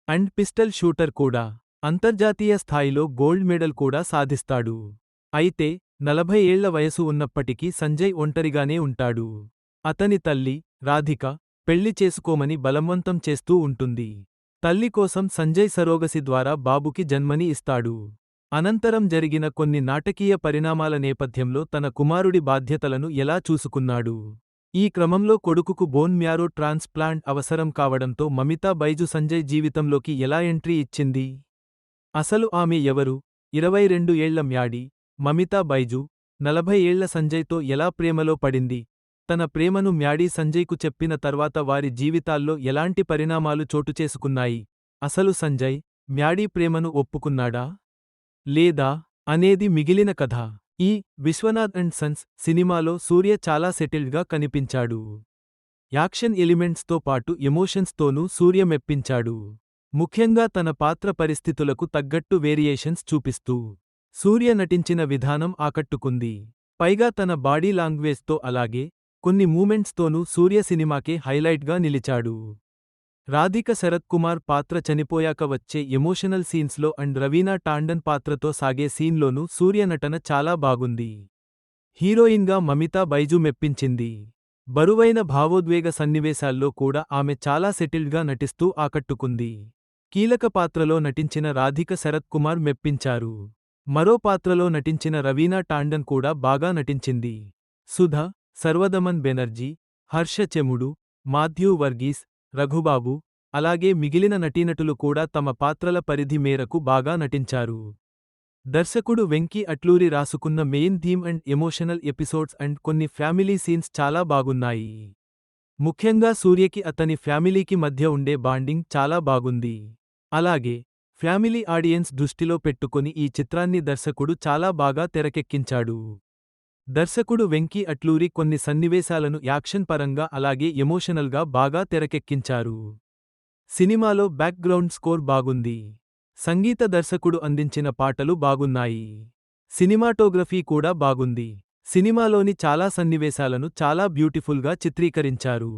and pistol shooter కూడా. అంతర్జాతీయ స్థాయిలో గోల్డ్ మెడల్ కూడా సాధిస్తాడు. అయితే 40 ఏళ్ల వయసు ఉన్నప్పటికీ సంజయ్ ఒంటరిగానే ఉంటాడు. అతని తల్లి, రాధిక, పెళ్లి చేసుకోమని బలవంతం చేస్తూ ఉంటుంది. తల్లి కోసం సంజయ్ సరోగసి ద్వారా బాబుకి జన్మని ఇస్తాడు. అనంతరం జరిగిన కొన్ని నాటకీయ పరిణామాల నేపథ్యంలో తన కుమారుడి బాధ్యతలను ఎలా చూసుకున్నాడు. ఈ క్రమంలో కొడుకుకు బోన్ మ్యారో ట్రాన్స్ప్లాంట్ అవసరం కావడంతో మమితా బైజు సంజయ్ జీవితంలోకి ఎలా ఎంట్రీ ఇచ్చింది? అసలు ఆమె ఎవరు? 22 ఏళ్ల మ్యాడీ, మమితా బైజు, 40 ఏళ్ల సంజయ్తో ఎలా ప్రేమలో పడింది? తన ప్రేమను మ్యాడీ సంజయ్కు చెప్పిన తర్వాత వారి జీవితాల్లో ఎలాంటి పరిణామాలు చోటుచేసుకున్నాయి? అసలు సంజయ్, మ్యాడీ ప్రేమను ఒప్పుకున్నాడా? లేదా అనేది మిగిలిన కథ. ఈ విశ్వనాథ్ అండ్ సన్స్ సినిమాలో సూర్య చాలా సెటిల్డ్గా కనిపించాడు. యాక్షన్ ఎలిమెంట్స్తో పాటు ఎమోషన్స్తోనూ సూర్య మెప్పించాడు. ముఖ్యంగా తన పాత్ర పరిస్థితులకు తగ్గట్టు వేరియేషన్స్ చూపిస్తూ సూర్య నటించిన విధానం ఆకట్టుకుంది. పైగా తన బాడీ లాంగ్వేజ్తో అలాగే కొన్ని మూమెంట్స్తోనూ సూర్య సినిమాకే హైలైట్గా నిలిచాడు. రాధిక శరత్ కుమార్ పాత్ర చనిపోయాక వచ్చే ఎమోషనల్ సీన్స్లో అండ్ రవీనా టాండన్ పాత్రతో సాగే సీన్లోనూ సూర్య నటన చాలా బాగుంది. హీరోయిన్గా మమితా బైజు మెప్పించింది. బరువైన భావోద్వేగ సన్నివేశాల్లో కూడా ఆమె చాలా సెటిల్డ్గా నటిస్తూ ఆకట్టుకుంది. కీలక పాత్రలో నటించిన రాధిక శరత్ కుమార్ మెప్పించారు. మరో పాత్రలో నటించిన రవీనా టాండన్ కూడా బాగా నటించింది. సుధ, సర్వదమన్ బెనర్జీ, హర్ష చెముడు, మాథ్యూ వర్గీస్, రఘుబాబు, అలాగే మిగిలిన నటీనటులు కూడా తమ పాత్రల పరిధి మేరకు బాగా నటించారు. దర్శకుడు వెంకీ అట్లూరి రాసుకున్న main theme and emotional episodes and కొన్ని ఫ్యామిలీ సీన్స్ చాలా బాగున్నాయి. ముఖ్యంగా సూర్యకి అతని ఫ్యామిలీకి మధ్య ఉండే బాండింగ్ చాలా బాగుంది. అలాగే ఫ్యామిలీ ఆడియన్స్ దృష్టిలో పెట్టుకొని ఈ చిత్రాన్ని దర్శకుడు చాలా బాగా తెరకెక్కించాడు. దర్శకుడు వెంకీ అట్లూరి కొన్ని సన్నివేశాలను యాక్షన్ పరంగా అలాగే ఎమోషనల్గా బాగా తెరకెక్కించారు. సినిమాలో బ్యాక్గ్రౌండ్ స్కోర్ బాగుంది. సంగీత దర్శకుడు అందించిన పాటలు బాగున్నాయి. సినిమాటోగ్రఫీ కూడా బాగుంది. సినిమాలోని చాలా సన్నివేశాలను చాలా బ్యూటిఫుల్గా చిత్రీకరించారు.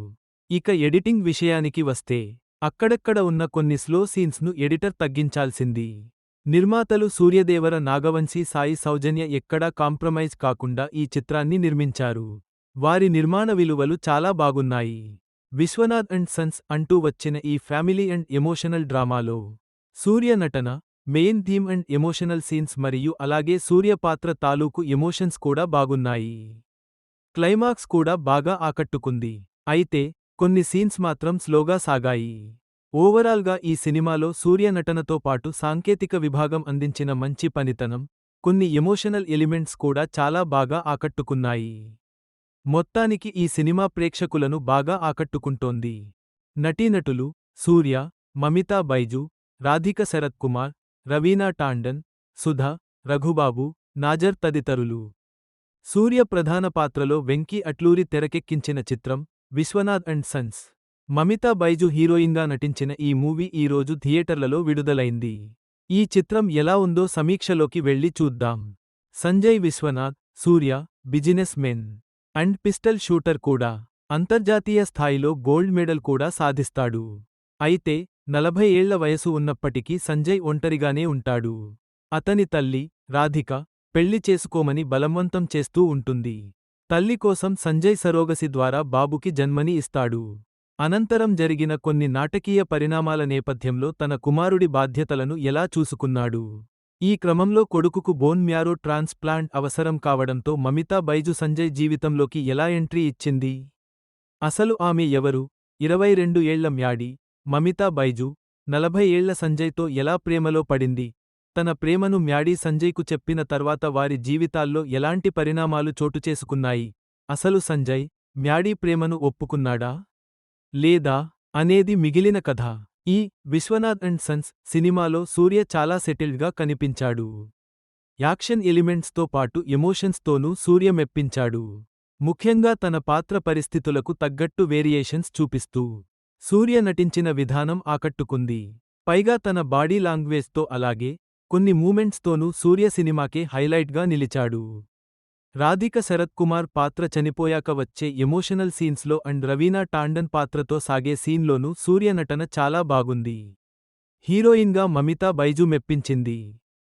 ఇక ఎడిటింగ్ విషయానికి వస్తే అక్కడక్కడ ఉన్న కొన్ని స్లో సీన్స్ను ఎడిటర్ తగ్గించాల్సింది. నిర్మాతలు సూర్యదేవర నాగవంశీ సాయి సౌజన్య ఎక్కడా కాంప్రమైజ్ కాకుండా ఈ చిత్రాన్ని నిర్మించారు. వారి నిర్మాణ విలువలు చాలా బాగున్నాయి. విశ్వనాథ్ అండ్ సన్స్ అంటూ వచ్చిన ఈ ఫ్యామిలీ అండ్ ఎమోషనల్ డ్రామాలో సూర్య నటన, main theme and emotional scenes మరియు అలాగే సూర్య పాత్ర తాలూకు ఎమోషన్స్ కూడా బాగున్నాయి. క్లైమాక్స్ కూడా బాగా ఆకట్టుకుంది. అయితే కొన్ని సీన్స్ మాత్రం స్లోగా సాగాయి. ఓవరాల్గా ఈ సినిమాలో సూర్య నటనతో పాటు సాంకేతిక విభాగం అందించిన మంచి పనితనం, కొన్ని ఎమోషనల్ ఎలిమెంట్స్ కూడా చాలా బాగా ఆకట్టుకున్నాయి. మొత్తానికి ఈ సినిమా ప్రేక్షకులను బాగా ఆకట్టుకుంటోంది. నటీనటులు సూర్య, మమితా బైజు, రాధిక శరత్ కుమార్, రవీనా టాండన్, సుధ, రఘుబాబు, నాజర్ తదితరులు. సూర్య ప్రధాన పాత్రలో వెంకీ అట్లూరి తెరకెక్కించిన చిత్రం విశ్వనాథ్ అండ్ సన్స్. మమితా బైజు హీరోయిన్గా నటించిన ఈ మూవీ ఈ రోజు థియేటర్లలో విడుదలైంది. ఈ చిత్రం ఎలా ఉందో సమీక్షలోకి వెళ్లి చూద్దాం. Sanjay Vishwanath, Surya businessmen and pistol shooter కూడా. అంతర్జాతీయ స్థాయిలో గోల్డ్ మెడల్ కూడా సాధిస్తాడు. అయితే 40 ఏళ్ల వయసు ఉన్నప్పటికీ సంజయ్ ఒంటరిగానే ఉంటాడు. అతని తల్లి, రాధిక, పెళ్లి చేసుకోమని బలవంతం చేస్తూ ఉంటుంది. తల్లి కోసం సంజయ్ సరోగసి ద్వారా బాబుకి జన్మని ఇస్తాడు. అనంతరం జరిగిన కొన్ని నాటకీయ పరిణామాల నేపథ్యంలో తన కుమారుడి బాధ్యతలను ఎలా చూసుకున్నాడు. ఈ క్రమంలో కొడుకుకు బోన్ మ్యారో ట్రాన్స్ప్లాంట్ అవసరం కావడంతో మమితా బైజు సంజయ్ జీవితంలోకి ఎలా ఎంట్రీ ఇచ్చింది? అసలు ఆమె ఎవరు? 22 ఏళ్ల మ్యాడీ, మమితా బైజు, 40 ఏళ్ల సంజయ్తో ఎలా ప్రేమలో పడింది? తన ప్రేమను మ్యాడీ సంజయ్కు చెప్పిన తర్వాత వారి జీవితాల్లో ఎలాంటి పరిణామాలు చోటుచేసుకున్నాయి? అసలు సంజయ్, మ్యాడీ ప్రేమను ఒప్పుకున్నాడా? లేదా? అనేది మిగిలిన కథ. ఈ విశ్వనాథ్ అండ్ సన్స్ సినిమాలో సూర్య చాలా సెటిల్డ్గా కనిపించాడు. యాక్షన్ ఎలిమెంట్స్తో పాటు ఎమోషన్స్తోనూ సూర్య మెప్పించాడు. ముఖ్యంగా తన పాత్ర పరిస్థితులకు తగ్గట్టు వేరియేషన్స్ చూపిస్తూ సూర్య నటించిన విధానం ఆకట్టుకుంది. పైగా తన బాడీ లాంగ్వేజ్తో అలాగే కొన్ని మూమెంట్స్తోనూ సూర్య సినిమాకే హైలైట్గా నిలిచాడు. రాధిక శరత్ కుమార్ పాత్ర చనిపోయాక వచ్చే ఎమోషనల్ సీన్స్లో అండ్ రవీనా టాండన్ పాత్రతో సాగే సీన్లోనూ సూర్య నటన చాలా బాగుంది. హీరోయిన్గా మమితా బైజు మెప్పించింది.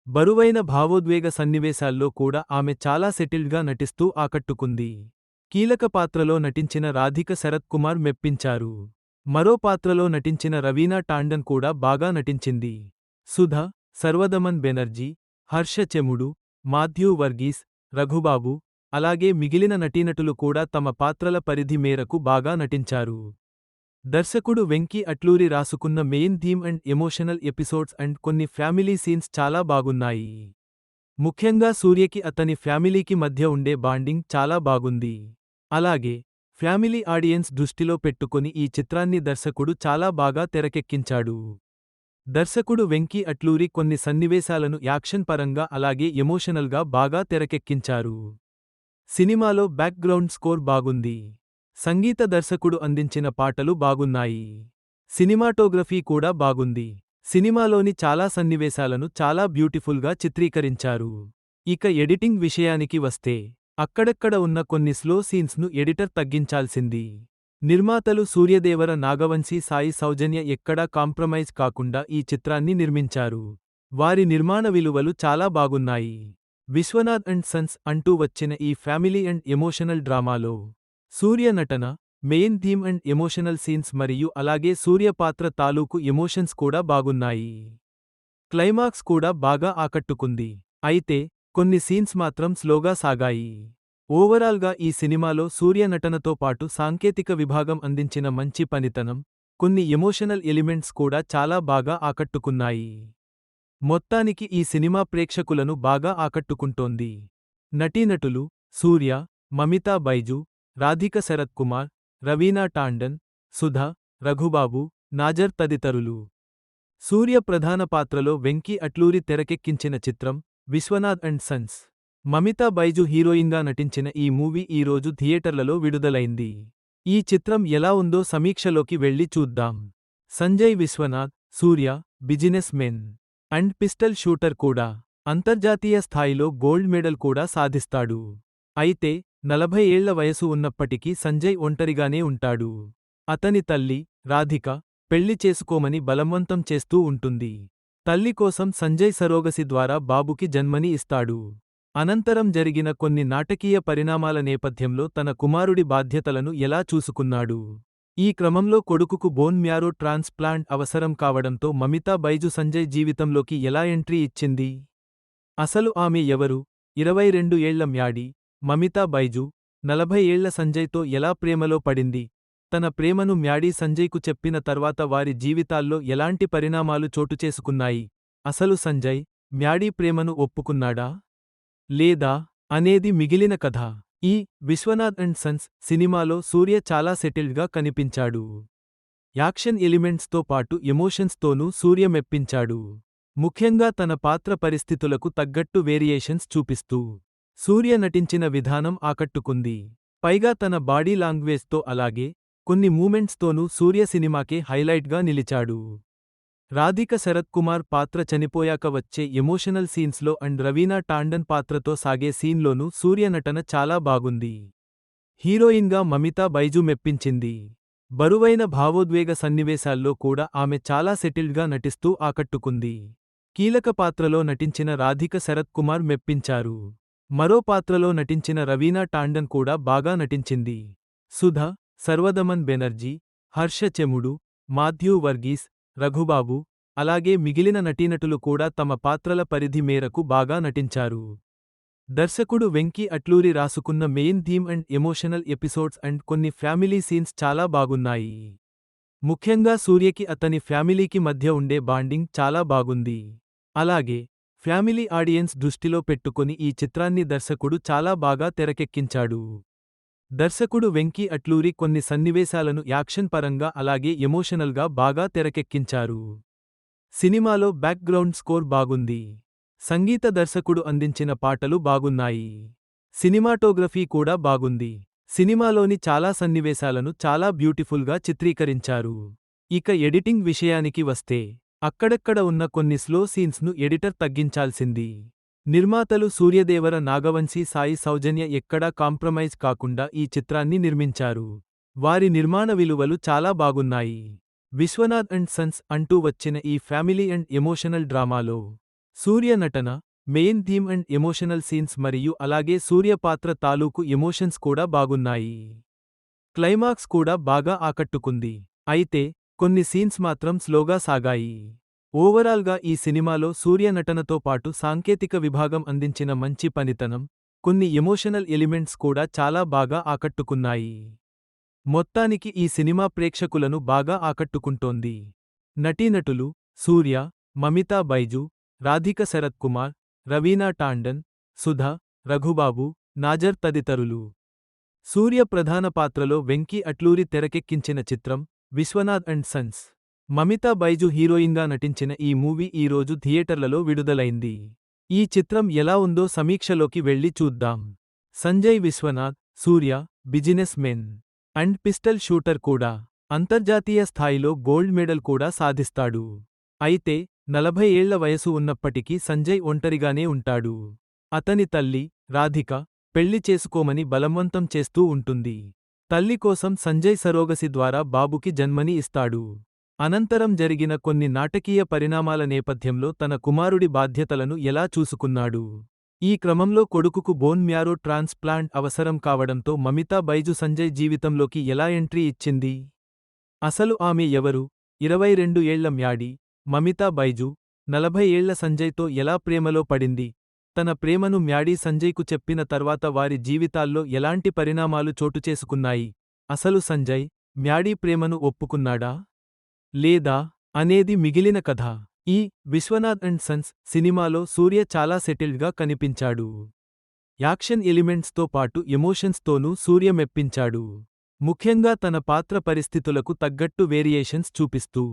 బరువైన భావోద్వేగ సన్నివేశాల్లో కూడా ఆమె చాలా సెటిల్డ్గా నటిస్తూ ఆకట్టుకుంది. కీలక పాత్రలో నటించిన రాధిక శరత్ కుమార్ మెప్పించారు. మరో పాత్రలో నటించిన రవీనా టాండన్ కూడా బాగా నటించింది. సుధ, సర్వదమన్ బెనర్జీ, హర్ష చెముడు, మాథ్యూ వర్గీస్, రఘుబాబు, అలాగే మిగిలిన నటీనటులు కూడా తమ పాత్రల పరిధి మేరకు బాగా నటించారు. దర్శకుడు వెంకీ అట్లూరి రాసుకున్న main theme and emotional episodes and కొన్ని ఫ్యామిలీ సీన్స్ చాలా బాగున్నాయి. ముఖ్యంగా సూర్యకి అతని ఫ్యామిలీకి మధ్య ఉండే బాండింగ్ చాలా బాగుంది. అలాగే ఫ్యామిలీ ఆడియన్స్ దృష్టిలో పెట్టుకొని ఈ చిత్రాన్ని దర్శకుడు చాలా బాగా తెరకెక్కించాడు. దర్శకుడు వెంకీ అట్లూరి కొన్ని సన్నివేశాలను యాక్షన్ పరంగా అలాగే ఎమోషనల్గా బాగా తెరకెక్కించారు. సినిమాలో బ్యాక్గ్రౌండ్ స్కోర్ బాగుంది. సంగీత దర్శకుడు అందించిన పాటలు బాగున్నాయి. సినిమాటోగ్రఫీ కూడా బాగుంది. సినిమాలోని చాలా సన్నివేశాలను చాలా బ్యూటిఫుల్గా చిత్రీకరించారు. ఇక ఎడిటింగ్ విషయానికి వస్తే అక్కడక్కడ ఉన్న కొన్ని స్లో సీన్స్ను ఎడిటర్ తగ్గించాల్సింది. నిర్మాతలు సూర్యదేవర నాగవంశీ సాయి సౌజన్య ఎక్కడా కాంప్రమైజ్ కాకుండా ఈ చిత్రాన్ని నిర్మించారు. వారి నిర్మాణ విలువలు చాలా బాగున్నాయి. విశ్వనాథ్ అండ్ సన్స్ అంటూ వచ్చిన ఈ ఫ్యామిలీ అండ్ ఎమోషనల్ డ్రామాలో సూర్య నటన, main theme and emotional scenes మరియు అలాగే సూర్య పాత్ర తాలూకు ఎమోషన్స్ కూడా బాగున్నాయి. క్లైమాక్స్ కూడా బాగా ఆకట్టుకుంది. అయితే కొన్ని సీన్స్ మాత్రం స్లోగా సాగాయి. ఓవరాల్గా ఈ సినిమాలో సూర్య నటనతో పాటు సాంకేతిక విభాగం అందించిన మంచి పనితనం, కొన్ని ఎమోషనల్ ఎలిమెంట్స్ కూడా చాలా బాగా ఆకట్టుకున్నాయి. మొత్తానికి ఈ సినిమా ప్రేక్షకులను బాగా ఆకట్టుకుంటోంది. నటీనటులు సూర్య, మమితా బైజు, రాధిక శరత్ కుమార్, రవీనా టాండన్, సుధ, రఘుబాబు, నాజర్ తదితరులు. సూర్య ప్రధాన పాత్రలో వెంకీ అట్లూరి తెరకెక్కించిన చిత్రం విశ్వనాథ్ అండ్ సన్స్. మమితా బైజు హీరోయిన్గా నటించిన ఈ మూవీ ఈరోజు థియేటర్లలో విడుదలైంది. ఈ చిత్రం ఎలా ఉందో సమీక్షలోకి వెళ్లి చూద్దాం. Sanjay Vishwanath, Surya, businessmen and pistol shooter కూడా. అంతర్జాతీయ స్థాయిలో గోల్డ్ మెడల్ కూడా సాధిస్తాడు. అయితే 40 ఏళ్ల వయసు ఉన్నప్పటికీ సంజయ్ ఒంటరిగానే ఉంటాడు. అతని తల్లి, రాధిక, పెళ్లి చేసుకోమని బలవంతం చేస్తూ ఉంటుంది. తల్లి కోసం సంజయ్ సరోగసి ద్వారా బాబుకి జన్మని ఇస్తాడు. అనంతరం జరిగిన కొన్ని నాటకీయ పరిణామాల నేపథ్యంలో తన కుమారుడి బాధ్యతలను ఎలా చూసుకున్నాడు. ఈ క్రమంలో కొడుకుకు బోన్ మ్యారో ట్రాన్స్ప్లాంట్ అవసరం కావడంతో మమితా బైజు సంజయ్ జీవితంలోకి ఎలా ఎంట్రీ ఇచ్చింది? అసలు ఆమె ఎవరు? 22 ఏళ్ల మ్యాడీ, మమితా బైజు, 40 ఏళ్ల సంజయ్తో ఎలా ప్రేమలో పడింది? తన ప్రేమను మ్యాడీ సంజయ్కు చెప్పిన తర్వాత వారి జీవితాల్లో ఎలాంటి పరిణామాలు చోటుచేసుకున్నాయి? అసలు సంజయ్, మ్యాడీ ప్రేమను ఒప్పుకున్నాడా? లేదా? అనేది మిగిలిన కథ. ఈ విశ్వనాథ్ అండ్ సన్స్ సినిమాలో సూర్య చాలా సెటిల్డ్గా కనిపించాడు. యాక్షన్ ఎలిమెంట్స్తో పాటు ఎమోషన్స్తోనూ సూర్య మెప్పించాడు. ముఖ్యంగా తన పాత్ర పరిస్థితులకు తగ్గట్టు వేరియేషన్స్ చూపిస్తూ సూర్య నటించిన విధానం ఆకట్టుకుంది. పైగా తన బాడీ లాంగ్వేజ్తో అలాగే కొన్ని మూమెంట్స్తోనూ సూర్య సినిమాకే హైలైట్గా నిలిచాడు. రాధిక శరత్ కుమార్ పాత్ర చనిపోయాక వచ్చే ఎమోషనల్ సీన్స్లో అండ్ రవీనా టాండన్ పాత్రతో సాగే సీన్లోనూ సూర్య నటన చాలా బాగుంది. హీరోయిన్గా మమితా బైజు మెప్పించింది. బరువైన భావోద్వేగ సన్నివేశాల్లో కూడా ఆమె చాలా సెటిల్డ్గా నటిస్తూ ఆకట్టుకుంది. కీలక పాత్రలో నటించిన రాధిక శరత్ కుమార్ మెప్పించారు. మరో పాత్రలో నటించిన రవీనా టాండన్ కూడా బాగా నటించింది. సుధ, సర్వదమన్ బెనర్జీ, హర్ష చెముడు, మాథ్యూ వర్గీస్, రఘుబాబు, అలాగే మిగిలిన నటీనటులు కూడా తమ పాత్రల పరిధి మేరకు బాగా నటించారు. దర్శకుడు వెంకీ అట్లూరి రాసుకున్న main theme and emotional episodes and కొన్ని ఫ్యామిలీ సీన్స్ చాలా బాగున్నాయి. ముఖ్యంగా సూర్యకి అతని ఫ్యామిలీకి మధ్య ఉండే బాండింగ్ చాలా బాగుంది. అలాగే ఫ్యామిలీ ఆడియన్స్ దృష్టిలో పెట్టుకొని ఈ చిత్రాన్ని దర్శకుడు చాలా బాగా తెరకెక్కించాడు. దర్శకుడు వెంకీ అట్లూరి కొన్ని సన్నివేశాలను యాక్షన్ పరంగా అలాగే ఎమోషనల్గా బాగా తెరకెక్కించారు. సినిమాలో బ్యాక్గ్రౌండ్ స్కోర్ బాగుంది. సంగీత దర్శకుడు అందించిన పాటలు బాగున్నాయి. సినిమాటోగ్రఫీ కూడా బాగుంది. సినిమాలోని చాలా సన్నివేశాలను చాలా బ్యూటిఫుల్గా చిత్రీకరించారు. ఇక ఎడిటింగ్ విషయానికి వస్తే అక్కడక్కడ ఉన్న కొన్ని స్లో సీన్స్ను ఎడిటర్ తగ్గించాల్సింది. నిర్మాతలు సూర్యదేవర నాగవంశీ సాయి సౌజన్య ఎక్కడా కాంప్రమైజ్ కాకుండా ఈ చిత్రాన్ని నిర్మించారు. వారి నిర్మాణ విలువలు చాలా బాగున్నాయి. విశ్వనాథ్ అండ్ సన్స్ అంటూ వచ్చిన ఈ ఫ్యామిలీ అండ్ ఎమోషనల్ డ్రామాలో సూర్య నటన, main theme and emotional scenes మరియు అలాగే సూర్య పాత్ర తాలూకు ఎమోషన్స్ కూడా బాగున్నాయి. క్లైమాక్స్ కూడా బాగా ఆకట్టుకుంది. అయితే కొన్ని సీన్స్ మాత్రం స్లోగా సాగాయి. ఓవరాల్గా ఈ సినిమాలో సూర్య నటనతో పాటు సాంకేతిక విభాగం అందించిన మంచి పనితనం, కొన్ని ఎమోషనల్ ఎలిమెంట్స్ కూడా చాలా బాగా ఆకట్టుకున్నాయి. మొత్తానికి ఈ సినిమా ప్రేక్షకులను బాగా ఆకట్టుకుంటోంది. నటీనటులు సూర్య, మమితా బైజు, రాధిక శరత్ కుమార్, రవీనా టాండన్, సుధ, రఘుబాబు, నాజర్ తదితరులు. సూర్య ప్రధాన పాత్రలో వెంకీ అట్లూరి తెరకెక్కించిన చిత్రం విశ్వనాథ్ అండ్ సన్స్. మమితా బైజు హీరోయిన్గా నటించిన ఈ మూవీ ఈరోజు థియేటర్లలో విడుదలైంది. ఈ చిత్రం ఎలా ఉందో సమీక్షలోకి వెళ్లి చూద్దాం. Sanjay Vishwanath, Surya, businessmen and pistol shooter కూడా. అంతర్జాతీయ స్థాయిలో గోల్డ్ మెడల్ కూడా సాధిస్తాడు. అయితే 40 ఏళ్ల వయసు ఉన్నప్పటికీ సంజయ్ ఒంటరిగానే ఉంటాడు. అతని తల్లి, రాధిక, పెళ్లి చేసుకోమని బలవంతం చేస్తూ ఉంటుంది. తల్లి కోసం సంజయ్ సరోగసి ద్వారా బాబుకి జన్మని ఇస్తాడు. అనంతరం జరిగిన కొన్ని నాటకీయ పరిణామాల నేపథ్యంలో తన కుమారుడి బాధ్యతలను ఎలా చూసుకున్నాడు. ఈ క్రమంలో కొడుకుకు బోన్ మ్యారో ట్రాన్స్ప్లాంట్ అవసరం కావడంతో మమితా బైజు సంజయ్ జీవితంలోకి ఎలా ఎంట్రీ ఇచ్చింది? అసలు ఆమె ఎవరు? 22 ఏళ్ల మ్యాడీ, మమితా బైజు, 40 ఏళ్ల సంజయ్తో ఎలా ప్రేమలో పడింది? తన ప్రేమను మ్యాడీ సంజయ్కు చెప్పిన తర్వాత వారి జీవితాల్లో ఎలాంటి పరిణామాలు చోటుచేసుకున్నాయి? అసలు సంజయ్, మ్యాడీ ప్రేమను ఒప్పుకున్నాడా? లేదా? అనేది మిగిలిన కథ. ఈ విశ్వనాథ్ అండ్ సన్స్ సినిమాలో సూర్య చాలా సెటిల్డ్గా కనిపించాడు. యాక్షన్ ఎలిమెంట్స్తో పాటు ఎమోషన్స్తోనూ సూర్య మెప్పించాడు. ముఖ్యంగా తన పాత్ర పరిస్థితులకు తగ్గట్టు వేరియేషన్స్ చూపిస్తూ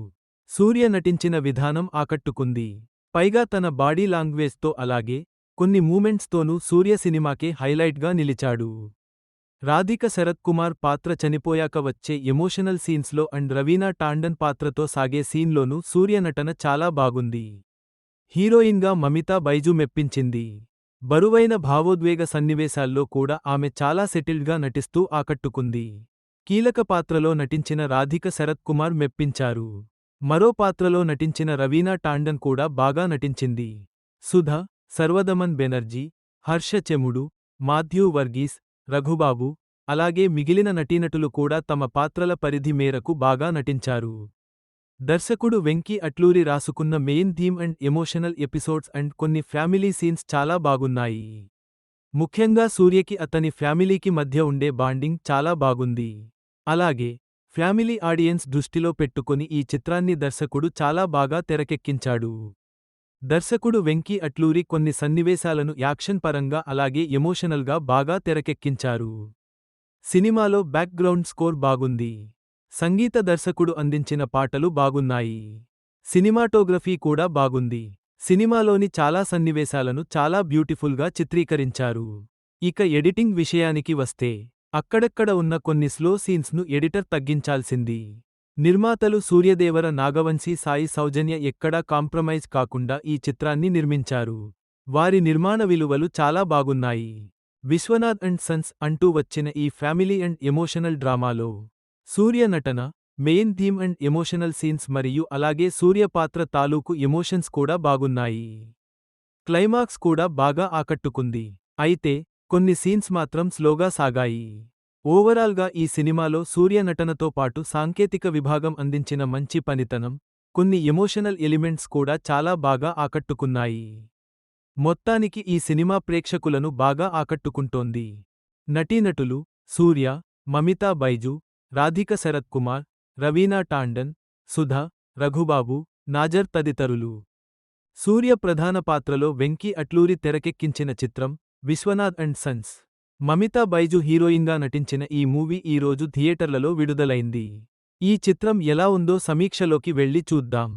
సూర్య నటించిన విధానం ఆకట్టుకుంది. పైగా తన బాడీ లాంగ్వేజ్తో అలాగే కొన్ని మూమెంట్స్తోనూ సూర్య సినిమాకే హైలైట్గా నిలిచాడు. రాధిక శరత్ కుమార్ పాత్ర చనిపోయాక వచ్చే ఎమోషనల్ సీన్స్లో అండ్ రవీనా టాండన్ పాత్రతో సాగే సీన్లోనూ సూర్య నటన చాలా బాగుంది. హీరోయిన్గా మమితా బైజు మెప్పించింది. బరువైన భావోద్వేగ సన్నివేశాల్లో కూడా ఆమె చాలా సెటిల్డ్గా నటిస్తూ ఆకట్టుకుంది. కీలక పాత్రలో నటించిన రాధిక శరత్ కుమార్ మెప్పించారు. మరో పాత్రలో నటించిన రవీనా టాండన్ కూడా బాగా నటించింది. సుధ, సర్వదమన్ బెనర్జీ, హర్ష చెముడు, మాథ్యూ వర్గీస్, రఘుబాబు, అలాగే మిగిలిన నటీనటులు కూడా తమ పాత్రల పరిధి మేరకు బాగా నటించారు. దర్శకుడు వెంకీ అట్లూరి రాసుకున్న main theme and emotional episodes and కొన్ని ఫ్యామిలీ సీన్స్ చాలా బాగున్నాయి. ముఖ్యంగా సూర్యకి అతని ఫ్యామిలీకి మధ్య ఉండే బాండింగ్ చాలా బాగుంది. అలాగే ఫ్యామిలీ ఆడియన్స్ దృష్టిలో పెట్టుకొని ఈ చిత్రాన్ని దర్శకుడు చాలా బాగా తెరకెక్కించాడు. దర్శకుడు వెంకీ అట్లూరి కొన్ని సన్నివేశాలను యాక్షన్ పరంగా అలాగే ఎమోషనల్గా బాగా తెరకెక్కించారు. సినిమాలో బ్యాక్గ్రౌండ్ స్కోర్ బాగుంది. సంగీత దర్శకుడు అందించిన పాటలు బాగున్నాయి. సినిమాటోగ్రఫీ కూడా బాగుంది. సినిమాలోని చాలా సన్నివేశాలను చాలా బ్యూటిఫుల్గా చిత్రీకరించారు. ఇక ఎడిటింగ్ విషయానికి వస్తే అక్కడక్కడ ఉన్న కొన్ని స్లో సీన్స్ను ఎడిటర్ తగ్గించాల్సింది. నిర్మాతలు సూర్యదేవర నాగవంశీ సాయి సౌజన్య ఎక్కడా కాంప్రమైజ్ కాకుండా ఈ చిత్రాన్ని నిర్మించారు. వారి నిర్మాణ విలువలు చాలా బాగున్నాయి. విశ్వనాథ్ అండ్ సన్స్ అంటూ వచ్చిన ఈ ఫ్యామిలీ అండ్ ఎమోషనల్ డ్రామాలో సూర్య నటన, main theme and emotional scenes మరియు అలాగే సూర్య పాత్ర తాలూకు ఎమోషన్స్ కూడా బాగున్నాయి. క్లైమాక్స్ కూడా బాగా ఆకట్టుకుంది. అయితే కొన్ని సీన్స్ మాత్రం స్లోగా సాగాయి. ఓవరాల్గా ఈ సినిమాలో సూర్య నటనతో పాటు సాంకేతిక విభాగం అందించిన మంచి పనితనం, కొన్ని ఎమోషనల్ ఎలిమెంట్స్ కూడా చాలా బాగా ఆకట్టుకున్నాయి. మొత్తానికి ఈ సినిమా ప్రేక్షకులను బాగా ఆకట్టుకుంటోంది. నటీనటులు సూర్య, మమితా బైజు, రాధిక శరత్ కుమార్, రవీనా టాండన్, సుధ, రఘుబాబు, నాజర్ తదితరులు. సూర్య ప్రధాన పాత్రలో వెంకీ అట్లూరి తెరకెక్కించిన చిత్రం విశ్వనాథ్ అండ్ సన్స్. మమితా బైజు హీరోయిన్గా నటించిన ఈ మూవీ ఈరోజు థియేటర్లలో విడుదలైంది. ఈ చిత్రం ఎలా ఉందో సమీక్షలోకి వెళ్లి చూద్దాం.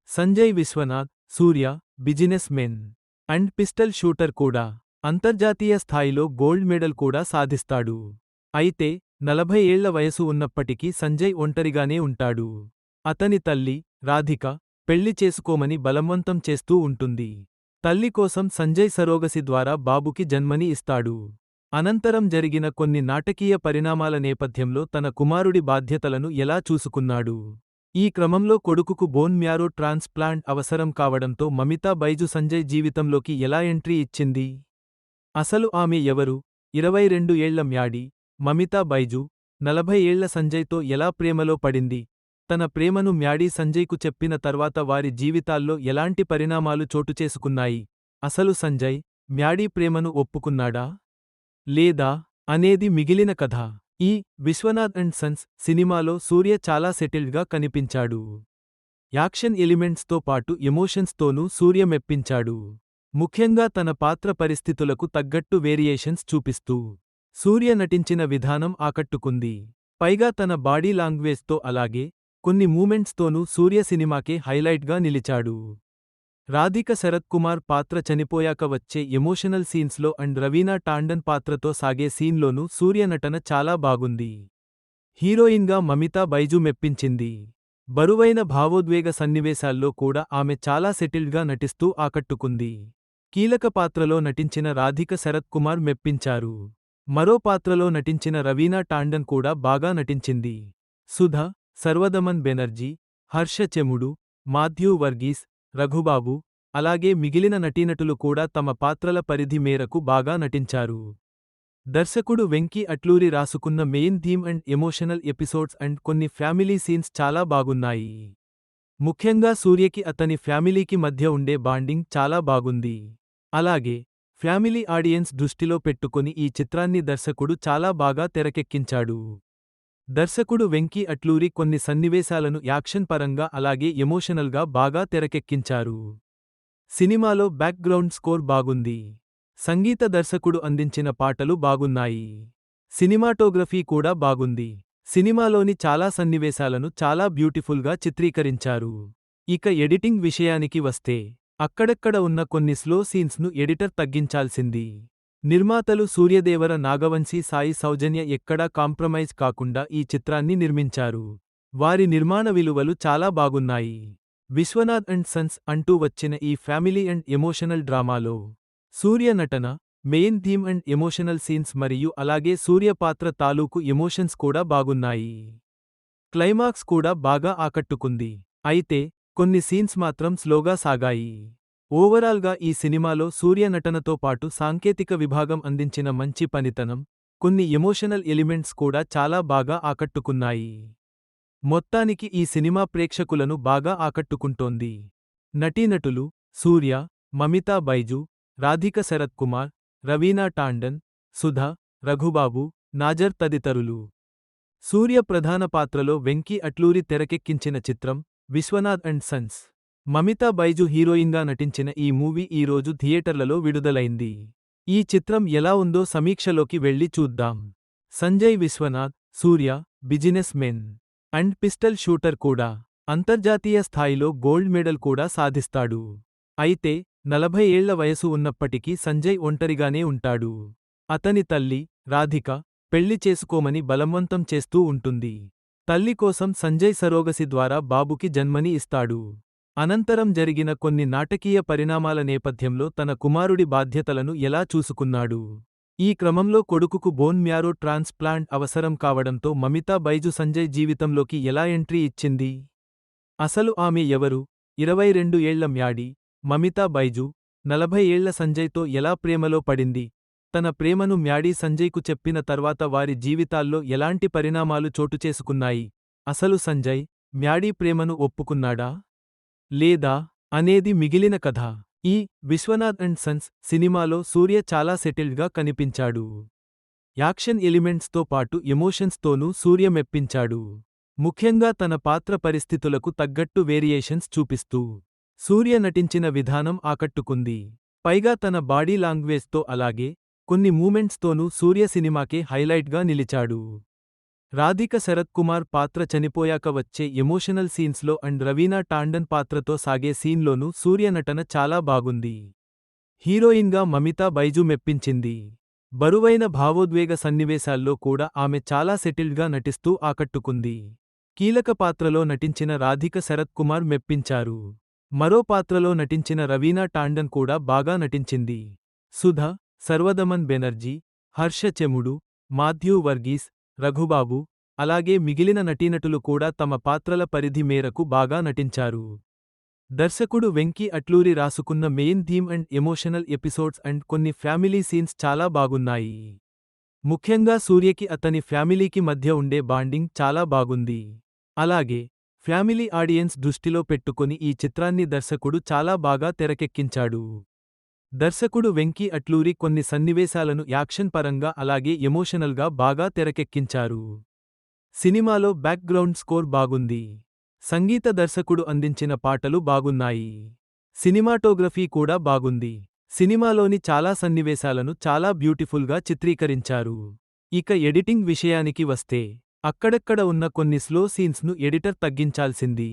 Sanjay Vishwanath, Surya businessmen and pistol shooter కూడా. అంతర్జాతీయ స్థాయిలో గోల్డ్ మెడల్ కూడా సాధిస్తాడు. అయితే 40 ఏళ్ల వయసు ఉన్నప్పటికీ సంజయ్ ఒంటరిగానే ఉంటాడు. అతని తల్లి, రాధిక, పెళ్లి చేసుకోమని బలవంతం చేస్తూ ఉంటుంది. తల్లి కోసం సంజయ్ సరోగసి ద్వారా బాబుకి జన్మని ఇస్తాడు. అనంతరం జరిగిన కొన్ని నాటకీయ పరిణామాల నేపథ్యంలో తన కుమారుడి బాధ్యతలను ఎలా చూసుకున్నాడు. ఈ క్రమంలో కొడుకుకు బోన్ మ్యారో ట్రాన్స్ప్లాంట్ అవసరం కావడంతో మమితా బైజు సంజయ్ జీవితంలోకి ఎలా ఎంట్రీ ఇచ్చింది? అసలు ఆమె ఎవరు? 22 ఏళ్ల మ్యాడీ, మమితా బైజు, 40 ఏళ్ల సంజయ్తో ఎలా ప్రేమలో పడింది? తన ప్రేమను మ్యాడీ సంజయ్కు చెప్పిన తర్వాత వారి జీవితాల్లో ఎలాంటి పరిణామాలు చోటుచేసుకున్నాయి? అసలు సంజయ్, మ్యాడీ ప్రేమను ఒప్పుకున్నాడా? లేదా? అనేది మిగిలిన కథ. ఈ విశ్వనాథ్ అండ్ సన్స్ సినిమాలో సూర్య చాలా సెటిల్డ్గా కనిపించాడు. యాక్షన్ ఎలిమెంట్స్తో పాటు ఎమోషన్స్తోనూ సూర్య మెప్పించాడు. ముఖ్యంగా తన పాత్ర పరిస్థితులకు తగ్గట్టు వేరియేషన్స్ చూపిస్తూ సూర్య నటించిన విధానం ఆకట్టుకుంది. పైగా తన బాడీ లాంగ్వేజ్తో అలాగే కొన్ని మూమెంట్స్తోనూ సూర్య సినిమాకే హైలైట్గా నిలిచాడు. రాధిక శరత్ కుమార్ పాత్ర చనిపోయాక వచ్చే ఎమోషనల్ సీన్స్లో అండ్ రవీనా టాండన్ పాత్రతో సాగే సీన్లోనూ సూర్య నటన చాలా బాగుంది. హీరోయిన్గా మమితా బైజు మెప్పించింది. బరువైన భావోద్వేగ సన్నివేశాల్లో కూడా ఆమె చాలా సెటిల్డ్గా నటిస్తూ ఆకట్టుకుంది. కీలక పాత్రలో నటించిన రాధిక శరత్ కుమార్ మెప్పించారు. మరో పాత్రలో నటించిన రవీనా టాండన్ కూడా బాగా నటించింది. సుధ, సర్వదమన్ బెనర్జీ, హర్ష చెముడు, మాథ్యూ వర్గీస్, రఘుబాబు, అలాగే మిగిలిన నటీనటులు కూడా తమ పాత్రల పరిధి మేరకు బాగా నటించారు. దర్శకుడు వెంకీ అట్లూరి రాసుకున్న main theme and emotional episodes and కొన్ని ఫ్యామిలీ సీన్స్ చాలా బాగున్నాయి. ముఖ్యంగా సూర్యకి అతని ఫ్యామిలీకి మధ్య ఉండే బాండింగ్ చాలా బాగుంది. అలాగే ఫ్యామిలీ ఆడియన్స్ దృష్టిలో పెట్టుకొని ఈ చిత్రాన్ని దర్శకుడు చాలా బాగా తెరకెక్కించాడు. దర్శకుడు వెంకీ అట్లూరి కొన్ని సన్నివేశాలను యాక్షన్ పరంగా అలాగే ఎమోషనల్గా బాగా తెరకెక్కించారు. సినిమాలో బ్యాక్గ్రౌండ్ స్కోర్ బాగుంది. సంగీత దర్శకుడు అందించిన పాటలు బాగున్నాయి. సినిమాటోగ్రఫీ కూడా బాగుంది. సినిమాలోని చాలా సన్నివేశాలను చాలా బ్యూటిఫుల్గా చిత్రీకరించారు. ఇక ఎడిటింగ్ విషయానికి వస్తే అక్కడక్కడ ఉన్న కొన్ని స్లో సీన్స్ను ఎడిటర్ తగ్గించాల్సింది. నిర్మాతలు సూర్యదేవర నాగవంశీ సాయి సౌజన్య ఎక్కడా కాంప్రమైజ్ కాకుండా ఈ చిత్రాన్ని నిర్మించారు. వారి నిర్మాణ విలువలు చాలా బాగున్నాయి. విశ్వనాథ్ అండ్ సన్స్ అంటూ వచ్చిన ఈ ఫ్యామిలీ అండ్ ఎమోషనల్ డ్రామాలో సూర్య నటన, main theme and emotional scenes మరియు అలాగే సూర్య పాత్ర తాలూకు ఎమోషన్స్ కూడా బాగున్నాయి. క్లైమాక్స్ కూడా బాగా ఆకట్టుకుంది. అయితే కొన్ని సీన్స్ మాత్రం స్లోగా సాగాయి. ఓవరాల్గా ఈ సినిమాలో సూర్య నటనతో పాటు సాంకేతిక విభాగం అందించిన మంచి పనితనం, కొన్ని ఎమోషనల్ ఎలిమెంట్స్ కూడా చాలా బాగా ఆకట్టుకున్నాయి. మొత్తానికి ఈ సినిమా ప్రేక్షకులను బాగా ఆకట్టుకుంటోంది. నటీనటులు సూర్య, మమితా బైజు, రాధిక శరత్ కుమార్, రవీనా టాండన్, సుధ, రఘుబాబు, నాజర్ తదితరులు. సూర్య ప్రధాన పాత్రలో వెంకీ అట్లూరి తెరకెక్కించిన చిత్రం విశ్వనాథ్ అండ్ సన్స్. మమితా బైజు హీరోయిన్గా నటించిన ఈ మూవీ ఈ రోజు థియేటర్లలో విడుదలైంది. ఈ చిత్రం ఎలా ఉందో సమీక్షలోకి వెళ్లి చూద్దాం. Sanjay Vishwanath, Surya businessmen and pistol shooter కూడా. అంతర్జాతీయ స్థాయిలో గోల్డ్ మెడల్ కూడా సాధిస్తాడు. అయితే 40 ఏళ్ల వయసు ఉన్నప్పటికీ సంజయ్ ఒంటరిగానే ఉంటాడు. అతని తల్లి, రాధిక, పెళ్లి చేసుకోమని బలవంతం చేస్తూ ఉంటుంది. తల్లి కోసం సంజయ్ సరోగసి ద్వారా బాబుకి జన్మని ఇస్తాడు. అనంతరం జరిగిన కొన్ని నాటకీయ పరిణామాల నేపథ్యంలో తన కుమారుడి బాధ్యతలను ఎలా చూసుకున్నాడు. ఈ క్రమంలో కొడుకుకు బోన్ మ్యారో ట్రాన్స్ప్లాంట్ అవసరం కావడంతో మమితా బైజు సంజయ్ జీవితంలోకి ఎలా ఎంట్రీ ఇచ్చింది? అసలు ఆమె ఎవరు? 22 ఏళ్ల మ్యాడీ, మమితా బైజు, 40 ఏళ్ల సంజయ్తో ఎలా ప్రేమలో పడింది? తన ప్రేమను మ్యాడీ సంజయ్కు చెప్పిన తర్వాత వారి జీవితాల్లో ఎలాంటి పరిణామాలు చోటుచేసుకున్నాయి? అసలు సంజయ్, మ్యాడీ ప్రేమను ఒప్పుకున్నాడా? లేదా? అనేది మిగిలిన కథ. ఈ విశ్వనాథ్ అండ్ సన్స్ సినిమాలో సూర్య చాలా సెటిల్డ్గా కనిపించాడు. యాక్షన్ ఎలిమెంట్స్తో పాటు ఎమోషన్స్తోనూ సూర్య మెప్పించాడు. ముఖ్యంగా తన పాత్ర పరిస్థితులకు తగ్గట్టు వేరియేషన్స్ చూపిస్తూ సూర్య నటించిన విధానం ఆకట్టుకుంది. పైగా తన బాడీ లాంగ్వేజ్తో అలాగే కొన్ని మూమెంట్స్తోనూ సూర్య సినిమాకే హైలైట్గా నిలిచాడు. రాధిక శరత్ కుమార్ పాత్ర చనిపోయాక వచ్చే ఎమోషనల్ సీన్స్లో అండ్ రవీనా టాండన్ పాత్రతో సాగే సీన్లోనూ సూర్య నటన చాలా బాగుంది. హీరోయిన్గా మమితా బైజు మెప్పించింది. బరువైన భావోద్వేగ సన్నివేశాల్లో కూడా ఆమె చాలా సెటిల్డ్గా నటిస్తూ ఆకట్టుకుంది. కీలక పాత్రలో నటించిన రాధిక శరత్ కుమార్ మెప్పించారు. మరో పాత్రలో నటించిన రవీనా టాండన్ కూడా బాగా నటించింది. సుధ, సర్వదమన్ బెనర్జీ, హర్ష చెముడు, మాథ్యూ వర్గీస్, రఘుబాబు, అలాగే మిగిలిన నటీనటులు కూడా తమ పాత్రల పరిధి మేరకు బాగా నటించారు. దర్శకుడు వెంకీ అట్లూరి రాసుకున్న main theme and emotional episodes and కొన్ని ఫ్యామిలీ సీన్స్ చాలా బాగున్నాయి. ముఖ్యంగా సూర్యకి అతని ఫ్యామిలీకి మధ్య ఉండే బాండింగ్ చాలా బాగుంది. అలాగే ఫ్యామిలీ ఆడియన్స్ దృష్టిలో పెట్టుకుని ఈ చిత్రాన్ని దర్శకుడు చాలా బాగా తెరకెక్కించాడు. దర్శకుడు వెంకీ అట్లూరి కొన్ని సన్నివేశాలను యాక్షన్ పరంగా అలాగే ఎమోషనల్గా బాగా తెరకెక్కించారు. సినిమాలో బ్యాక్గ్రౌండ్ స్కోర్ బాగుంది. సంగీత దర్శకుడు అందించిన పాటలు బాగున్నాయి. సినిమాటోగ్రఫీ కూడా బాగుంది. సినిమాలోని చాలా సన్నివేశాలను చాలా బ్యూటిఫుల్గా చిత్రీకరించారు. ఇక ఎడిటింగ్ విషయానికి వస్తే అక్కడక్కడ ఉన్న కొన్ని స్లో సీన్స్ను ఎడిటర్ తగ్గించాల్సింది.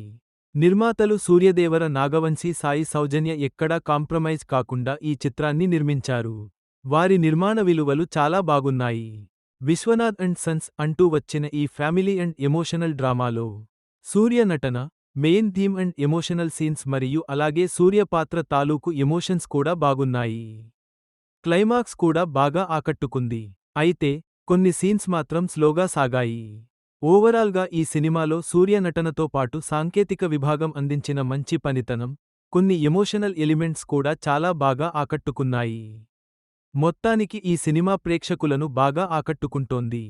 నిర్మాతలు సూర్యదేవర నాగవంశీ సాయి సౌజన్య ఎక్కడా కాంప్రమైజ్ కాకుండా ఈ చిత్రాన్ని నిర్మించారు. వారి నిర్మాణ విలువలు చాలా బాగున్నాయి. విశ్వనాథ్ అండ్ సన్స్ అంటూ వచ్చిన ఈ ఫ్యామిలీ అండ్ ఎమోషనల్ డ్రామాలో సూర్య నటన, main theme and emotional scenes మరియు అలాగే సూర్య పాత్ర తాలూకు ఎమోషన్స్ కూడా బాగున్నాయి. క్లైమాక్స్ కూడా బాగా ఆకట్టుకుంది. అయితే కొన్ని సీన్స్ మాత్రం స్లోగా సాగాయి. ఓవరాల్గా ఈ సినిమాలో సూర్య నటనతో పాటు సాంకేతిక విభాగం అందించిన మంచి పనితనం, కొన్ని ఎమోషనల్ ఎలిమెంట్స్ కూడా చాలా బాగా ఆకట్టుకున్నాయి. మొత్తానికి ఈ సినిమా ప్రేక్షకులను బాగా ఆకట్టుకుంటోంది.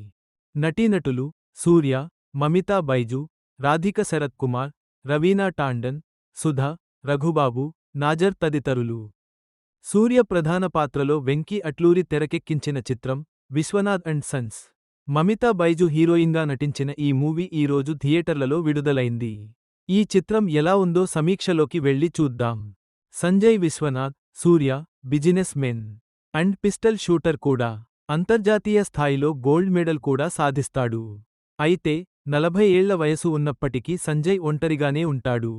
నటీనటులు సూర్య, మమితా బైజు, రాధిక శరత్ కుమార్, రవీనా టాండన్, సుధ, రఘుబాబు, నాజర్ తదితరులు. సూర్య ప్రధాన పాత్రలో వెంకీ అట్లూరి తెరకెక్కించిన చిత్రం విశ్వనాథ్ అండ్ సన్స్. మమితా బైజు హీరోయిన్గా నటించిన ఈ మూవీ ఈ రోజు థియేటర్లలో విడుదలైంది. ఈ చిత్రం ఎలా ఉందో సమీక్షలోకి వెళ్లి చూద్దాం. Sanjay Vishwanath, Surya businessmen and pistol shooter కూడా. అంతర్జాతీయ స్థాయిలో గోల్డ్ మెడల్ కూడా సాధిస్తాడు. అయితే 40 ఏళ్ల వయసు ఉన్నప్పటికీ సంజయ్ ఒంటరిగానే ఉంటాడు.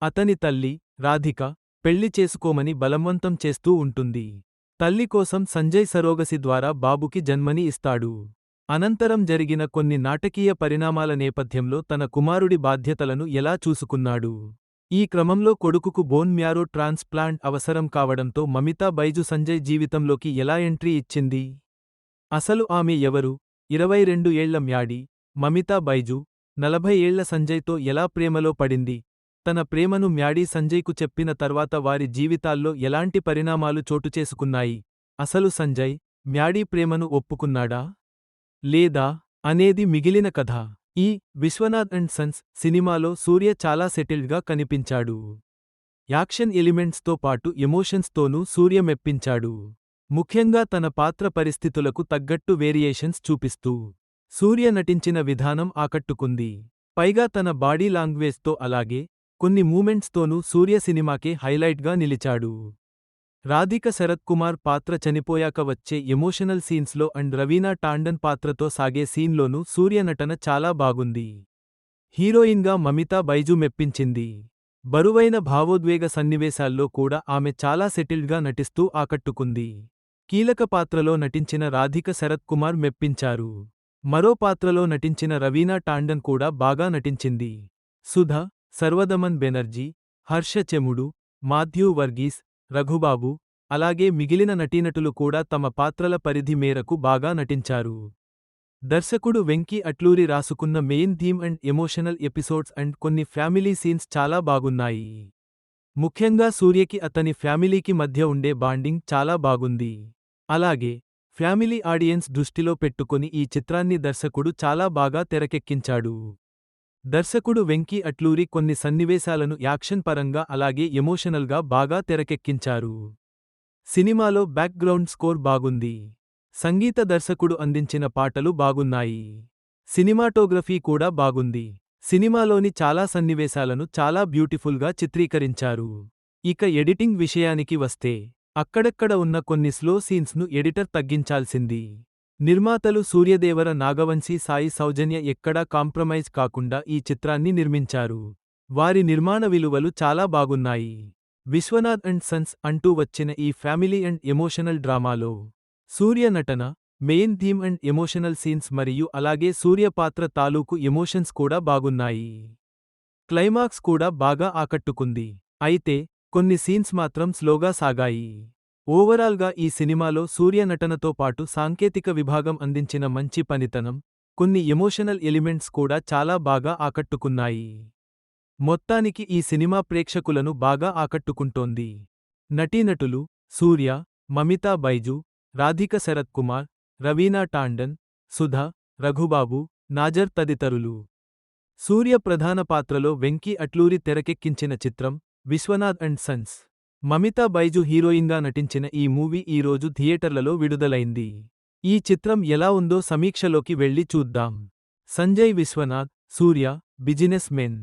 అతని తల్లి, రాధిక, పెళ్లి చేసుకోమని బలవంతం చేస్తూ ఉంటుంది. తల్లి కోసం సంజయ్ సరోగసి ద్వారా బాబుకి జన్మని ఇస్తాడు. అనంతరం జరిగిన కొన్ని నాటకీయ పరిణామాల నేపథ్యంలో తన కుమారుడి బాధ్యతలను ఎలా చూసుకున్నాడు. ఈ క్రమంలో కొడుకుకు బోన్ మ్యారో ట్రాన్స్ప్లాంట్ అవసరం కావడంతో మమితా బైజు సంజయ్ జీవితంలోకి ఎలా ఎంట్రీ ఇచ్చింది. అసలు ఆమె ఎవరు? 22 ఏళ్ల మ్యాడీ, మమితా బైజు, 40 ఏళ్ల సంజయ్తో ఎలా ప్రేమలో పడింది. తన ప్రేమను మ్యాడీ సంజయ్కు చెప్పిన తర్వాత వారి జీవితాల్లో ఎలాంటి పరిణామాలు చోటుచేసుకున్నాయి. అసలు సంజయ్, మ్యాడీ ప్రేమను ఒప్పుకున్నాడా? లేదా? అనేది మిగిలిన కథ. ఈ విశ్వనాథ్ అండ్ సన్స్ సినిమాలో సూర్య చాలా సెటిల్డ్గా కనిపించాడు. యాక్షన్ ఎలిమెంట్స్తో పాటు ఎమోషన్స్తోనూ సూర్య మెప్పించాడు. ముఖ్యంగా తన పాత్ర పరిస్థితులకు తగ్గట్టు వేరియేషన్స్ చూపిస్తూ సూర్య నటించిన విధానం ఆకట్టుకుంది. పైగా తన బాడీ లాంగ్వేజ్తో అలాగే కొన్ని మూమెంట్స్తోనూ సూర్య సినిమాకే హైలైట్గా నిలిచాడు. రాధిక శరత్ కుమార్ పాత్ర చనిపోయాక వచ్చే ఎమోషనల్ సీన్స్లో అండ్ రవీనా టాండన్ పాత్రతో సాగే సీన్లోనూ సూర్య నటన చాలా బాగుంది. హీరోయిన్గా మమితా బైజు మెప్పించింది. బరువైన భావోద్వేగ సన్నివేశాల్లో కూడా ఆమె చాలా సెటిల్డ్గా నటిస్తూ ఆకట్టుకుంది. కీలక పాత్రలో నటించిన రాధిక శరత్ కుమార్ మెప్పించారు. మరో పాత్రలో నటించిన రవీనా టాండన్ కూడా బాగా నటించింది. సుధ, సర్వదమన్ బెనర్జీ, హర్ష చెముడు, మాథ్యూ వర్గీస్, రఘుబాబు, అలాగే మిగిలిన నటీనటులు కూడా తమ పాత్రల పరిధి మేరకు బాగా నటించారు. దర్శకుడు వెంకీ అట్లూరి రాసుకున్న main theme and emotional episodes and కొన్ని ఫ్యామిలీ సీన్స్ చాలా బాగున్నాయి. ముఖ్యంగా సూర్యకి అతని ఫ్యామిలీకి మధ్య ఉండే బాండింగ్ చాలా బాగుంది. అలాగే ఫ్యామిలీ ఆడియన్స్ దృష్టిలో పెట్టుకొని ఈ చిత్రాన్ని దర్శకుడు చాలా బాగా తెరకెక్కించాడు. దర్శకుడు వెంకీ అట్లూరి కొన్ని సన్నివేశాలను యాక్షన్ పరంగా అలాగే ఎమోషనల్గా బాగా తెరకెక్కించారు. సినిమాలో బ్యాక్గ్రౌండ్ స్కోర్ బాగుంది. సంగీత దర్శకుడు అందించిన పాటలు బాగున్నాయి. సినిమాటోగ్రఫీ కూడా బాగుంది. సినిమాలోని చాలా సన్నివేశాలను చాలా బ్యూటిఫుల్గా చిత్రీకరించారు. ఇక ఎడిటింగ్ విషయానికి వస్తే అక్కడక్కడ ఉన్న కొన్ని స్లో సీన్స్ను ఎడిటర్ తగ్గించాల్సింది. నిర్మాతలు సూర్యదేవర నాగవంశీ సాయి సౌజన్య ఎక్కడా కాంప్రమైజ్ కాకుండా ఈ చిత్రాన్ని నిర్మించారు. వారి నిర్మాణ విలువలు చాలా బాగున్నాయి. విశ్వనాథ్ అండ్ సన్స్ అంటూ వచ్చిన ఈ ఫ్యామిలీ అండ్ ఎమోషనల్ డ్రామాలో సూర్య నటన, main theme and emotional scenes మరియు అలాగే సూర్య పాత్ర తాలూకు ఎమోషన్స్ కూడా బాగున్నాయి. క్లైమాక్స్ కూడా బాగా ఆకట్టుకుంది. అయితే కొన్ని సీన్స్ మాత్రం స్లోగా సాగాయి. ఓవరాల్గా ఈ సినిమాలో సూర్య నటనతో పాటు సాంకేతిక విభాగం అందించిన మంచి పనితనం, కొన్ని ఎమోషనల్ ఎలిమెంట్స్ కూడా చాలా బాగా ఆకట్టుకున్నాయి. మొత్తానికి ఈ సినిమా ప్రేక్షకులను బాగా ఆకట్టుకుంటోంది. నటీనటులు సూర్య, మమితా బైజు, రాధిక శరత్ కుమార్, రవీనా టాండన్, సుధ, రఘుబాబు, నాజర్ తదితరులు. సూర్య ప్రధాన పాత్రలో వెంకీ అట్లూరి తెరకెక్కించిన చిత్రం విశ్వనాథ్ అండ్ సన్స్. మమితా బైజు హీరోయిన్గా నటించిన ఈ మూవీ ఈరోజు థియేటర్లలో విడుదలైంది. ఈ చిత్రం ఎలా ఉందో సమీక్షలోకి వెళ్లి చూద్దాం. Sanjay Vishwanath, Surya businessmen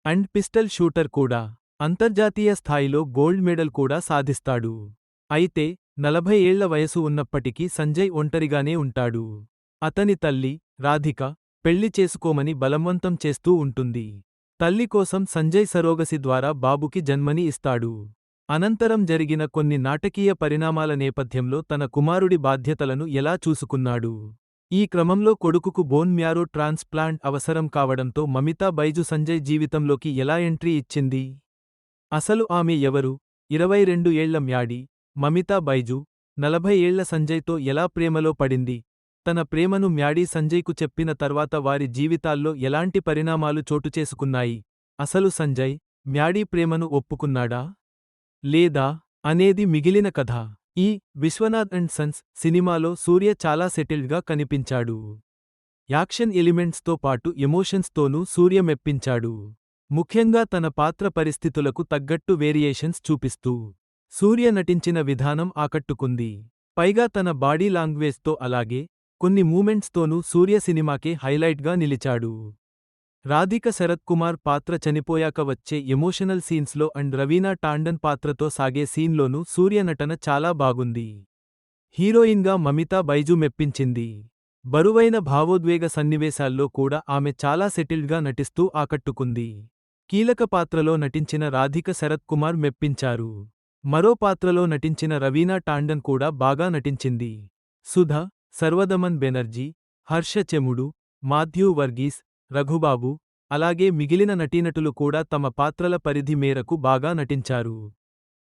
and pistol shooter కూడా. అంతర్జాతీయ స్థాయిలో గోల్డ్ మెడల్ కూడా సాధిస్తాడు. అయితే 40 ఏళ్ల వయసు ఉన్నప్పటికీ సంజయ్ ఒంటరిగానే ఉంటాడు. అతని తల్లి, రాధిక, పెళ్లి చేసుకోమని బలవంతం చేస్తూ ఉంటుంది. తల్లి కోసం సంజయ్ సరోగసి ద్వారా బాబుకి జన్మని ఇస్తాడు. అనంతరం జరిగిన కొన్ని నాటకీయ పరిణామాల నేపథ్యంలో తన కుమారుడి బాధ్యతలను ఎలా చూసుకున్నాడు. ఈ క్రమంలో కొడుకుకు బోన్ మ్యారో ట్రాన్స్ప్లాంట్ అవసరం కావడంతో మమితా బైజు సంజయ్ జీవితంలోకి ఎలా ఎంట్రీ ఇచ్చింది. అసలు ఆమె ఎవరు? 22 ఏళ్ల మ్యాడీ, మమితా బైజు, 40 ఏళ్ల సంజయ్తో ఎలా ప్రేమలో పడింది. తన ప్రేమను మ్యాడీ సంజయ్కు చెప్పిన తర్వాత వారి జీవితాల్లో ఎలాంటి పరిణామాలు చోటుచేసుకున్నాయి. అసలు సంజయ్, మ్యాడీ ప్రేమను ఒప్పుకున్నాడా? లేదా? అనేది మిగిలిన కథ. ఈ విశ్వనాథ్ అండ్ సన్స్ సినిమాలో సూర్య చాలా సెటిల్డ్గా కనిపించాడు. యాక్షన్ ఎలిమెంట్స్తో పాటు ఎమోషన్స్తోనూ సూర్య మెప్పించాడు. ముఖ్యంగా తన పాత్ర పరిస్థితులకు తగ్గట్టు వేరియేషన్స్ చూపిస్తూ సూర్య నటించిన విధానం ఆకట్టుకుంది. పైగా తన బాడీ లాంగ్వేజ్తో అలాగే కొన్ని మూమెంట్స్తోనూ సూర్య సినిమాకే హైలైట్గా నిలిచాడు. రాధిక శరత్ కుమార్ పాత్ర చనిపోయాక వచ్చే ఎమోషనల్ సీన్స్లో అండ్ రవీనా టాండన్ పాత్రతో సాగే సీన్లోనూ సూర్య నటన చాలా బాగుంది. హీరోయిన్గా మమితా బైజు మెప్పించింది. బరువైన భావోద్వేగ సన్నివేశాల్లో కూడా ఆమె చాలా సెటిల్డ్గా నటిస్తూ ఆకట్టుకుంది. కీలక పాత్రలో నటించిన రాధిక శరత్ కుమార్ మెప్పించారు. మరో పాత్రలో నటించిన రవీనా టాండన్ కూడా బాగా నటించింది. సుధ, సర్వదమన్ బెనర్జీ, హర్ష చెముడు, మాథ్యూ వర్గీస్, రఘుబాబు, అలాగే మిగిలిన నటీనటులు కూడా తమ పాత్రల పరిధి మేరకు బాగా నటించారు.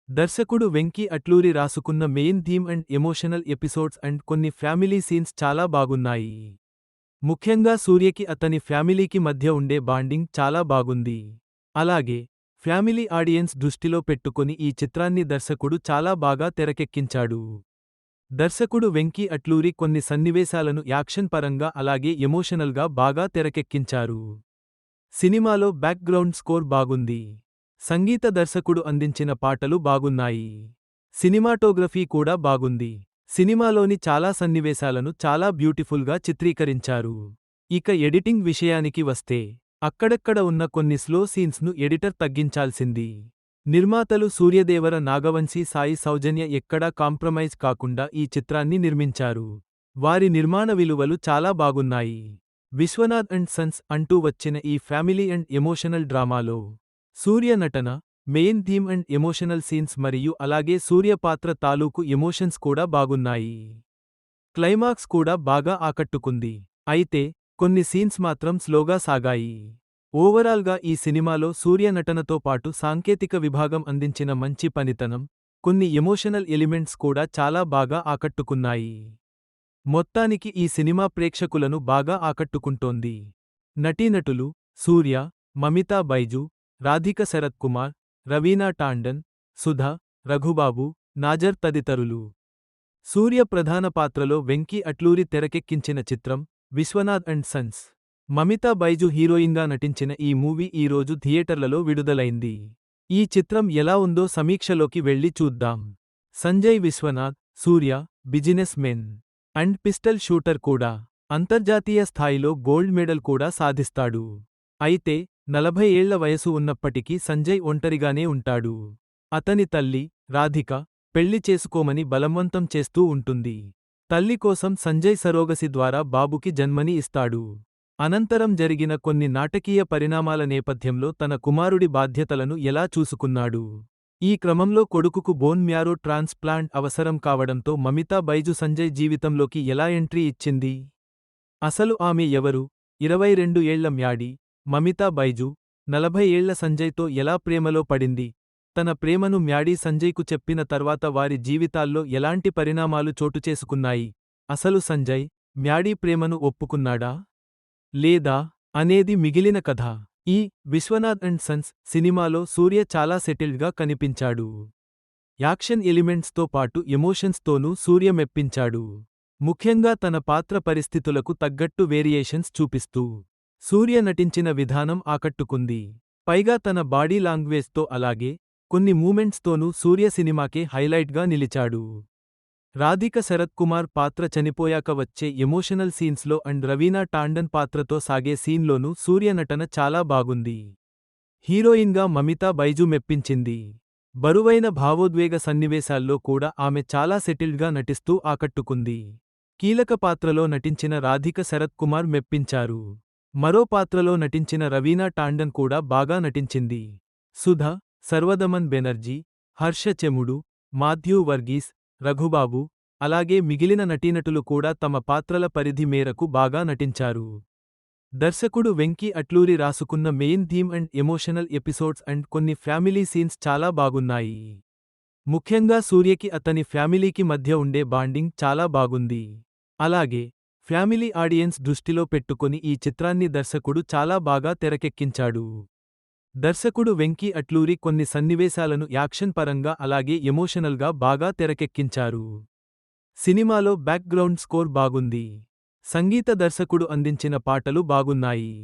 దర్శకుడు వెంకీ అట్లూరి రాసుకున్న main theme and emotional episodes and కొన్ని ఫ్యామిలీ సీన్స్ చాలా బాగున్నాయి. ముఖ్యంగా సూర్యకి అతని ఫ్యామిలీకి మధ్య ఉండే బాండింగ్ చాలా బాగుంది. అలాగే ఫ్యామిలీ ఆడియన్స్ దృష్టిలో పెట్టుకొని ఈ చిత్రాన్ని దర్శకుడు చాలా బాగా తెరకెక్కించాడు. దర్శకుడు వెంకీ అట్లూరి కొన్ని సన్నివేశాలను యాక్షన్ పరంగా అలాగే ఎమోషనల్గా బాగా తెరకెక్కించారు. సినిమాలో బ్యాక్గ్రౌండ్ స్కోర్ బాగుంది. సంగీత దర్శకుడు అందించిన పాటలు బాగున్నాయి. సినిమాటోగ్రఫీ కూడా బాగుంది. సినిమాలోని చాలా సన్నివేశాలను చాలా బ్యూటిఫుల్గా చిత్రీకరించారు. ఇక ఎడిటింగ్ విషయానికి వస్తే అక్కడక్కడ ఉన్న కొన్ని స్లో సీన్స్ను ఎడిటర్ తగ్గించాల్సింది. నిర్మాతలు సూర్యదేవర నాగవంశీ సాయి సౌజన్య ఎక్కడా కాంప్రమైజ్ కాకుండా ఈ చిత్రాన్ని నిర్మించారు. వారి నిర్మాణ విలువలు చాలా బాగున్నాయి. విశ్వనాథ్ అండ్ సన్స్ అంటూ వచ్చిన ఈ ఫ్యామిలీ అండ్ ఎమోషనల్ డ్రామాలో సూర్య నటన, main theme and emotional scenes మరియు అలాగే సూర్య పాత్ర తాలూకు ఎమోషన్స్ కూడా బాగున్నాయి. క్లైమాక్స్ కూడా బాగా ఆకట్టుకుంది. అయితే కొన్ని సీన్స్ మాత్రం స్లోగా సాగాయి. ఓవరాల్గా ఈ సినిమాలో సూర్య నటనతో పాటు సాంకేతిక విభాగం అందించిన మంచి పనితనం, కొన్ని ఎమోషనల్ ఎలిమెంట్స్ కూడా చాలా బాగా ఆకట్టుకున్నాయి. మొత్తానికి ఈ సినిమా ప్రేక్షకులను బాగా ఆకట్టుకుంటోంది. నటీనటులు సూర్య, మమితా బైజు, రాధిక శరత్ కుమార్, రవీనా టాండన్, సుధ, రఘుబాబు, నాజర్ తదితరులు. సూర్య ప్రధాన పాత్రలో వెంకీ అట్లూరి తెరకెక్కించిన చిత్రం విశ్వనాథ్ అండ్ సన్స్. మమితా బైజు హీరోయిన్గా నటించిన ఈ మూవీ ఈ రోజు థియేటర్లలో విడుదలైంది. ఈ చిత్రం ఎలా ఉందో సమీక్షలోకి వెళ్లి చూద్దాం. Sanjay Vishwanath, Surya businessmen and pistol shooter కూడా. అంతర్జాతీయ స్థాయిలో గోల్డ్ మెడల్ కూడా సాధిస్తాడు. అయితే 40 ఏళ్ల వయసు ఉన్నప్పటికీ సంజయ్ ఒంటరిగానే ఉంటాడు. అతని తల్లి, రాధిక, పెళ్లి చేసుకోమని బలవంతం చేస్తూ ఉంటుంది. తల్లి కోసం సంజయ్ సరోగసి ద్వారా బాబుకి జన్మని ఇస్తాడు. అనంతరం జరిగిన కొన్ని నాటకీయ పరిణామాల నేపథ్యంలో తన కుమారుడి బాధ్యతలను ఎలా చూసుకున్నాడు. ఈ క్రమంలో కొడుకుకు బోన్ మ్యారో ట్రాన్స్ప్లాంట్ అవసరం కావడంతో మమితా బైజు సంజయ్ జీవితంలోకి ఎలా ఎంట్రీ ఇచ్చింది? అసలు ఆమె ఎవరు? 22 ఏళ్ల మ్యాడీ, మమితా బైజు, 40 ఏళ్ల సంజయ్తో ఎలా ప్రేమలో పడింది? తన ప్రేమను మ్యాడీ సంజయ్కు చెప్పిన తర్వాత వారి జీవితాల్లో ఎలాంటి పరిణామాలు చోటుచేసుకున్నాయి? అసలు సంజయ్, మ్యాడీ ప్రేమను ఒప్పుకున్నాడా? లేదా? అనేది మిగిలిన కథ. ఈ విశ్వనాథ్ అండ్ సన్స్ సినిమాలో సూర్య చాలా సెటిల్డ్గా కనిపించాడు. యాక్షన్ ఎలిమెంట్స్తో పాటు ఎమోషన్స్తోనూ సూర్య మెప్పించాడు. ముఖ్యంగా తన పాత్ర పరిస్థితులకు తగ్గట్టు వేరియేషన్స్ చూపిస్తూ సూర్య నటించిన విధానం ఆకట్టుకుంది. పైగా తన బాడీ లాంగ్వేజ్తో అలాగే కొన్ని మూమెంట్స్తోనూ సూర్య సినిమాకే హైలైట్గా నిలిచాడు. రాధిక శరత్ కుమార్ పాత్ర చనిపోయాక వచ్చే ఎమోషనల్ సీన్స్లో అండ్ రవీనా టాండన్ పాత్రతో సాగే సీన్లోనూ సూర్య నటన చాలా బాగుంది. హీరోయిన్గా మమితా బైజు మెప్పించింది. బరువైన భావోద్వేగ సన్నివేశాల్లో కూడా ఆమె చాలా సెటిల్డ్గా నటిస్తూ ఆకట్టుకుంది. కీలక పాత్రలో నటించిన రాధిక శరత్ కుమార్ మెప్పించారు. మరో పాత్రలో నటించిన రవీనా టాండన్ కూడా బాగా నటించింది. సుధ, సర్వదమన్ బెనర్జీ, హర్ష చెముడు, మాథ్యూ వర్గీస్, రఘుబాబు, అలాగే మిగిలిన నటీనటులు కూడా తమ పాత్రల పరిధి మేరకు బాగా నటించారు. దర్శకుడు వెంకీ అట్లూరి రాసుకున్న main theme and emotional episodes and కొన్ని ఫ్యామిలీ సీన్స్ చాలా బాగున్నాయి. ముఖ్యంగా సూర్యకి అతని ఫ్యామిలీకి మధ్య ఉండే బాండింగ్ చాలా బాగుంది. అలాగే ఫ్యామిలీ ఆడియన్స్ దృష్టిలో పెట్టుకొని ఈ చిత్రాన్ని దర్శకుడు చాలా బాగా తెరకెక్కించాడు. దర్శకుడు వెంకీ అట్లూరి కొన్ని సన్నివేశాలను యాక్షన్ పరంగా అలాగే ఎమోషనల్గా బాగా తెరకెక్కించారు. సినిమాలో బ్యాక్గ్రౌండ్ స్కోర్ బాగుంది. సంగీత దర్శకుడు అందించిన పాటలు బాగున్నాయి.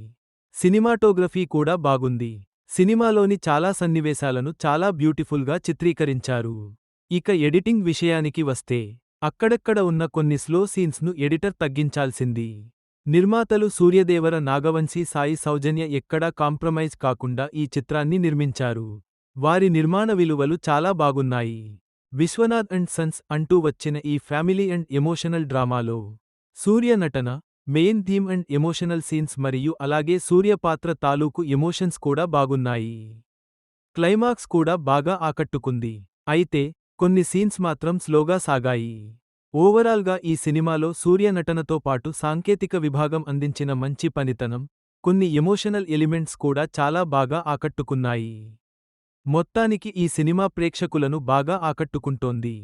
సినిమాటోగ్రఫీ కూడా బాగుంది. సినిమాలోని చాలా సన్నివేశాలను చాలా బ్యూటిఫుల్గా చిత్రీకరించారు. ఇక ఎడిటింగ్ విషయానికి వస్తే అక్కడక్కడ ఉన్న కొన్ని స్లో సీన్స్ను ఎడిటర్ తగ్గించాల్సింది. నిర్మాతలు సూర్యదేవర నాగవంశీ సాయి సౌజన్య ఎక్కడా కాంప్రమైజ్ కాకుండా ఈ చిత్రాన్ని నిర్మించారు. వారి నిర్మాణ విలువలు చాలా బాగున్నాయి. విశ్వనాథ్ అండ్ సన్స్ అంటూ వచ్చిన ఈ ఫ్యామిలీ అండ్ ఎమోషనల్ డ్రామాలో సూర్య నటన, main theme and emotional scenes మరియు అలాగే సూర్య పాత్ర తాలూకు ఎమోషన్స్ కూడా బాగున్నాయి. క్లైమాక్స్ కూడా బాగా ఆకట్టుకుంది. అయితే కొన్ని సీన్స్ మాత్రం స్లోగా సాగాయి. ఓవరాల్గా ఈ సినిమాలో సూర్య నటనతో పాటు సాంకేతిక విభాగం అందించిన మంచి పనితనం, కొన్ని ఎమోషనల్ ఎలిమెంట్స్ కూడా చాలా బాగా ఆకట్టుకున్నాయి. మొత్తానికి ఈ సినిమా ప్రేక్షకులను బాగా ఆకట్టుకుంటోంది.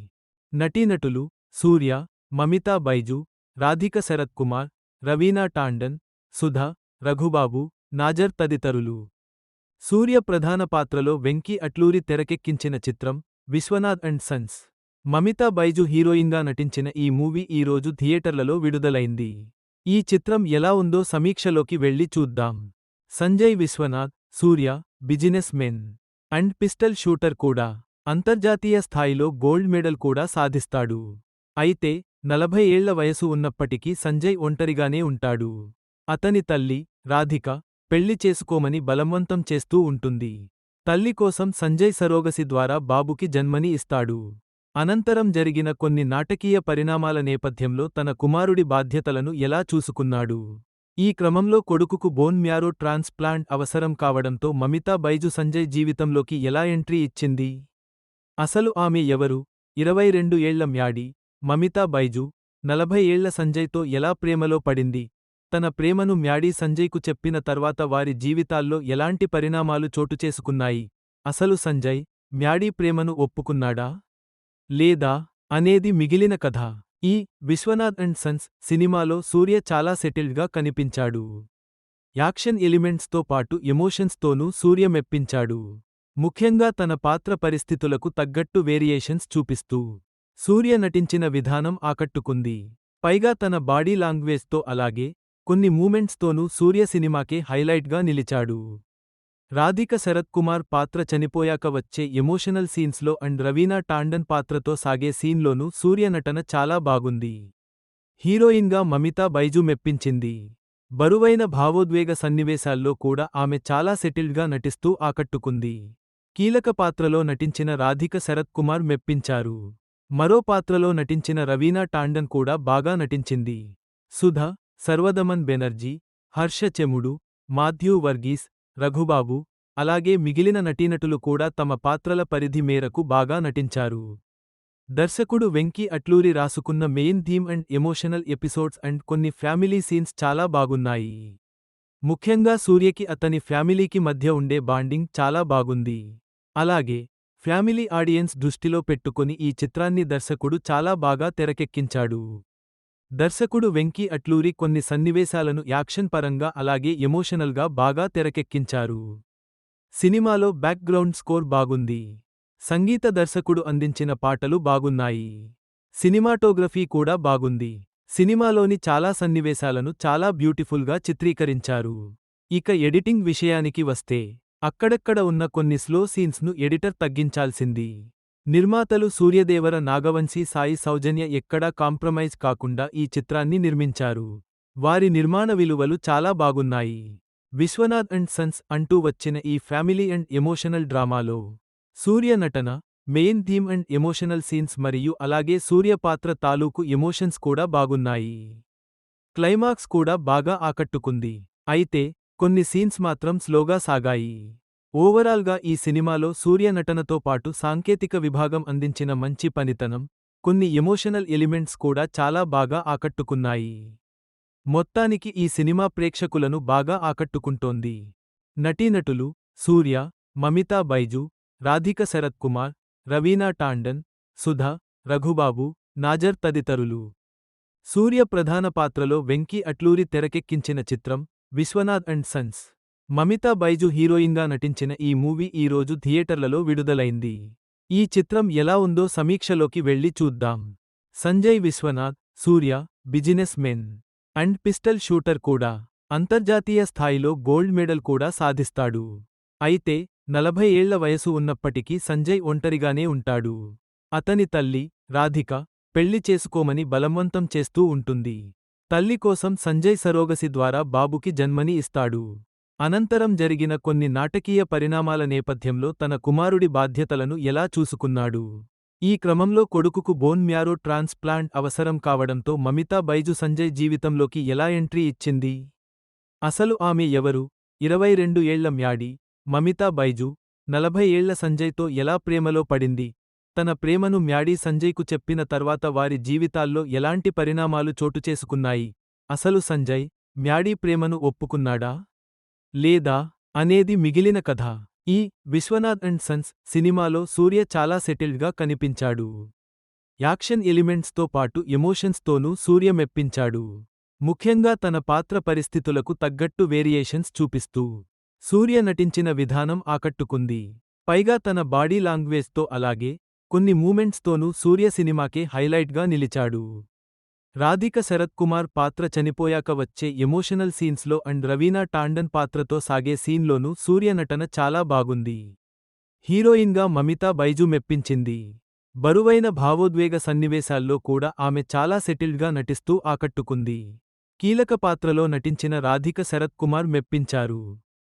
నటీనటులు సూర్య, మమితా బైజు, రాధిక శరత్ కుమార్, రవీనా టాండన్, సుధ, రఘుబాబు, నాజర్ తదితరులు. సూర్య ప్రధాన పాత్రలో వెంకీ అట్లూరి తెరకెక్కించిన చిత్రం విశ్వనాథ్ అండ్ సన్స్. మమితా బైజు హీరోయిన్గా నటించిన ఈ మూవీ ఈ రోజు థియేటర్లలో విడుదలైంది. ఈ చిత్రం ఎలా ఉందో సమీక్షలోకి వెళ్లి చూద్దాం. Sanjay Vishwanath, Surya businessmen and pistol shooter కూడా. అంతర్జాతీయ స్థాయిలో గోల్డ్ మెడల్ కూడా సాధిస్తాడు. అయితే 40 ఏళ్ల వయసు ఉన్నప్పటికీ సంజయ్ ఒంటరిగానే ఉంటాడు. అతని తల్లి, రాధిక, పెళ్లి చేసుకోమని బలవంతం చేస్తూ ఉంటుంది. తల్లి కోసం సంజయ్ సరోగసి ద్వారా బాబుకి జన్మని ఇస్తాడు. అనంతరం జరిగిన కొన్ని నాటకీయ పరిణామాల నేపథ్యంలో తన కుమారుడి బాధ్యతలను ఎలా చూసుకున్నాడు. ఈ క్రమంలో కొడుకుకు బోన్ మ్యారో ట్రాన్స్ప్లాంట్ అవసరం కావడంతో మమితా బైజు సంజయ్ జీవితంలోకి ఎలా ఎంట్రీ ఇచ్చింది? అసలు ఆమె ఎవరు? 22 ఏళ్ల మ్యాడీ, మమితా బైజు, 40 ఏళ్ల సంజయ్తో ఎలా ప్రేమలో పడింది? తన ప్రేమను మ్యాడీ సంజయ్కు చెప్పిన తర్వాత వారి జీవితాల్లో ఎలాంటి పరిణామాలు చోటుచేసుకున్నాయి? అసలు సంజయ్, మ్యాడీ ప్రేమను ఒప్పుకున్నాడా? లేదా? అనేది మిగిలిన కథ. ఈ విశ్వనాథ్ అండ్ సన్స్ సినిమాలో సూర్య చాలా సెటిల్డ్గా కనిపించాడు. యాక్షన్ ఎలిమెంట్స్తో పాటు ఎమోషన్స్తోనూ సూర్య మెప్పించాడు. ముఖ్యంగా తన పాత్ర పరిస్థితులకు తగ్గట్టు వేరియేషన్స్ చూపిస్తూ సూర్య నటించిన విధానం ఆకట్టుకుంది. పైగా తన బాడీ లాంగ్వేజ్తో అలాగే కొన్ని మూమెంట్స్తోనూ సూర్య సినిమాకే హైలైట్గా నిలిచాడు. రాధిక శరత్ కుమార్ పాత్ర చనిపోయాక వచ్చే ఎమోషనల్ సీన్స్లో అండ్ రవీనా టాండన్ పాత్రతో సాగే సీన్లోనూ సూర్య నటన చాలా బాగుంది. హీరోయిన్గా మమితా బైజు మెప్పించింది. బరువైన భావోద్వేగ సన్నివేశాల్లో కూడా ఆమె చాలా సెటిల్డ్గా నటిస్తూ ఆకట్టుకుంది. కీలక పాత్రలో నటించిన రాధిక శరత్ కుమార్ మెప్పించారు. మరో పాత్రలో నటించిన రవీనా టాండన్ కూడా బాగా నటించింది. సుధ, సర్వదమన్ బెనర్జీ, హర్ష చెముడు, మాథ్యూ వర్గీస్, రఘుబాబు, అలాగే మిగిలిన నటీనటులు కూడా తమ పాత్రల పరిధి మేరకు బాగా నటించారు. దర్శకుడు వెంకీ అట్లూరి రాసుకున్న main theme and emotional episodes and కొన్ని ఫ్యామిలీ సీన్స్ చాలా బాగున్నాయి. ముఖ్యంగా సూర్యకి అతని ఫ్యామిలీకి మధ్య ఉండే బాండింగ్ చాలా బాగుంది. అలాగే ఫ్యామిలీ ఆడియన్స్ దృష్టిలో పెట్టుకొని ఈ చిత్రాన్ని దర్శకుడు చాలా బాగా తెరకెక్కించాడు. దర్శకుడు వెంకీ అట్లూరి కొన్ని సన్నివేశాలను యాక్షన్ పరంగా అలాగే ఎమోషనల్గా బాగా తెరకెక్కించారు. సినిమాలో బ్యాక్గ్రౌండ్ స్కోర్ బాగుంది. సంగీత దర్శకుడు అందించిన పాటలు బాగున్నాయి. సినిమాటోగ్రఫీ కూడా బాగుంది. సినిమాలోని చాలా సన్నివేశాలను చాలా బ్యూటిఫుల్గా చిత్రీకరించారు. ఇక ఎడిటింగ్ విషయానికి వస్తే అక్కడక్కడ ఉన్న కొన్ని స్లో సీన్స్ను ఎడిటర్ తగ్గించాల్సింది. నిర్మాతలు సూర్యదేవర నాగవంశీ సాయి సౌజన్య ఎక్కడా కాంప్రమైజ్ కాకుండా ఈ చిత్రాన్ని నిర్మించారు. వారి నిర్మాణ విలువలు చాలా బాగున్నాయి. విశ్వనాథ్ అండ్ సన్స్ అంటూ వచ్చిన ఈ ఫ్యామిలీ అండ్ ఎమోషనల్ డ్రామాలో సూర్య నటన, main theme and emotional scenes మరియు అలాగే సూర్య పాత్ర తాలూకు ఎమోషన్స్ కూడా బాగున్నాయి. క్లైమాక్స్ కూడా బాగా ఆకట్టుకుంది. అయితే కొన్ని సీన్స్ మాత్రం స్లోగా సాగాయి. ఓవరాల్గా ఈ సినిమాలో సూర్య నటనతో పాటు సాంకేతిక విభాగం అందించిన మంచి పనితనం, కొన్ని ఎమోషనల్ ఎలిమెంట్స్ కూడా చాలా బాగా ఆకట్టుకున్నాయి. మొత్తానికి ఈ సినిమా ప్రేక్షకులను బాగా ఆకట్టుకుంటోంది. నటీనటులు సూర్య, మమితా బైజు, రాధిక శరత్ కుమార్, రవీనా టాండన్, సుధ, రఘుబాబు, నాజర్ తదితరులు. సూర్య ప్రధాన పాత్రలో వెంకీ అట్లూరి తెరకెక్కించిన చిత్రం విశ్వనాథ్ అండ్ సన్స్. మమితా బైజు హీరోయిన్గా నటించిన ఈ మూవీ ఈ రోజు థియేటర్లలో విడుదలైంది. ఈ చిత్రం ఎలా ఉందో సమీక్షలోకి వెళ్లి చూద్దాం. Sanjay Vishwanath, Surya businessmen and pistol shooter కూడా. అంతర్జాతీయ స్థాయిలో గోల్డ్ మెడల్ కూడా సాధిస్తాడు. అయితే 40 ఏళ్ల వయసు ఉన్నప్పటికీ సంజయ్ ఒంటరిగానే ఉంటాడు. అతని తల్లి, రాధిక, పెళ్లి చేసుకోమని బలవంతం చేస్తూ ఉంటుంది. తల్లి కోసం సంజయ్ సరోగసి ద్వారా బాబుకి జన్మని ఇస్తాడు. అనంతరం జరిగిన కొన్ని నాటకీయ పరిణామాల నేపథ్యంలో తన కుమారుడి బాధ్యతలను ఎలా చూసుకున్నాడు. ఈ క్రమంలో కొడుకుకు బోన్ మ్యారో ట్రాన్స్ప్లాంట్ అవసరం కావడంతో మమితా బైజు సంజయ్ జీవితంలోకి ఎలా ఎంట్రీ ఇచ్చింది? అసలు ఆమె ఎవరు? 22 ఏళ్ల మ్యాడీ, మమితా బైజు, 40 ఏళ్ల సంజయ్తో ఎలా ప్రేమలో పడింది? తన ప్రేమను మ్యాడీ సంజయ్కు చెప్పిన తర్వాత వారి జీవితాల్లో ఎలాంటి పరిణామాలు చోటుచేసుకున్నాయి? అసలు సంజయ్, మ్యాడీ ప్రేమను ఒప్పుకున్నాడా? లేదా? అనేది మిగిలిన కథ. ఈ విశ్వనాథ్ అండ్ సన్స్ సినిమాలో సూర్య చాలా సెటిల్డ్గా కనిపించాడు. యాక్షన్ ఎలిమెంట్స్తో పాటు ఎమోషన్స్తోనూ సూర్య మెప్పించాడు. ముఖ్యంగా తన పాత్ర పరిస్థితులకు తగ్గట్టు వేరియేషన్స్ చూపిస్తూ సూర్య నటించిన విధానం ఆకట్టుకుంది. పైగా తన బాడీ లాంగ్వేజ్తో అలాగే కొన్ని మూమెంట్స్తోనూ సూర్య సినిమాకే హైలైట్గా నిలిచాడు. రాధిక శరత్ కుమార్ పాత్ర చనిపోయాక వచ్చే ఎమోషనల్ సీన్స్లో అండ్ రవీనా టాండన్ పాత్రతో సాగే సీన్లోనూ సూర్య నటన చాలా బాగుంది. హీరోయిన్గా మమితా బైజు మెప్పించింది. బరువైన భావోద్వేగ సన్నివేశాల్లో కూడా ఆమె చాలా సెటిల్డ్గా నటిస్తూ ఆకట్టుకుంది. కీలక పాత్రలో నటించిన రాధిక శరత్ కుమార్ మెప్పించారు.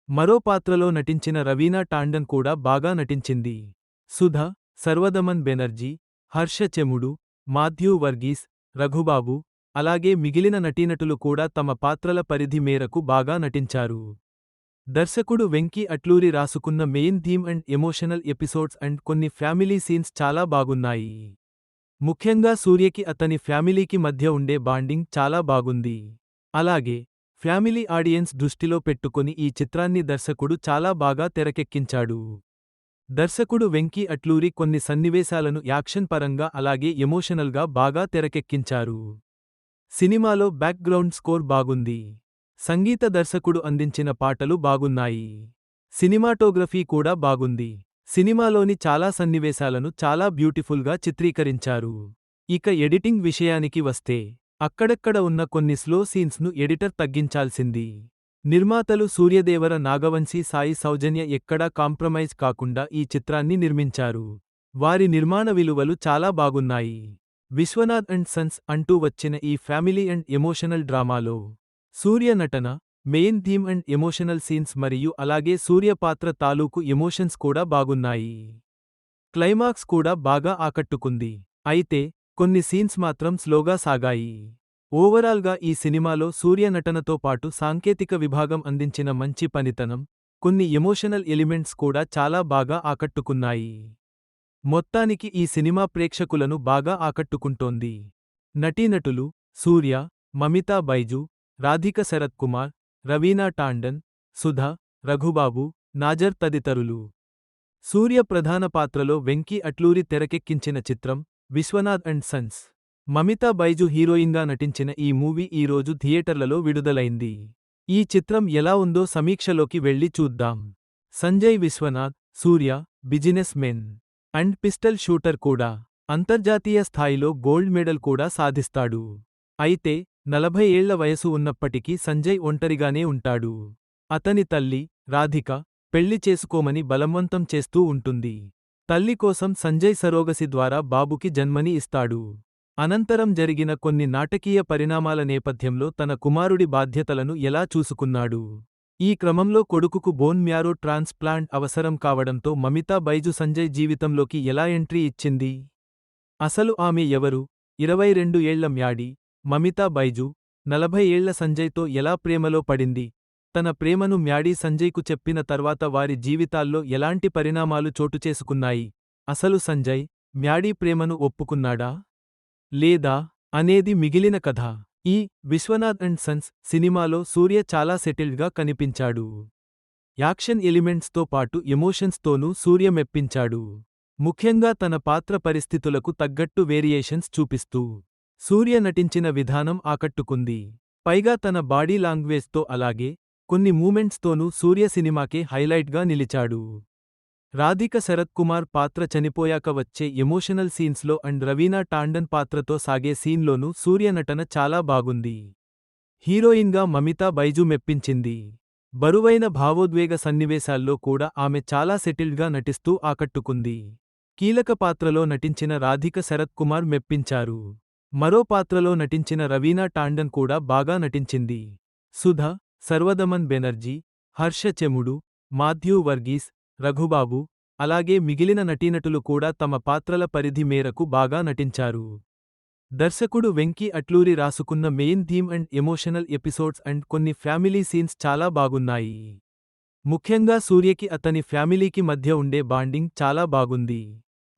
మరో పాత్రలో నటించిన రవీనా టాండన్ కూడా బాగా నటించింది. సుధ, సర్వదమన్ బెనర్జీ, హర్ష చెముడు, మాథ్యూ వర్గీస్, రఘుబాబు, అలాగే మిగిలిన నటీనటులు కూడా తమ పాత్రల పరిధి మేరకు బాగా నటించారు. దర్శకుడు వెంకీ అట్లూరి రాసుకున్న main theme and emotional episodes and కొన్ని ఫ్యామిలీ సీన్స్ చాలా బాగున్నాయి. ముఖ్యంగా సూర్యకి అతని ఫ్యామిలీకి మధ్య ఉండే బాండింగ్ చాలా బాగుంది. అలాగే ఫ్యామిలీ ఆడియన్స్ దృష్టిలో పెట్టుకొని ఈ చిత్రాన్ని దర్శకుడు చాలా బాగా తెరకెక్కించాడు. దర్శకుడు వెంకీ అట్లూరి కొన్ని సన్నివేశాలను యాక్షన్ పరంగా అలాగే ఎమోషనల్గా బాగా తెరకెక్కించారు. సినిమాలో బ్యాక్గ్రౌండ్ స్కోర్ బాగుంది. సంగీత దర్శకుడు అందించిన పాటలు బాగున్నాయి. సినిమాటోగ్రఫీ కూడా బాగుంది. సినిమాలోని చాలా సన్నివేశాలను చాలా బ్యూటిఫుల్గా చిత్రీకరించారు. ఇక ఎడిటింగ్ విషయానికి వస్తే అక్కడక్కడ ఉన్న కొన్ని స్లో సీన్స్ను ఎడిటర్ తగ్గించాల్సింది. నిర్మాతలు సూర్యదేవర నాగవంశీ సాయి సౌజన్య ఎక్కడా కాంప్రమైజ్ కాకుండా ఈ చిత్రాన్ని నిర్మించారు. వారి నిర్మాణ విలువలు చాలా బాగున్నాయి. విశ్వనాథ్ అండ్ సన్స్ అంటూ వచ్చిన ఈ ఫ్యామిలీ అండ్ ఎమోషనల్ డ్రామాలో సూర్య నటన, main theme and emotional scenes మరియు అలాగే సూర్య పాత్ర తాలూకు ఎమోషన్స్ కూడా బాగున్నాయి. క్లైమాక్స్ కూడా బాగా ఆకట్టుకుంది. అయితే కొన్ని సీన్స్ మాత్రం స్లోగా సాగాయి. ఓవరాల్గా ఈ సినిమాలో సూర్య నటనతో పాటు సాంకేతిక విభాగం అందించిన మంచి పనితనం, కొన్ని ఎమోషనల్ ఎలిమెంట్స్ కూడా చాలా బాగా ఆకట్టుకున్నాయి. మొత్తానికి ఈ సినిమా ప్రేక్షకులను బాగా ఆకట్టుకుంటోంది. నటీనటులు సూర్య, మమితా బైజు, రాధిక శరత్ కుమార్, రవీనా టాండన్, సుధ, రఘుబాబు, నాజర్ తదితరులు. సూర్య ప్రధాన పాత్రలో వెంకీ అట్లూరి తెరకెక్కించిన చిత్రం విశ్వనాథ్ అండ్ సన్స్. మమితా బైజు హీరోయిన్గా నటించిన ఈ మూవీ ఈ రోజు థియేటర్లలో విడుదలైంది. ఈ చిత్రం ఎలా ఉందో సమీక్షలోకి వెళ్లి చూద్దాం. Sanjay Vishwanath, Surya, businessmen and pistol shooter కూడా. అంతర్జాతీయ స్థాయిలో గోల్డ్ మెడల్ కూడా సాధిస్తాడు. అయితే 40 ఏళ్ల వయసు ఉన్నప్పటికీ సంజయ్ ఒంటరిగానే ఉంటాడు. అతని తల్లి, రాధిక, పెళ్లి చేసుకోమని బలవంతం చేస్తూ ఉంటుంది. తల్లి కోసం సంజయ్ సరోగసి ద్వారా బాబుకి జన్మని ఇస్తాడు. అనంతరం జరిగిన కొన్ని నాటకీయ పరిణామాల నేపథ్యంలో తన కుమారుడి బాధ్యతలను ఎలా చూసుకున్నాడు? ఈ క్రమంలో కొడుకుకు బోన్ మ్యారో ట్రాన్స్ప్లాంట్ అవసరం కావడంతో మమితా బైజు సంజయ్ జీవితంలోకి ఎలా ఎంట్రీ ఇచ్చింది? అసలు ఆమె ఎవరు? 22 ఏళ్ల మ్యాడీ, మమితా బైజు, 40 ఏళ్ల సంజయ్తో ఎలా ప్రేమలో పడింది? తన ప్రేమను మ్యాడీ సంజయ్కు చెప్పిన తర్వాత వారి జీవితాల్లో ఎలాంటి పరిణామాలు చోటుచేసుకున్నాయి? అసలు సంజయ్, మ్యాడీ ప్రేమను ఒప్పుకున్నాడా? లేదా? అనేది మిగిలిన కథ. ఈ విశ్వనాథ్ అండ్ సన్స్ సినిమాలో సూర్య చాలా సెటిల్డ్గా కనిపించాడు. యాక్షన్ ఎలిమెంట్స్తో పాటు ఎమోషన్స్తోనూ సూర్య మెప్పించాడు. ముఖ్యంగా తన పాత్ర పరిస్థితులకు తగ్గట్టు వేరియేషన్స్ చూపిస్తూ సూర్య నటించిన విధానం ఆకట్టుకుంది. పైగా తన బాడీ లాంగ్వేజ్తో అలాగే కొన్ని మూమెంట్స్తోనూ సూర్య సినిమాకే హైలైట్గా నిలిచాడు. రాధిక శరత్ కుమార్ పాత్ర చనిపోయాక వచ్చే ఎమోషనల్ సీన్స్లో అండ్ రవీనా టాండన్ పాత్రతో సాగే సీన్లోనూ సూర్య నటన చాలా బాగుంది. హీరోయిన్గా మమితా బైజు మెప్పించింది. బరువైన భావోద్వేగ సన్నివేశాల్లో కూడా ఆమె చాలా సెటిల్డ్గా నటిస్తూ ఆకట్టుకుంది. కీలక పాత్రలో నటించిన రాధిక శరత్ కుమార్ మెప్పించారు. మరో పాత్రలో నటించిన రవీనా టాండన్ కూడా బాగా నటించింది. సుధ, సర్వదమన్ బెనర్జీ, హర్ష చెముడు, మాథ్యూ వర్గీస్, రఘుబాబు, అలాగే మిగిలిన నటీనటులు కూడా తమ పాత్రల పరిధి మేరకు బాగా నటించారు. దర్శకుడు వెంకీ అట్లూరి రాసుకున్న main theme and emotional episodes and కొన్ని ఫ్యామిలీ సీన్స్ చాలా బాగున్నాయి. ముఖ్యంగా సూర్యకి అతని ఫ్యామిలీకి మధ్య ఉండే బాండింగ్ చాలా బాగుంది.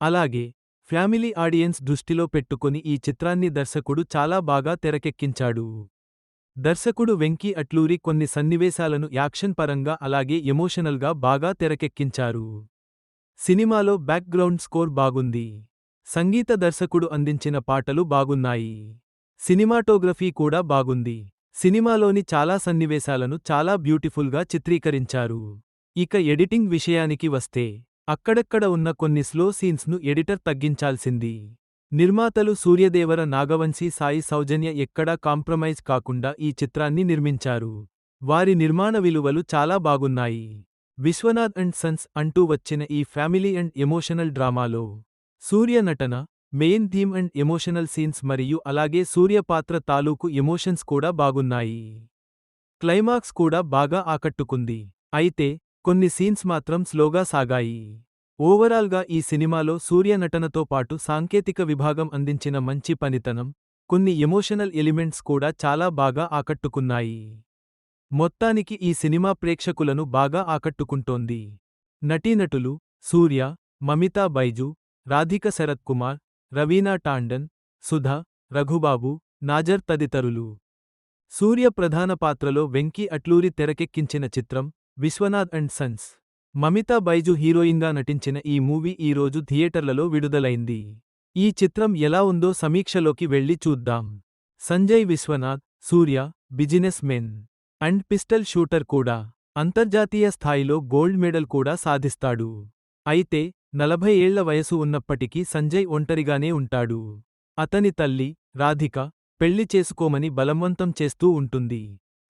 అలాగే ఫ్యామిలీ ఆడియన్స్ దృష్టిలో పెట్టుకొని ఈ చిత్రాన్ని దర్శకుడు చాలా బాగా తెరకెక్కించాడు. దర్శకుడు వెంకీ అట్లూరి కొన్ని సన్నివేశాలను యాక్షన్ పరంగా అలాగే ఎమోషనల్గా బాగా తెరకెక్కించారు. సినిమాలో బ్యాక్గ్రౌండ్ స్కోర్ బాగుంది. సంగీత దర్శకుడు అందించిన పాటలు బాగున్నాయి. సినిమాటోగ్రఫీ కూడా బాగుంది. సినిమాలోని చాలా సన్నివేశాలను చాలా బ్యూటిఫుల్గా చిత్రీకరించారు. ఇక ఎడిటింగ్ విషయానికి వస్తే అక్కడక్కడ ఉన్న కొన్ని స్లో సీన్స్ను ఎడిటర్ తగ్గించాల్సింది. నిర్మాతలు సూర్యదేవర నాగవంశీ సాయి సౌజన్య ఎక్కడా కాంప్రమైజ్ కాకుండా ఈ చిత్రాన్ని నిర్మించారు. వారి నిర్మాణ విలువలు చాలా బాగున్నాయి. విశ్వనాథ్ అండ్ సన్స్ అంటూ వచ్చిన ఈ ఫ్యామిలీ అండ్ ఎమోషనల్ డ్రామాలో సూర్య నటన, main theme and emotional scenes మరియు అలాగే సూర్య పాత్ర తాలూకు ఎమోషన్స్ కూడా బాగున్నాయి. క్లైమాక్స్ కూడా బాగా ఆకట్టుకుంది. అయితే కొన్ని సీన్స్ మాత్రం స్లోగా సాగాయి. ఓవరాల్గా ఈ సినిమాలో సూర్య నటనతో పాటు సాంకేతిక విభాగం అందించిన మంచి పనితనం, కొన్ని ఎమోషనల్ ఎలిమెంట్స్ కూడా చాలా బాగా ఆకట్టుకున్నాయి. మొత్తానికి ఈ సినిమా ప్రేక్షకులను బాగా ఆకట్టుకుంటోంది. నటీనటులు సూర్య, మమితా బైజు, రాధిక శరత్ కుమార్, రవీనా టాండన్, సుధ, రఘుబాబు, నాజర్ తదితరులు. సూర్య ప్రధాన పాత్రలో వెంకీ అట్లూరి తెరకెక్కించిన చిత్రం విశ్వనాథ్ అండ్ సన్స్. మమితా బైజు హీరోయిన్గా నటించిన ఈ మూవీ ఈ రోజు థియేటర్లలో విడుదలైంది. ఈ చిత్రం ఎలా ఉందో సమీక్షలోకి వెళ్లి చూద్దాం. Sanjay Vishwanath, Surya businessmen and pistol shooter కూడా. అంతర్జాతీయ స్థాయిలో గోల్డ్ మెడల్ కూడా సాధిస్తాడు. అయితే 40 ఏళ్ల వయసు ఉన్నప్పటికీ సంజయ్ ఒంటరిగానే ఉంటాడు. అతని తల్లి, రాధిక, పెళ్లి చేసుకోమని బలవంతం చేస్తూ ఉంటుంది.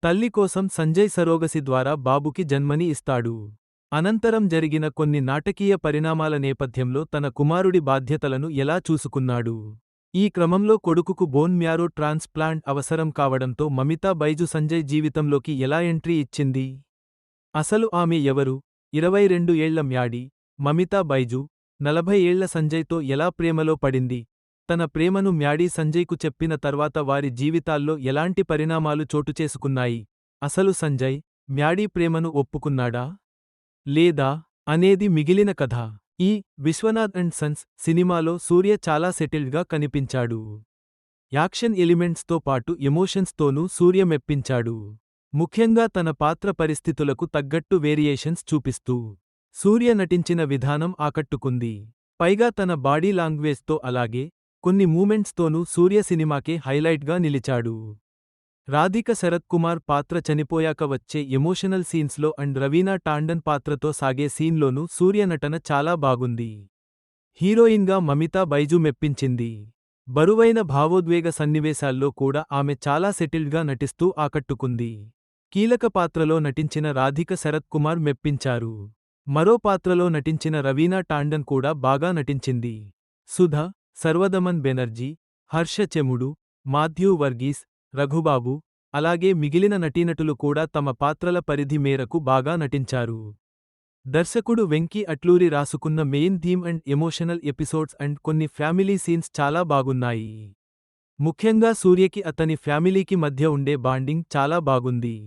తల్లి కోసం సంజయ్ సరోగసి ద్వారా బాబుకి జన్మని ఇస్తాడు. అనంతరం జరిగిన కొన్ని నాటకీయ పరిణామాల నేపథ్యంలో తన కుమారుడి బాధ్యతలను ఎలా చూసుకున్నాడు. ఈ క్రమంలో కొడుకుకు బోన్ మ్యారో ట్రాన్స్ప్లాంట్ అవసరం కావడంతో మమితా బైజు సంజయ్ జీవితంలోకి ఎలా ఎంట్రీ ఇచ్చింది? అసలు ఆమె ఎవరు? 22 ఏళ్ల మ్యాడీ, మమితా బైజు, 40 ఏళ్ల సంజయ్తో ఎలా ప్రేమలో పడింది? తన ప్రేమను మ్యాడీ సంజయ్కు చెప్పిన తర్వాత వారి జీవితాల్లో ఎలాంటి పరిణామాలు చోటుచేసుకున్నాయి? అసలు సంజయ్, మ్యాడీ ప్రేమను ఒప్పుకున్నాడా? లేదా? అనేది మిగిలిన కథ. ఈ విశ్వనాథ్ అండ్ సన్స్ సినిమాలో సూర్య చాలా సెటిల్డ్గా కనిపించాడు. యాక్షన్ ఎలిమెంట్స్తో పాటు ఎమోషన్స్తోనూ సూర్య మెప్పించాడు. ముఖ్యంగా తన పాత్ర పరిస్థితులకు తగ్గట్టు వేరియేషన్స్ చూపిస్తూ సూర్య నటించిన విధానం ఆకట్టుకుంది. పైగా తన బాడీ లాంగ్వేజ్తో అలాగే కొన్ని మూమెంట్స్తోనూ సూర్య సినిమాకే హైలైట్గా నిలిచాడు. రాధిక శరత్ కుమార్ పాత్ర చనిపోయాక వచ్చే ఎమోషనల్ సీన్స్లో అండ్ రవీనా టాండన్ పాత్రతో సాగే సీన్లోనూ సూర్య నటన చాలా బాగుంది. హీరోయిన్గా మమితా బైజు మెప్పించింది. బరువైన భావోద్వేగ సన్నివేశాల్లో కూడా ఆమె చాలా సెటిల్డ్గా నటిస్తూ ఆకట్టుకుంది. కీలక పాత్రలో నటించిన రాధిక శరత్ కుమార్ మెప్పించారు. మరో పాత్రలో నటించిన రవీనా టాండన్ కూడా బాగా నటించింది. సుధ, సర్వదమన్ బెనర్జీ, హర్ష చెముడు, మాథ్యూ వర్గీస్, రఘుబాబు, అలాగే మిగిలిన నటీనటులు కూడా తమ పాత్రల పరిధి మేరకు బాగా నటించారు. దర్శకుడు వెంకీ అట్లూరి రాసుకున్న main theme and emotional episodes and కొన్ని ఫ్యామిలీ సీన్స్ చాలా బాగున్నాయి. ముఖ్యంగా సూర్యకి అతని ఫ్యామిలీకి మధ్య ఉండే బాండింగ్ చాలా బాగుంది.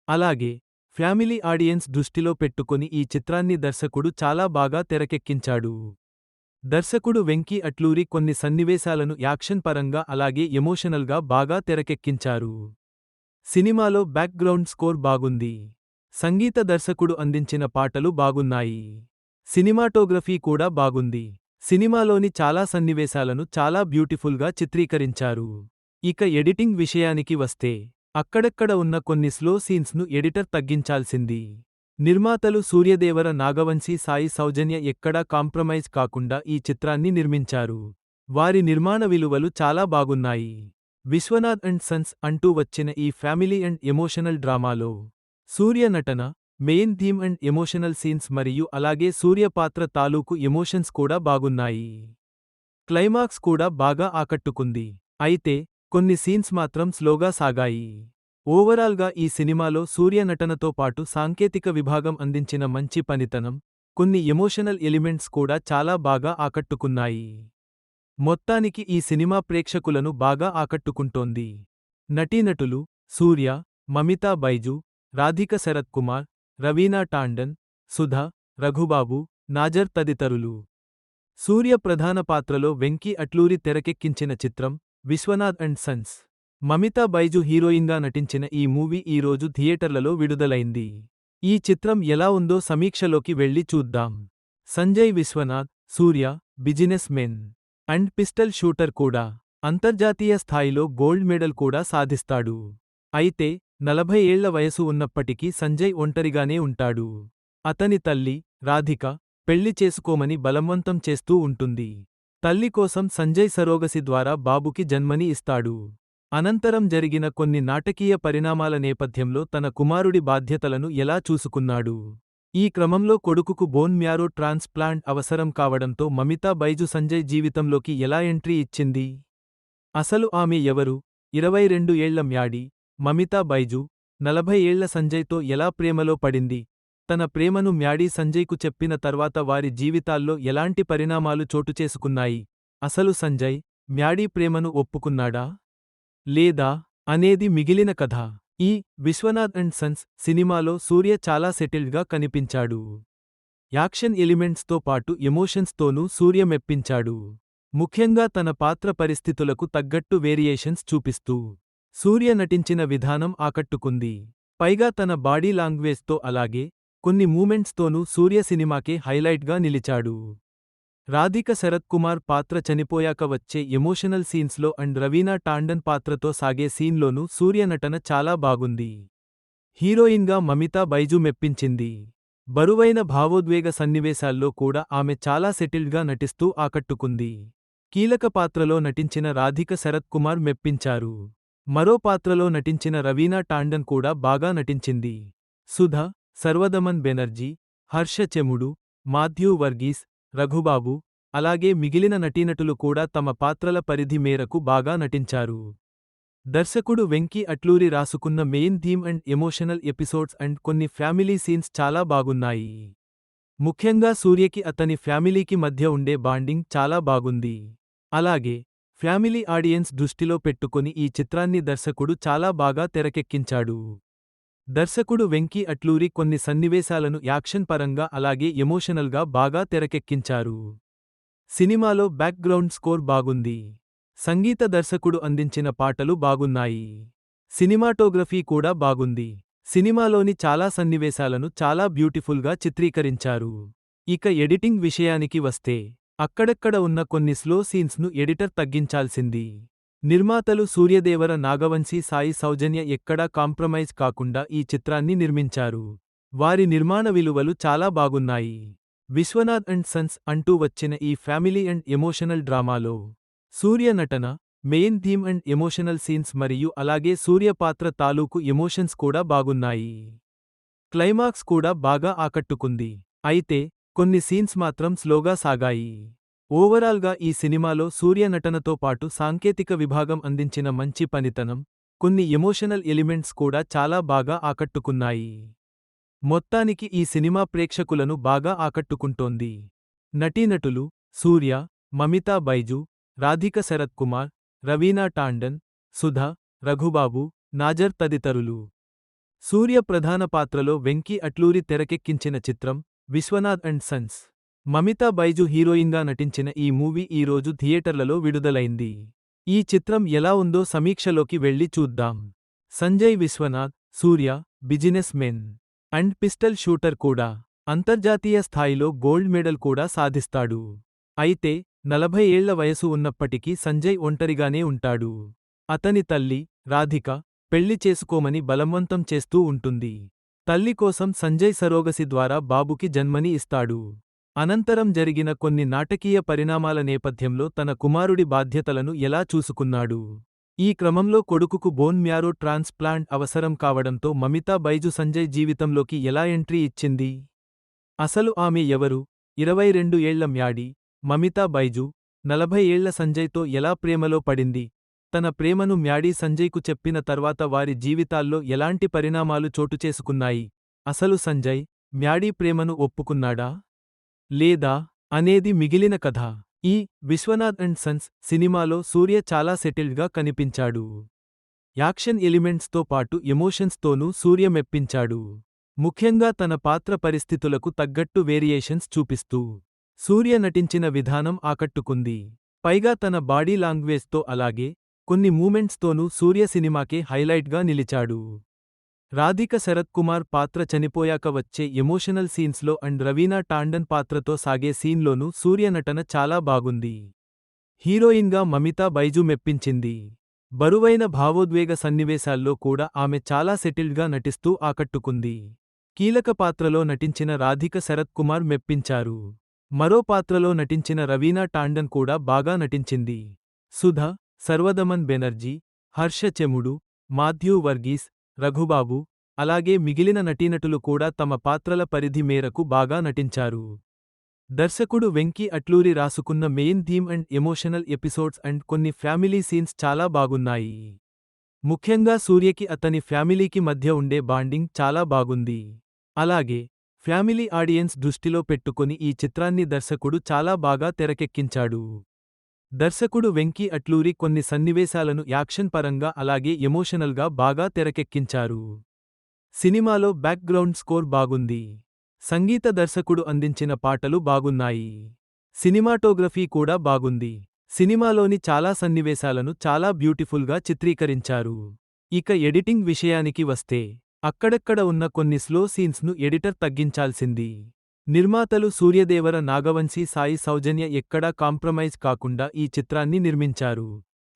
అలాగే ఫ్యామిలీ ఆడియన్స్ దృష్టిలో పెట్టుకొని ఈ చిత్రాన్ని దర్శకుడు చాలా బాగా తెరకెక్కించాడు. దర్శకుడు వెంకీ అట్లూరి కొన్ని సన్నివేశాలను యాక్షన్ పరంగా అలాగే ఎమోషనల్గా బాగా తెరకెక్కించారు. సినిమాలో బ్యాక్గ్రౌండ్ స్కోర్ బాగుంది. సంగీత దర్శకుడు అందించిన పాటలు బాగున్నాయి. సినిమాటోగ్రఫీ కూడా బాగుంది. సినిమాలోని చాలా సన్నివేశాలను చాలా బ్యూటిఫుల్గా చిత్రీకరించారు. ఇక ఎడిటింగ్ విషయానికి వస్తే అక్కడక్కడ ఉన్న కొన్ని స్లో సీన్స్ను ఎడిటర్ తగ్గించాల్సింది. నిర్మాతలు సూర్యదేవర నాగవంశీ సాయి సౌజన్య ఎక్కడా కాంప్రమైజ్ కాకుండా ఈ చిత్రాన్ని నిర్మించారు. వారి నిర్మాణ విలువలు చాలా బాగున్నాయి. విశ్వనాథ్ అండ్ సన్స్ అంటూ వచ్చిన ఈ ఫ్యామిలీ అండ్ ఎమోషనల్ డ్రామాలో సూర్య నటన, main theme and emotional scenes మరియు అలాగే సూర్య పాత్ర తాలూకు ఎమోషన్స్ కూడా బాగున్నాయి. క్లైమాక్స్ కూడా బాగా ఆకట్టుకుంది. అయితే కొన్ని సీన్స్ మాత్రం స్లోగా సాగాయి. ఓవరాల్గా ఈ సినిమాలో సూర్య నటనతో పాటు సాంకేతిక విభాగం అందించిన మంచి పనితనం, కొన్ని ఎమోషనల్ ఎలిమెంట్స్ కూడా చాలా బాగా ఆకట్టుకున్నాయి. మొత్తానికి ఈ సినిమా ప్రేక్షకులను బాగా ఆకట్టుకుంటోంది. నటీనటులు సూర్య, మమితా బైజు, రాధిక శరత్ కుమార్, రవీనా టాండన్, సుధ, రఘుబాబు, నాజర్ తదితరులు. సూర్య ప్రధాన పాత్రలో వెంకీ అట్లూరి తెరకెక్కించిన చిత్రం విశ్వనాథ్ అండ్ సన్స్. మమితా బైజు హీరోయిన్గా నటించిన ఈ మూవీ ఈ రోజు థియేటర్లలో విడుదలైంది. ఈ చిత్రం ఎలా ఉందో సమీక్షలోకి వెళ్లి చూద్దాం. Sanjay Vishwanath, Surya, businessmen and pistol shooter కూడా. అంతర్జాతీయ స్థాయిలో గోల్డ్ మెడల్ కూడా సాధిస్తాడు. అయితే 40 ఏళ్ల వయసు ఉన్నప్పటికీ సంజయ్ ఒంటరిగానే ఉంటాడు. అతని తల్లి, రాధిక, పెళ్లి చేసుకోమని బలవంతం చేస్తూ ఉంటుంది. తల్లి కోసం సంజయ్ సరోగసి ద్వారా బాబుకి జన్మని ఇస్తాడు. అనంతరం జరిగిన కొన్ని నాటకీయ పరిణామాల నేపథ్యంలో తన కుమారుడి బాధ్యతలను ఎలా చూసుకున్నాడు. ఈ క్రమంలో కొడుకుకు బోన్ మ్యారో ట్రాన్స్ప్లాంట్ అవసరం కావడంతో మమితా బైజు సంజయ్ జీవితంలోకి ఎలా ఎంట్రీ ఇచ్చింది? అసలు ఆమె ఎవరు? 22 ఏళ్ల మ్యాడీ, మమితా బైజు, 40 ఏళ్ల సంజయ్తో ఎలా ప్రేమలో పడింది? తన ప్రేమను మ్యాడీ సంజయ్కు చెప్పిన తర్వాత వారి జీవితాల్లో ఎలాంటి పరిణామాలు చోటుచేసుకున్నాయి? అసలు సంజయ్, మ్యాడీ ప్రేమను ఒప్పుకున్నాడా? లేదా? అనేది మిగిలిన కథ. ఈ విశ్వనాథ్ అండ్ సన్స్ సినిమాలో సూర్య చాలా సెటిల్డ్గా కనిపించాడు. యాక్షన్ ఎలిమెంట్స్తో పాటు ఎమోషన్స్తోనూ సూర్య మెప్పించాడు. ముఖ్యంగా తన పాత్ర పరిస్థితులకు తగ్గట్టు వేరియేషన్స్ చూపిస్తూ సూర్య నటించిన విధానం ఆకట్టుకుంది. పైగా తన బాడీ లాంగ్వేజ్తో అలాగే కొన్ని మూమెంట్స్తోనూ సూర్య సినిమాకే హైలైట్గా నిలిచాడు. రాధిక శరత్ కుమార్ పాత్ర చనిపోయాక వచ్చే ఎమోషనల్ సీన్స్లో అండ్ రవీనా టాండన్ పాత్రతో సాగే సీన్లోనూ సూర్య నటన చాలా బాగుంది. హీరోయిన్గా మమితా బైజు మెప్పించింది. బరువైన భావోద్వేగ సన్నివేశాల్లో కూడా ఆమె చాలా సెటిల్డ్గా నటిస్తూ ఆకట్టుకుంది. కీలక పాత్రలో నటించిన రాధిక శరత్ కుమార్ మెప్పించారు. మరో పాత్రలో నటించిన రవీనా టాండన్ కూడా బాగా నటించింది. సుధ, సర్వదమన్ బెనర్జీ, హర్ష చెముడు, మాథ్యూ వర్గీస్, రఘుబాబు, అలాగే మిగిలిన నటీనటులు కూడా తమ పాత్రల పరిధి మేరకు బాగా నటించారు. దర్శకుడు వెంకీ అట్లూరి రాసుకున్న main theme and emotional episodes and కొన్ని ఫ్యామిలీ సీన్స్ చాలా బాగున్నాయి. ముఖ్యంగా సూర్యకి అతని ఫ్యామిలీకి మధ్య ఉండే బాండింగ్ చాలా బాగుంది. అలాగే ఫ్యామిలీ ఆడియన్స్ దృష్టిలో పెట్టుకొని ఈ చిత్రాన్ని దర్శకుడు చాలా బాగా తెరకెక్కించాడు. దర్శకుడు వెంకీ అట్లూరి కొన్ని సన్నివేశాలను యాక్షన్ పరంగా అలాగే ఎమోషనల్గా బాగా తెరకెక్కించారు. సినిమాలో బ్యాక్గ్రౌండ్ స్కోర్ బాగుంది. సంగీత దర్శకుడు అందించిన పాటలు బాగున్నాయి. సినిమాటోగ్రఫీ కూడా బాగుంది. సినిమాలోని చాలా సన్నివేశాలను చాలా బ్యూటిఫుల్గా చిత్రీకరించారు. ఇక ఎడిటింగ్ విషయానికి వస్తే అక్కడక్కడ ఉన్న కొన్ని స్లో సీన్స్ను ఎడిటర్ తగ్గించాల్సింది. నిర్మాతలు సూర్యదేవర నాగవంశీ సాయి సౌజన్య ఎక్కడా కాంప్రమైజ్ కాకుండా ఈ చిత్రాన్ని నిర్మించారు. వారి నిర్మాణ విలువలు చాలా బాగున్నాయి. విశ్వనాథ్ అండ్ సన్స్ అంటూ వచ్చిన ఈ ఫ్యామిలీ అండ్ ఎమోషనల్ డ్రామాలో సూర్య నటన, main theme and emotional scenes మరియు అలాగే సూర్య పాత్ర తాలూకు ఎమోషన్స్ కూడా బాగున్నాయి. క్లైమాక్స్ కూడా బాగా ఆకట్టుకుంది. అయితే కొన్ని సీన్స్ మాత్రం స్లోగా సాగాయి. ఓవరాల్గా ఈ సినిమాలో సూర్య నటనతో పాటు సాంకేతిక విభాగం అందించిన మంచి పనితనం, కొన్ని ఎమోషనల్ ఎలిమెంట్స్ కూడా చాలా బాగా ఆకట్టుకున్నాయి. మొత్తానికి ఈ సినిమా ప్రేక్షకులను బాగా ఆకట్టుకుంటోంది. నటీనటులు సూర్య, మమితా బైజు, రాధిక శరత్ కుమార్, రవీనా టాండన్, సుధ, రఘుబాబు, నాజర్ తదితరులు. సూర్య ప్రధాన పాత్రలో వెంకీ అట్లూరి తెరకెక్కించిన చిత్రం విశ్వనాథ్ అండ్ సన్స్. మమితా బైజు హీరోయిన్గా నటించిన ఈ మూవీ ఈ రోజు థియేటర్లలో విడుదలైంది. ఈ చిత్రం ఎలా ఉందో సమీక్షలోకి వెళ్లి చూద్దాం. Sanjay Vishwanath, Surya, businessmen and pistol shooter కూడా. అంతర్జాతీయ స్థాయిలో గోల్డ్ మెడల్ కూడా సాధిస్తాడు. అయితే 40 ఏళ్ల వయసు ఉన్నప్పటికీ సంజయ్ ఒంటరిగానే ఉంటాడు. అతని తల్లి, రాధిక, పెళ్లి చేసుకోమని బలవంతం చేస్తూ ఉంటుంది. తల్లి కోసం సంజయ్ సరోగసి ద్వారా బాబుకి జన్మని ఇస్తాడు. అనంతరం జరిగిన కొన్ని నాటకీయ పరిణామాల నేపథ్యంలో తన కుమారుడి బాధ్యతలను ఎలా చూసుకున్నాడు. ఈ క్రమంలో కొడుకుకు బోన్ మ్యారో ట్రాన్స్ప్లాంట్ అవసరం కావడంతో మమితా బైజు సంజయ్ జీవితంలోకి ఎలా ఎంట్రీ ఇచ్చింది? అసలు ఆమె ఎవరు? 22 ఏళ్ల మ్యాడీ, మమితా బైజు, 40 ఏళ్ల సంజయ్తో ఎలా ప్రేమలో పడింది? తన ప్రేమను మ్యాడీ సంజయ్కు చెప్పిన తర్వాత వారి జీవితాల్లో ఎలాంటి పరిణామాలు చోటుచేసుకున్నాయి? అసలు సంజయ్, మ్యాడీ ప్రేమను ఒప్పుకున్నాడా? లేదా అనేది మిగిలిన కథ. ఈ విశ్వనాథ్ అండ్ సన్స్ సినిమాలో సూర్య చాలా సెటిల్డ్గా కనిపించాడు. యాక్షన్ ఎలిమెంట్స్తో పాటు ఎమోషన్స్తోనూ సూర్య మెప్పించాడు. ముఖ్యంగా తన పాత్ర పరిస్థితులకు తగ్గట్టు వేరియేషన్స్ చూపిస్తూ సూర్య నటించిన విధానం ఆకట్టుకుంది. పైగా తన బాడీ లాంగ్వేజ్తో అలాగే కొన్ని మూమెంట్స్తోనూ సూర్య సినిమాకే హైలైట్గా నిలిచాడు. రాధిక శరత్ కుమార్ పాత్ర చనిపోయాక వచ్చే ఎమోషనల్ సీన్స్లో అండ్ రవీనా టాండన్ పాత్రతో సాగే సీన్లోనూ సూర్య నటన చాలా బాగుంది. హీరోయిన్గా మమితా బైజు మెప్పించింది. బరువైన భావోద్వేగ సన్నివేశాల్లో కూడా ఆమె చాలా సెటిల్డ్గా నటిస్తూ ఆకట్టుకుంది. కీలక పాత్రలో నటించిన రాధిక శరత్ కుమార్ మెప్పించారు. మరో పాత్రలో నటించిన రవీనా టాండన్ కూడా బాగా నటించింది. సుధ, సర్వదమన్ బెనర్జీ, హర్ష చెముడు, మాథ్యూ వర్గీస్, రఘుబాబు, అలాగే మిగిలిన నటీనటులు కూడా తమ పాత్రల పరిధి మేరకు బాగా నటించారు. దర్శకుడు వెంకీ అట్లూరి రాసుకున్న main theme and emotional episodes and కొన్ని ఫ్యామిలీ సీన్స్ చాలా బాగున్నాయి. ముఖ్యంగా సూర్యకి అతని ఫ్యామిలీకి మధ్య ఉండే బాండింగ్ చాలా బాగుంది. అలాగే ఫ్యామిలీ ఆడియన్స్ దృష్టిలో పెట్టుకొని ఈ చిత్రాన్ని దర్శకుడు చాలా బాగా తెరకెక్కించాడు. దర్శకుడు వెంకీ అట్లూరి కొన్ని సన్నివేశాలను యాక్షన్ పరంగా అలాగే ఎమోషనల్గా బాగా తెరకెక్కించారు. సినిమాలో బ్యాక్గ్రౌండ్ స్కోర్ బాగుంది. సంగీత దర్శకుడు అందించిన పాటలు బాగున్నాయి. సినిమాటోగ్రఫీ కూడా బాగుంది. సినిమాలోని చాలా సన్నివేశాలను చాలా బ్యూటిఫుల్గా చిత్రీకరించారు. ఇక ఎడిటింగ్ విషయానికి వస్తే అక్కడక్కడ ఉన్న కొన్ని స్లో సీన్స్ను ఎడిటర్ తగ్గించాల్సింది. నిర్మాతలు సూర్యదేవర నాగవంశీ సాయి సౌజన్య ఎక్కడా కాంప్రమైజ్ కాకుండా ఈ చిత్రాన్ని నిర్మించారు.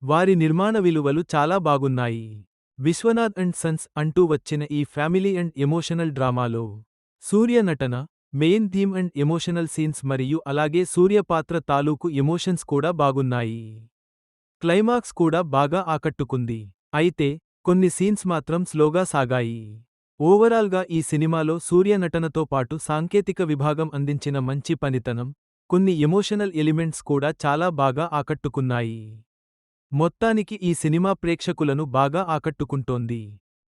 వారి నిర్మాణ విలువలు చాలా బాగున్నాయి. విశ్వనాథ్ అండ్ సన్స్ అంటూ వచ్చిన ఈ ఫ్యామిలీ అండ్ ఎమోషనల్ డ్రామాలో సూర్య నటన, main theme and emotional scenes మరియు అలాగే సూర్య పాత్ర తాలూకు ఎమోషన్స్ కూడా బాగున్నాయి. క్లైమాక్స్ కూడా బాగా ఆకట్టుకుంది. అయితే కొన్ని సీన్స్ మాత్రం స్లోగా సాగాయి. ఓవరాల్గా ఈ సినిమాలో సూర్య నటనతో పాటు సాంకేతిక విభాగం అందించిన మంచి పనితనం, కొన్ని ఎమోషనల్ ఎలిమెంట్స్ కూడా చాలా బాగా ఆకట్టుకున్నాయి. మొత్తానికి ఈ సినిమా ప్రేక్షకులను బాగా ఆకట్టుకుంటోంది.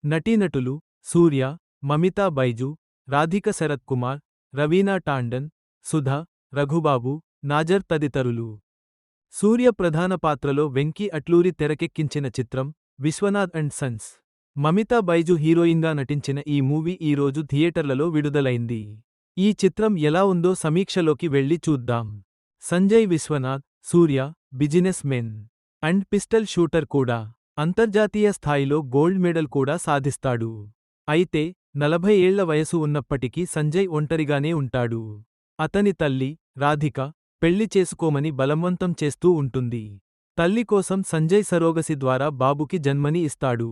నటీనటులు సూర్య, మమితా బైజు, రాధిక శరత్ కుమార్, రవీనా టాండన్, సుధ, రఘుబాబు, నాజర్ తదితరులు. సూర్య ప్రధాన పాత్రలో వెంకీ అట్లూరి తెరకెక్కించిన చిత్రం విశ్వనాథ్ అండ్ సన్స్. మమితా బైజు హీరోయిన్గా నటించిన ఈ మూవీ ఈ రోజు థియేటర్లలో విడుదలైంది. ఈ చిత్రం ఎలా ఉందో సమీక్షలోకి వెళ్లి చూద్దాం. Sanjay Vishwanath, Surya businessmen and pistol shooter కూడా. అంతర్జాతీయ స్థాయిలో గోల్డ్ మెడల్ కూడా సాధిస్తాడు. అయితే 40 ఏళ్ల వయసు ఉన్నప్పటికీ సంజయ్ ఒంటరిగానే ఉంటాడు. అతని తల్లి, రాధిక, పెళ్లి చేసుకోమని బలవంతం చేస్తూ ఉంటుంది. తల్లి కోసం సంజయ్ సరోగసి ద్వారా బాబుకి జన్మని ఇస్తాడు.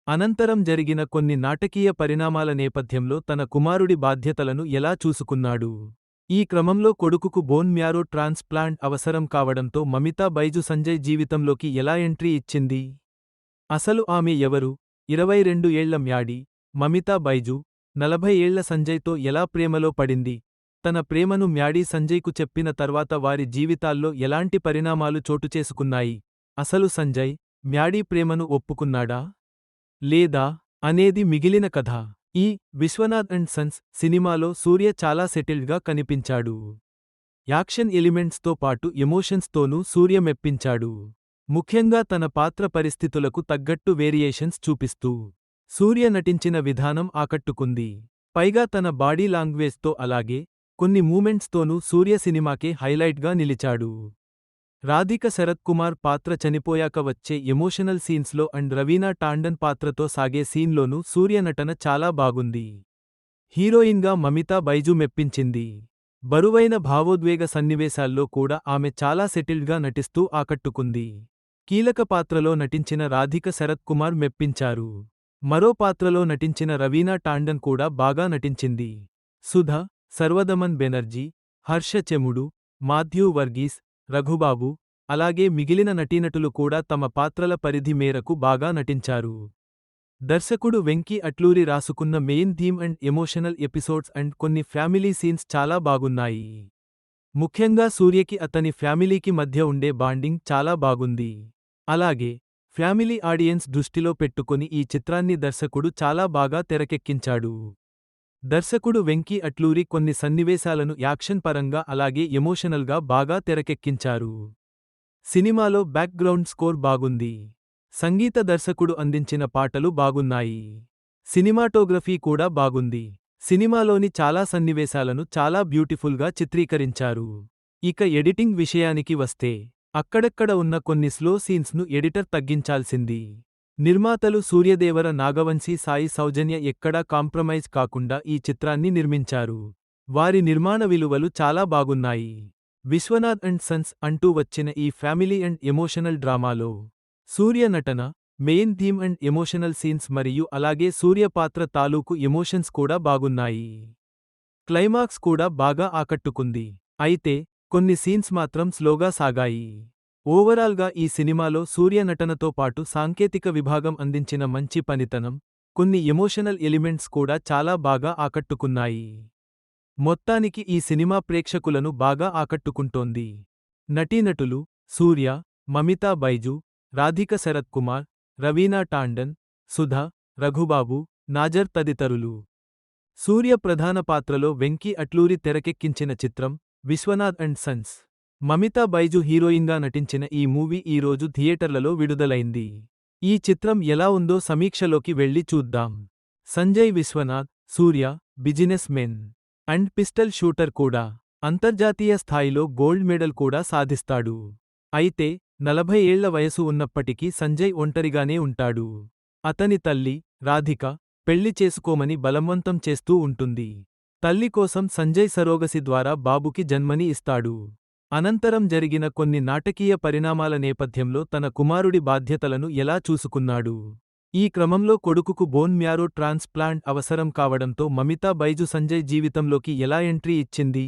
అనంతరం జరిగిన కొన్ని నాటకీయ పరిణామాల నేపథ్యంలో తన కుమారుడి బాధ్యతలను ఎలా చూసుకున్నాడు. ఈ క్రమంలో కొడుకుకు బోన్ మ్యారో ట్రాన్స్ప్లాంట్ అవసరం కావడంతో మమితా బైజు సంజయ్ జీవితంలోకి ఎలా ఎంట్రీ ఇచ్చింది? అసలు ఆమె ఎవరు? 22 ఏళ్ల మ్యాడీ, మమితా బైజు, 40 ఏళ్ల సంజయ్తో ఎలా ప్రేమలో పడింది? తన ప్రేమను మ్యాడీ సంజయ్కు చెప్పిన తర్వాత వారి జీవితాల్లో ఎలాంటి పరిణామాలు చోటుచేసుకున్నాయి? అసలు సంజయ్, మ్యాడీ ప్రేమను ఒప్పుకున్నాడా? లేదా అనేది మిగిలిన కథ. ఈ విశ్వనాథ్ అండ్ సన్స్ సినిమాలో సూర్య చాలా సెటిల్డ్గా కనిపించాడు. యాక్షన్ ఎలిమెంట్స్తో పాటు ఎమోషన్స్తోనూ సూర్య మెప్పించాడు. ముఖ్యంగా తన పాత్ర పరిస్థితులకు తగ్గట్టు వేరియేషన్స్ చూపిస్తూ సూర్య నటించిన విధానం ఆకట్టుకుంది. పైగా తన బాడీ లాంగ్వేజ్తో అలాగే కొన్ని మూమెంట్స్తోనూ సూర్య సినిమాకే హైలైట్గా నిలిచాడు. రాధిక శరత్ కుమార్ పాత్ర చనిపోయాక వచ్చే ఎమోషనల్ సీన్స్లో అండ్ రవీనా టాండన్ పాత్రతో సాగే సీన్లోనూ సూర్య నటన చాలా బాగుంది. హీరోయిన్గా మమితా బైజు మెప్పించింది. బరువైన భావోద్వేగ సన్నివేశాల్లో కూడా ఆమె చాలా సెటిల్డ్గా నటిస్తూ ఆకట్టుకుంది. కీలక పాత్రలో నటించిన రాధిక శరత్ కుమార్ మెప్పించారు. మరో పాత్రలో నటించిన రవీనా టాండన్ కూడా బాగా నటించింది. సుధ, సర్వదమన్ బెనర్జీ, హర్ష చెముడు, మాథ్యూ వర్గీస్, రఘుబాబు, అలాగే మిగిలిన నటీనటులు కూడా తమ పాత్రల పరిధి మేరకు బాగా నటించారు. దర్శకుడు వెంకీ అట్లూరి రాసుకున్న main theme and emotional episodes and కొన్ని ఫ్యామిలీ సీన్స్ చాలా బాగున్నాయి. ముఖ్యంగా సూర్యకి అతని ఫ్యామిలీకి మధ్య ఉండే బాండింగ్ చాలా బాగుంది. అలాగే ఫ్యామిలీ ఆడియన్స్ దృష్టిలో పెట్టుకొని ఈ చిత్రాన్ని దర్శకుడు చాలా బాగా తెరకెక్కించాడు. దర్శకుడు వెంకీ అట్లూరి కొన్ని సన్నివేశాలను యాక్షన్ పరంగా అలాగే ఎమోషనల్గా బాగా తెరకెక్కించారు. సినిమాలో బ్యాక్గ్రౌండ్ స్కోర్ బాగుంది. సంగీత దర్శకుడు అందించిన పాటలు బాగున్నాయి. సినిమాటోగ్రఫీ కూడా బాగుంది. సినిమాలోని చాలా సన్నివేశాలను చాలా బ్యూటిఫుల్గా చిత్రీకరించారు. ఇక ఎడిటింగ్ విషయానికి వస్తే అక్కడక్కడ ఉన్న కొన్ని స్లో సీన్స్ను ఎడిటర్ తగ్గించాల్సింది. నిర్మాతలు సూర్యదేవర నాగవంశీ సాయి సౌజన్య ఎక్కడా కాంప్రమైజ్ కాకుండా ఈ చిత్రాన్ని నిర్మించారు. వారి నిర్మాణ విలువలు చాలా బాగున్నాయి. విశ్వనాథ్ అండ్ సన్స్ అంటూ వచ్చిన ఈ ఫ్యామిలీ అండ్ ఎమోషనల్ డ్రామాలో సూర్య నటన, main theme and emotional scenes మరియు అలాగే సూర్య పాత్ర తాలూకు ఎమోషన్స్ కూడా బాగున్నాయి. క్లైమాక్స్ కూడా బాగా ఆకట్టుకుంది. అయితే కొన్ని సీన్స్ మాత్రం స్లోగా సాగాయి. ఓవరాల్గా ఈ సినిమాలో సూర్య నటనతో పాటు సాంకేతిక విభాగం అందించిన మంచి పనితనం, కొన్ని ఎమోషనల్ ఎలిమెంట్స్ కూడా చాలా బాగా ఆకట్టుకున్నాయి. మొత్తానికి ఈ సినిమా ప్రేక్షకులను బాగా ఆకట్టుకుంటోంది. నటీనటులు సూర్య, మమితా బైజు, రాధిక శరత్ కుమార్, రవీనా టాండన్, సుధ, రఘుబాబు, నాజర్ తదితరులు. సూర్య ప్రధాన పాత్రలో వెంకీ అట్లూరి తెరకెక్కించిన చిత్రం విశ్వనాథ్ అండ్ సన్స్. మమితా బైజు హీరోయిన్గా నటించిన ఈ మూవీ ఈరోజు థియేటర్లలో విడుదలైంది. ఈ చిత్రం ఎలా ఉందో సమీక్షలోకి వెళ్ళి చూద్దాం. Sanjay Vishwanath, Surya businessmen and pistol shooter కూడా. అంతర్జాతీయ స్థాయిలో గోల్డ్ మెడల్ కూడా సాధిస్తాడు. అయితే 40 ఏళ్ల వయసు ఉన్నప్పటికీ సంజయ్ ఒంటరిగానే ఉంటాడు. అతని తల్లి, రాధిక, పెళ్లి చేసుకోమని బలవంతం చేస్తూ ఉంటుంది. తల్లి కోసం సంజయ్ సరోగసి ద్వారా బాబుకి జన్మని ఇస్తాడు. అనంతరం జరిగిన కొన్ని నాటకీయ పరిణామాల నేపథ్యంలో తన కుమారుడి బాధ్యతలను ఎలా చూసుకున్నాడు. ఈ క్రమంలో కొడుకుకు బోన్ మ్యారో ట్రాన్స్ప్లాంట్ అవసరం కావడంతో మమితా బైజు సంజయ్ జీవితంలోకి ఎలా ఎంట్రీ ఇచ్చింది?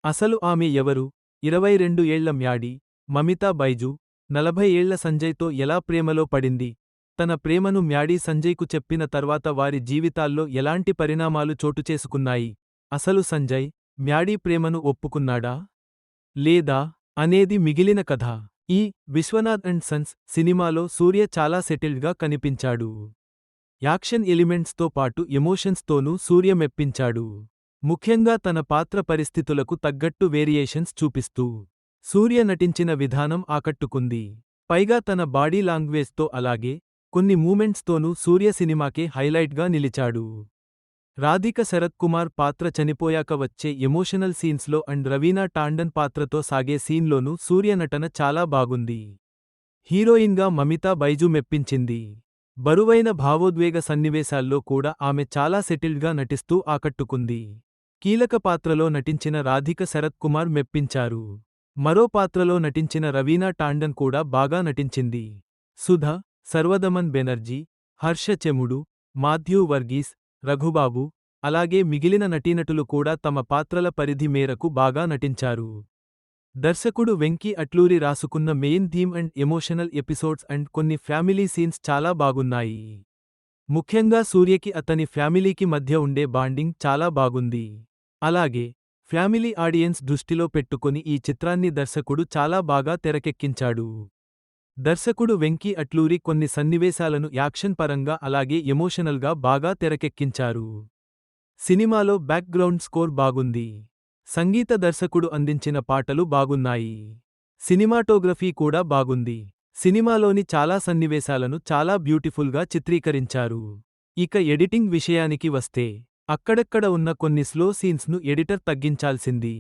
అసలు ఆమె ఎవరు? 22 ఏళ్ల మ్యాడీ, మమితా బైజు, 40 ఏళ్ల సంజయ్తో ఎలా ప్రేమలో పడింది? తన ప్రేమను మ్యాడీ సంజయ్కు చెప్పిన తర్వాత వారి జీవితాల్లో ఎలాంటి పరిణామాలు చోటుచేసుకున్నాయి? అసలు సంజయ్, మ్యాడీ ప్రేమను ఒప్పుకున్నాడా? లేదా? అనేది మిగిలిన కథ. ఈ విశ్వనాథ్ అండ్ సన్స్ సినిమాలో సూర్య చాలా సెటిల్డ్గా కనిపించాడు. యాక్షన్ ఎలిమెంట్స్తో పాటు ఎమోషన్స్తోనూ సూర్య మెప్పించాడు. ముఖ్యంగా తన పాత్ర పరిస్థితులకు తగ్గట్టు వేరియేషన్స్ చూపిస్తూ సూర్య నటించిన విధానం ఆకట్టుకుంది. పైగా తన బాడీ లాంగ్వేజ్తో అలాగే కొన్ని మూమెంట్స్తోనూ సూర్య సినిమాకే హైలైట్గా నిలిచాడు. రాధిక శరత్ కుమార్ పాత్ర చనిపోయాక వచ్చే ఎమోషనల్ సీన్స్లో అండ్ రవీనా టాండన్ పాత్రతో సాగే సీన్లోనూ సూర్య నటన చాలా బాగుంది. హీరోయిన్గా మమితా బైజు మెప్పించింది. బరువైన భావోద్వేగ సన్నివేశాల్లో కూడా ఆమె చాలా సెటిల్డ్గా నటిస్తూ ఆకట్టుకుంది. కీలక పాత్రలో నటించిన రాధిక శరత్ కుమార్ మెప్పించారు. మరో పాత్రలో నటించిన రవీనా టాండన్ కూడా బాగా నటించింది. సుధ, సర్వదమన్ బెనర్జీ, హర్ష చెముడు, మాథ్యూ వర్గీస్, రఘుబాబు, అలాగే మిగిలిన నటీనటులు కూడా తమ పాత్రల పరిధి మేరకు బాగా నటించారు. దర్శకుడు వెంకీ అట్లూరి రాసుకున్న main theme and emotional episodes and కొన్ని ఫ్యామిలీ సీన్స్ చాలా బాగున్నాయి. ముఖ్యంగా సూర్యకి అతని ఫ్యామిలీకి మధ్య ఉండే బాండింగ్ చాలా బాగుంది. అలాగే ఫ్యామిలీ ఆడియన్స్ దృష్టిలో పెట్టుకొని ఈ చిత్రాన్ని దర్శకుడు చాలా బాగా తెరకెక్కించాడు. దర్శకుడు వెంకీ అట్లూరి కొన్ని సన్నివేశాలను యాక్షన్ పరంగా అలాగే ఎమోషనల్గా బాగా తెరకెక్కించారు. సినిమాలో బ్యాక్గ్రౌండ్ స్కోర్ బాగుంది. సంగీత దర్శకుడు అందించిన పాటలు బాగున్నాయి. సినిమాటోగ్రఫీ కూడా బాగుంది. సినిమాలోని చాలా సన్నివేశాలను చాలా బ్యూటిఫుల్గా చిత్రీకరించారు. ఇక ఎడిటింగ్ విషయానికి వస్తే అక్కడక్కడ ఉన్న కొన్ని స్లో సీన్స్ను ఎడిటర్ తగ్గించాల్సింది.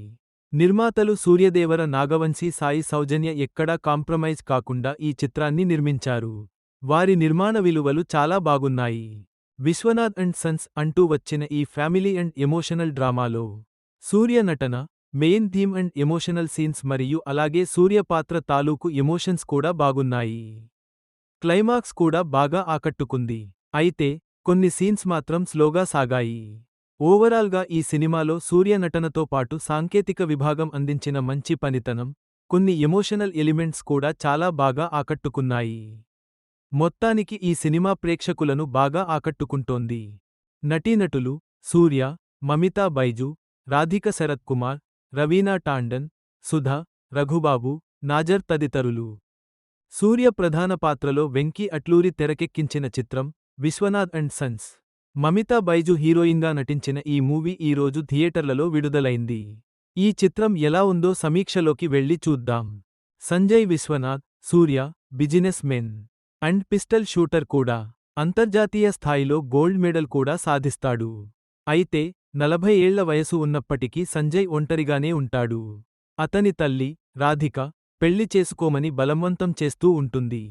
నిర్మాతలు సూర్యదేవర నాగవంశీ సాయి సౌజన్య ఎక్కడా కాంప్రమైజ్ కాకుండా ఈ చిత్రాన్ని నిర్మించారు. వారి నిర్మాణ విలువలు చాలా బాగున్నాయి. విశ్వనాథ్ అండ్ సన్స్ అంటూ వచ్చిన ఈ ఫ్యామిలీ అండ్ ఎమోషనల్ డ్రామాలో సూర్య నటన, main theme and emotional scenes మరియు అలాగే సూర్య పాత్ర తాలూకు ఎమోషన్స్ కూడా బాగున్నాయి. క్లైమాక్స్ కూడా బాగా ఆకట్టుకుంది. అయితే కొన్ని సీన్స్ మాత్రం స్లోగా సాగాయి. ఓవరాల్గా ఈ సినిమాలో సూర్య నటనతో పాటు సాంకేతిక విభాగం అందించిన మంచి పనితనం, కొన్ని ఎమోషనల్ ఎలిమెంట్స్ కూడా చాలా బాగా ఆకట్టుకున్నాయి. మొత్తానికి ఈ సినిమా ప్రేక్షకులను బాగా ఆకట్టుకుంటోంది. నటీనటులు సూర్య, మమితా బైజు, రాధిక శరత్ కుమార్, రవీనా టాండన్, సుధ, రఘుబాబు, నాజర్ తదితరులు. సూర్య ప్రధాన పాత్రలో వెంకీ అట్లూరి తెరకెక్కించిన చిత్రం విశ్వనాథ్ అండ్ సన్స్. మమితా బైజు హీరోయిన్గా నటించిన ఈ మూవీ ఈ రోజు థియేటర్లలో విడుదలైంది. ఈ చిత్రం ఎలా ఉందో సమీక్షలోకి వెళ్లి చూద్దాం. Sanjay Vishwanath, Surya, businessmen and pistol shooter కూడా. అంతర్జాతీయ స్థాయిలో గోల్డ్ మెడల్ కూడా సాధిస్తాడు. అయితే 40 ఏళ్ల వయసు ఉన్నప్పటికీ సంజయ్ ఒంటరిగానే ఉంటాడు. అతని తల్లి, రాధిక, పెళ్లి చేసుకోమని బలవంతం చేస్తూ ఉంటుంది.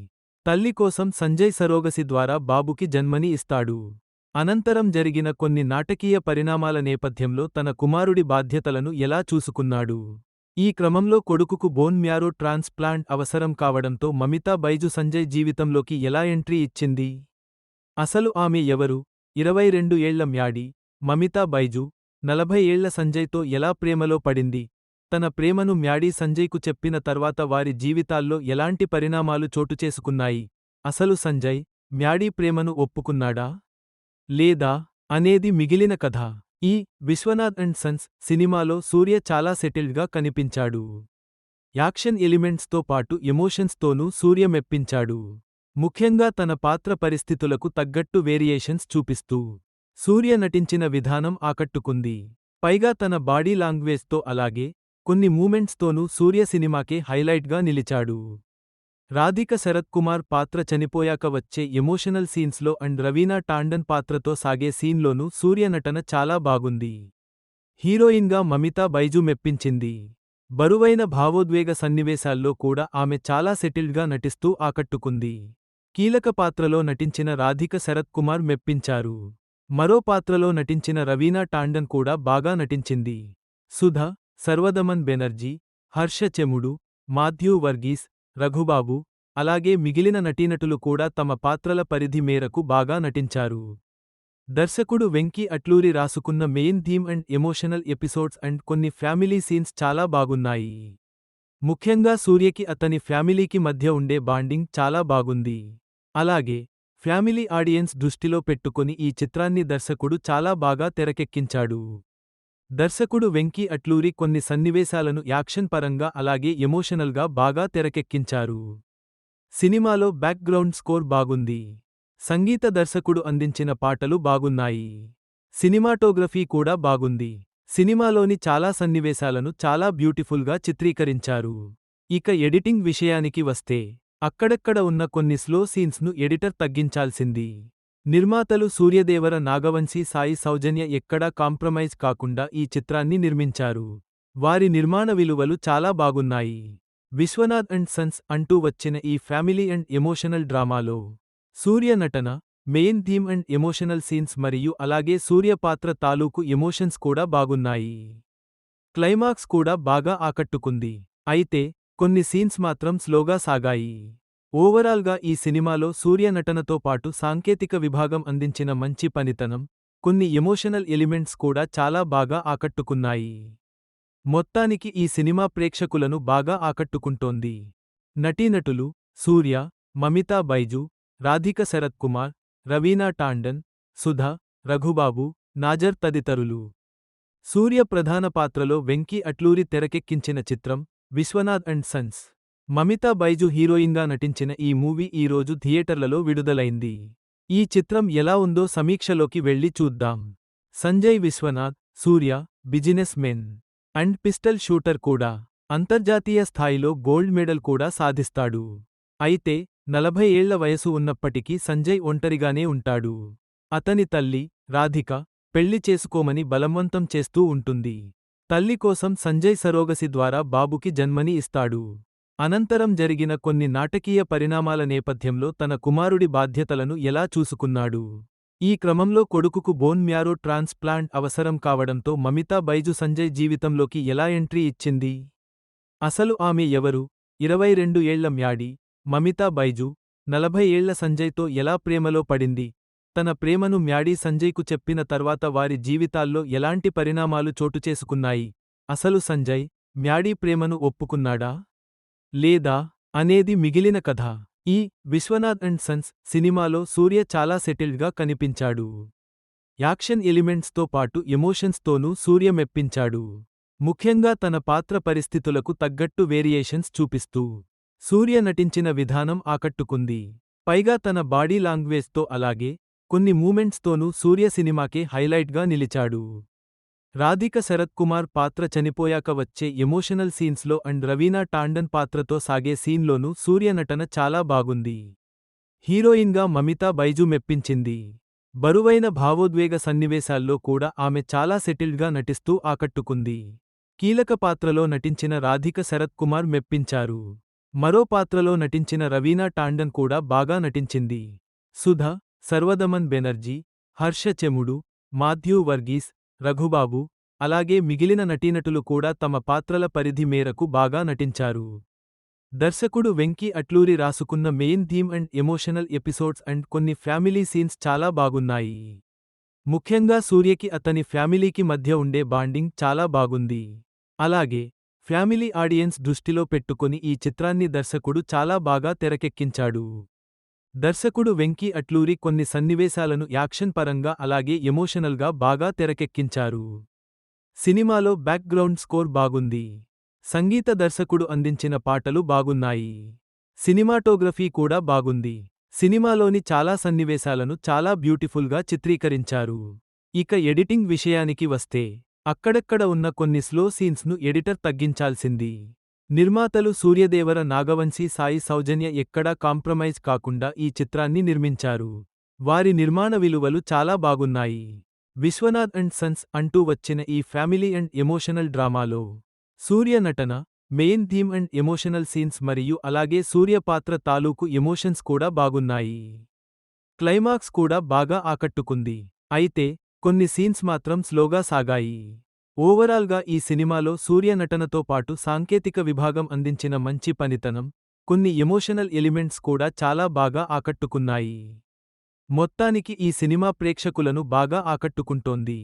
తల్లి కోసం సంజయ్ సరోగసి ద్వారా బాబుకి జన్మని ఇస్తాడు. అనంతరం జరిగిన కొన్ని నాటకీయ పరిణామాల నేపథ్యంలో తన కుమారుడి బాధ్యతలను ఎలా చూసుకున్నాడు. ఈ క్రమంలో కొడుకుకు బోన్ మ్యారో ట్రాన్స్ప్లాంట్ అవసరం కావడంతో మమితా బైజు సంజయ్ జీవితంలోకి ఎలా ఎంట్రీ ఇచ్చింది? అసలు ఆమె ఎవరు? 22 ఏళ్ల మ్యాడీ, మమితా బైజు, 40 ఏళ్ల సంజయ్తో ఎలా ప్రేమలో పడింది? తన ప్రేమను మ్యాడీ సంజయ్కు చెప్పిన తర్వాత వారి జీవితాల్లో ఎలాంటి పరిణామాలు చోటుచేసుకున్నాయి? అసలు సంజయ్, మ్యాడీ ప్రేమను ఒప్పుకున్నాడా? లేదా? అనేది మిగిలిన కథ. ఈ విశ్వనాథ్ అండ్ సన్స్ సినిమాలో సూర్య చాలా సెటిల్డ్గా కనిపించాడు. యాక్షన్ ఎలిమెంట్స్తో పాటు ఎమోషన్స్తోనూ సూర్య మెప్పించాడు. ముఖ్యంగా తన పాత్ర పరిస్థితులకు తగ్గట్టు వేరియేషన్స్ చూపిస్తూ సూర్య నటించిన విధానం ఆకట్టుకుంది. పైగా తన బాడీ లాంగ్వేజ్తో అలాగే కొన్ని మూమెంట్స్తోనూ సూర్య సినిమాకే హైలైట్గా నిలిచాడు. రాధిక శరత్ కుమార్ పాత్ర చనిపోయాక వచ్చే ఎమోషనల్ సీన్స్లో అండ్ రవీనా టాండన్ పాత్రతో సాగే సీన్లోనూ సూర్య నటన చాలా బాగుంది. హీరోయిన్గా మమితా బైజు మెప్పించింది. బరువైన భావోద్వేగ సన్నివేశాల్లో కూడా ఆమె చాలా సెటిల్డ్గా నటిస్తూ ఆకట్టుకుంది. కీలక పాత్రలో నటించిన రాధిక శరత్ కుమార్ మెప్పించారు. మరో పాత్రలో నటించిన రవీనా టాండన్ కూడా బాగా నటించింది. సుధ, సర్వదమన్ బెనర్జీ, హర్ష చెముడు, మాథ్యూ వర్గీస్, రఘుబాబు, అలాగే మిగిలిన నటీనటులు కూడా తమ పాత్రల పరిధి మేరకు బాగా నటించారు. దర్శకుడు వెంకీ అట్లూరి రాసుకున్న main theme and emotional episodes and కొన్ని ఫ్యామిలీ సీన్స్ చాలా బాగున్నాయి. ముఖ్యంగా సూర్యకి అతని ఫ్యామిలీకి మధ్య ఉండే బాండింగ్ చాలా బాగుంది. అలాగే ఫ్యామిలీ ఆడియన్స్ దృష్టిలో పెట్టుకుని ఈ చిత్రాన్ని దర్శకుడు చాలా బాగా తెరకెక్కించాడు. దర్శకుడు వెంకీ అట్లూరి కొన్ని సన్నివేశాలను యాక్షన్ పరంగా అలాగే ఎమోషనల్గా బాగా తెరకెక్కించారు. సినిమాలో బ్యాక్గ్రౌండ్ స్కోర్ బాగుంది. సంగీత దర్శకుడు అందించిన పాటలు బాగున్నాయి. సినిమాటోగ్రఫీ కూడా బాగుంది. సినిమాలోని చాలా సన్నివేశాలను చాలా బ్యూటిఫుల్గా చిత్రీకరించారు. ఇక ఎడిటింగ్ విషయానికి వస్తే అక్కడక్కడ ఉన్న కొన్ని స్లో సీన్స్ను ఎడిటర్ తగ్గించాల్సింది. నిర్మాతలు సూర్యదేవర నాగవంశీ సాయి సౌజన్య ఎక్కడా కాంప్రమైజ్ కాకుండా ఈ చిత్రాన్ని నిర్మించారు. వారి నిర్మాణ విలువలు చాలా బాగున్నాయి. విశ్వనాథ్ అండ్ సన్స్ అంటూ వచ్చిన ఈ ఫ్యామిలీ అండ్ ఎమోషనల్ డ్రామాలో సూర్య నటన, main theme and emotional scenes మరియు అలాగే సూర్య పాత్ర తాలూకు ఎమోషన్స్ కూడా బాగున్నాయి. క్లైమాక్స్ కూడా బాగా ఆకట్టుకుంది. అయితే కొన్ని సీన్స్ మాత్రం స్లోగా సాగాయి. ఓవరాల్గా ఈ సినిమాలో సూర్య నటనతో పాటు సాంకేతిక విభాగం అందించిన మంచి పనితనం, కొన్ని ఎమోషనల్ ఎలిమెంట్స్ కూడా చాలా బాగా ఆకట్టుకున్నాయి. మొత్తానికి ఈ సినిమా ప్రేక్షకులను బాగా ఆకట్టుకుంటోంది. నటీనటులు సూర్య, మమితా బైజు, రాధిక శరత్ కుమార్, రవీనా టాండన్, సుధ, రఘుబాబు, నాజర్ తదితరులు. సూర్య ప్రధాన పాత్రలో వెంకీ అట్లూరి తెరకెక్కించిన చిత్రం విశ్వనాథ్ అండ్ సన్స్. మమితా బైజు హీరోయిన్గా నటించిన ఈ మూవీ ఈ రోజు థియేటర్లలో విడుదలైంది. ఈ చిత్రం ఎలా ఉందో సమీక్షలోకి వెళ్లి చూద్దాం. Sanjay Vishwanath, Surya, businessmen and pistol shooter కూడా. అంతర్జాతీయ స్థాయిలో గోల్డ్ మెడల్ కూడా సాధిస్తాడు. అయితే 40 ఏళ్ల వయసు ఉన్నప్పటికీ సంజయ్ ఒంటరిగానే ఉంటాడు. అతని తల్లి, రాధిక, పెళ్లి చేసుకోమని బలవంతం చేస్తూ ఉంటుంది. తల్లి కోసం సంజయ్ సరోగసి ద్వారా బాబుకి జన్మని ఇస్తాడు. అనంతరం జరిగిన కొన్ని నాటకీయ పరిణామాల నేపథ్యంలో తన కుమారుడి బాధ్యతలను ఎలా చూసుకున్నాడు. ఈ క్రమంలో కొడుకుకు బోన్ మ్యారో ట్రాన్స్ప్లాంట్ అవసరం కావడంతో మమితా బైజు సంజయ్ జీవితంలోకి ఎలా ఎంట్రీ ఇచ్చింది? అసలు ఆమె ఎవరు? 22 ఏళ్ల మ్యాడీ, మమితా బైజు, 40 ఏళ్ల సంజయ్తో ఎలా ప్రేమలో పడింది? తన ప్రేమను మ్యాడీ సంజయ్కు చెప్పిన తర్వాత వారి జీవితాల్లో ఎలాంటి పరిణామాలు చోటుచేసుకున్నాయి? అసలు సంజయ్, మ్యాడీ ప్రేమను ఒప్పుకున్నాడా? లేదా? అనేది మిగిలిన కథ. ఈ విశ్వనాథ్ అండ్ సన్స్ సినిమాలో సూర్య చాలా సెటిల్డ్గా కనిపించాడు. యాక్షన్ ఎలిమెంట్స్తో పాటు ఎమోషన్స్తోనూ సూర్య మెప్పించాడు. ముఖ్యంగా తన పాత్ర పరిస్థితులకు తగ్గట్టు వేరియేషన్స్ చూపిస్తూ సూర్య నటించిన విధానం ఆకట్టుకుంది. పైగా తన బాడీ లాంగ్వేజ్తో అలాగే కొన్ని మూమెంట్స్తోనూ సూర్య సినిమాకే హైలైట్గా నిలిచాడు. రాధిక శరత్ కుమార్ పాత్ర చనిపోయాక వచ్చే ఎమోషనల్ సీన్స్లో అండ్ రవీనా టాండన్ పాత్రతో సాగే సీన్లోనూ సూర్య నటన చాలా బాగుంది. హీరోయిన్గా మమితా బైజు మెప్పించింది. బరువైన భావోద్వేగ సన్నివేశాల్లో కూడా ఆమె చాలా సెటిల్డ్గా నటిస్తూ ఆకట్టుకుంది. కీలక పాత్రలో నటించిన రాధిక శరత్ కుమార్ మెప్పించారు. మరో పాత్రలో నటించిన రవీనా టాండన్ కూడా బాగా నటించింది. సుధ, సర్వదమన్ బెనర్జీ, హర్ష చెముడు, మాథ్యూ వర్గీస్, రఘుబాబు, అలాగే మిగిలిన నటీనటులు కూడా తమ పాత్రల పరిధి మేరకు బాగా నటించారు. దర్శకుడు వెంకీ అట్లూరి రాసుకున్న main theme and emotional episodes and కొన్ని ఫ్యామిలీ సీన్స్ చాలా బాగున్నాయి. ముఖ్యంగా సూర్యకి అతని ఫ్యామిలీకి మధ్య ఉండే బాండింగ్ చాలా బాగుంది. అలాగే ఫ్యామిలీ ఆడియన్స్ దృష్టిలో పెట్టుకొని ఈ చిత్రాన్ని దర్శకుడు చాలా బాగా తెరకెక్కించాడు. దర్శకుడు వెంకీ అట్లూరి కొన్ని సన్నివేశాలను యాక్షన్ పరంగా అలాగే ఎమోషనల్గా బాగా తెరకెక్కించారు. సినిమాలో బ్యాక్గ్రౌండ్ స్కోర్ బాగుంది. సంగీత దర్శకుడు అందించిన పాటలు బాగున్నాయి. సినిమాటోగ్రఫీ కూడా బాగుంది. సినిమాలోని చాలా సన్నివేశాలను చాలా బ్యూటిఫుల్గా చిత్రీకరించారు. ఇక ఎడిటింగ్ విషయానికి వస్తే అక్కడక్కడ ఉన్న కొన్ని స్లో సీన్స్ను ఎడిటర్ తగ్గించాల్సింది. నిర్మాతలు సూర్యదేవర నాగవంశీ సాయి సౌజన్య ఎక్కడా కాంప్రమైజ్ కాకుండా ఈ చిత్రాన్ని నిర్మించారు. వారి నిర్మాణ విలువలు చాలా బాగున్నాయి. విశ్వనాథ్ అండ్ సన్స్ అంటూ వచ్చిన ఈ ఫ్యామిలీ అండ్ ఎమోషనల్ డ్రామాలో సూర్య నటన, main theme and emotional scenes మరియు అలాగే సూర్య పాత్ర తాలూకు ఎమోషన్స్ కూడా బాగున్నాయి. క్లైమాక్స్ కూడా బాగా ఆకట్టుకుంది. అయితే కొన్ని సీన్స్ మాత్రం స్లోగా సాగాయి. ఓవరాల్గా ఈ సినిమాలో సూర్య నటనతో పాటు సాంకేతిక విభాగం అందించిన మంచి పనితనం, కొన్ని ఎమోషనల్ ఎలిమెంట్స్ కూడా చాలా బాగా ఆకట్టుకున్నాయి. మొత్తానికి ఈ సినిమా ప్రేక్షకులను బాగా ఆకట్టుకుంటోంది.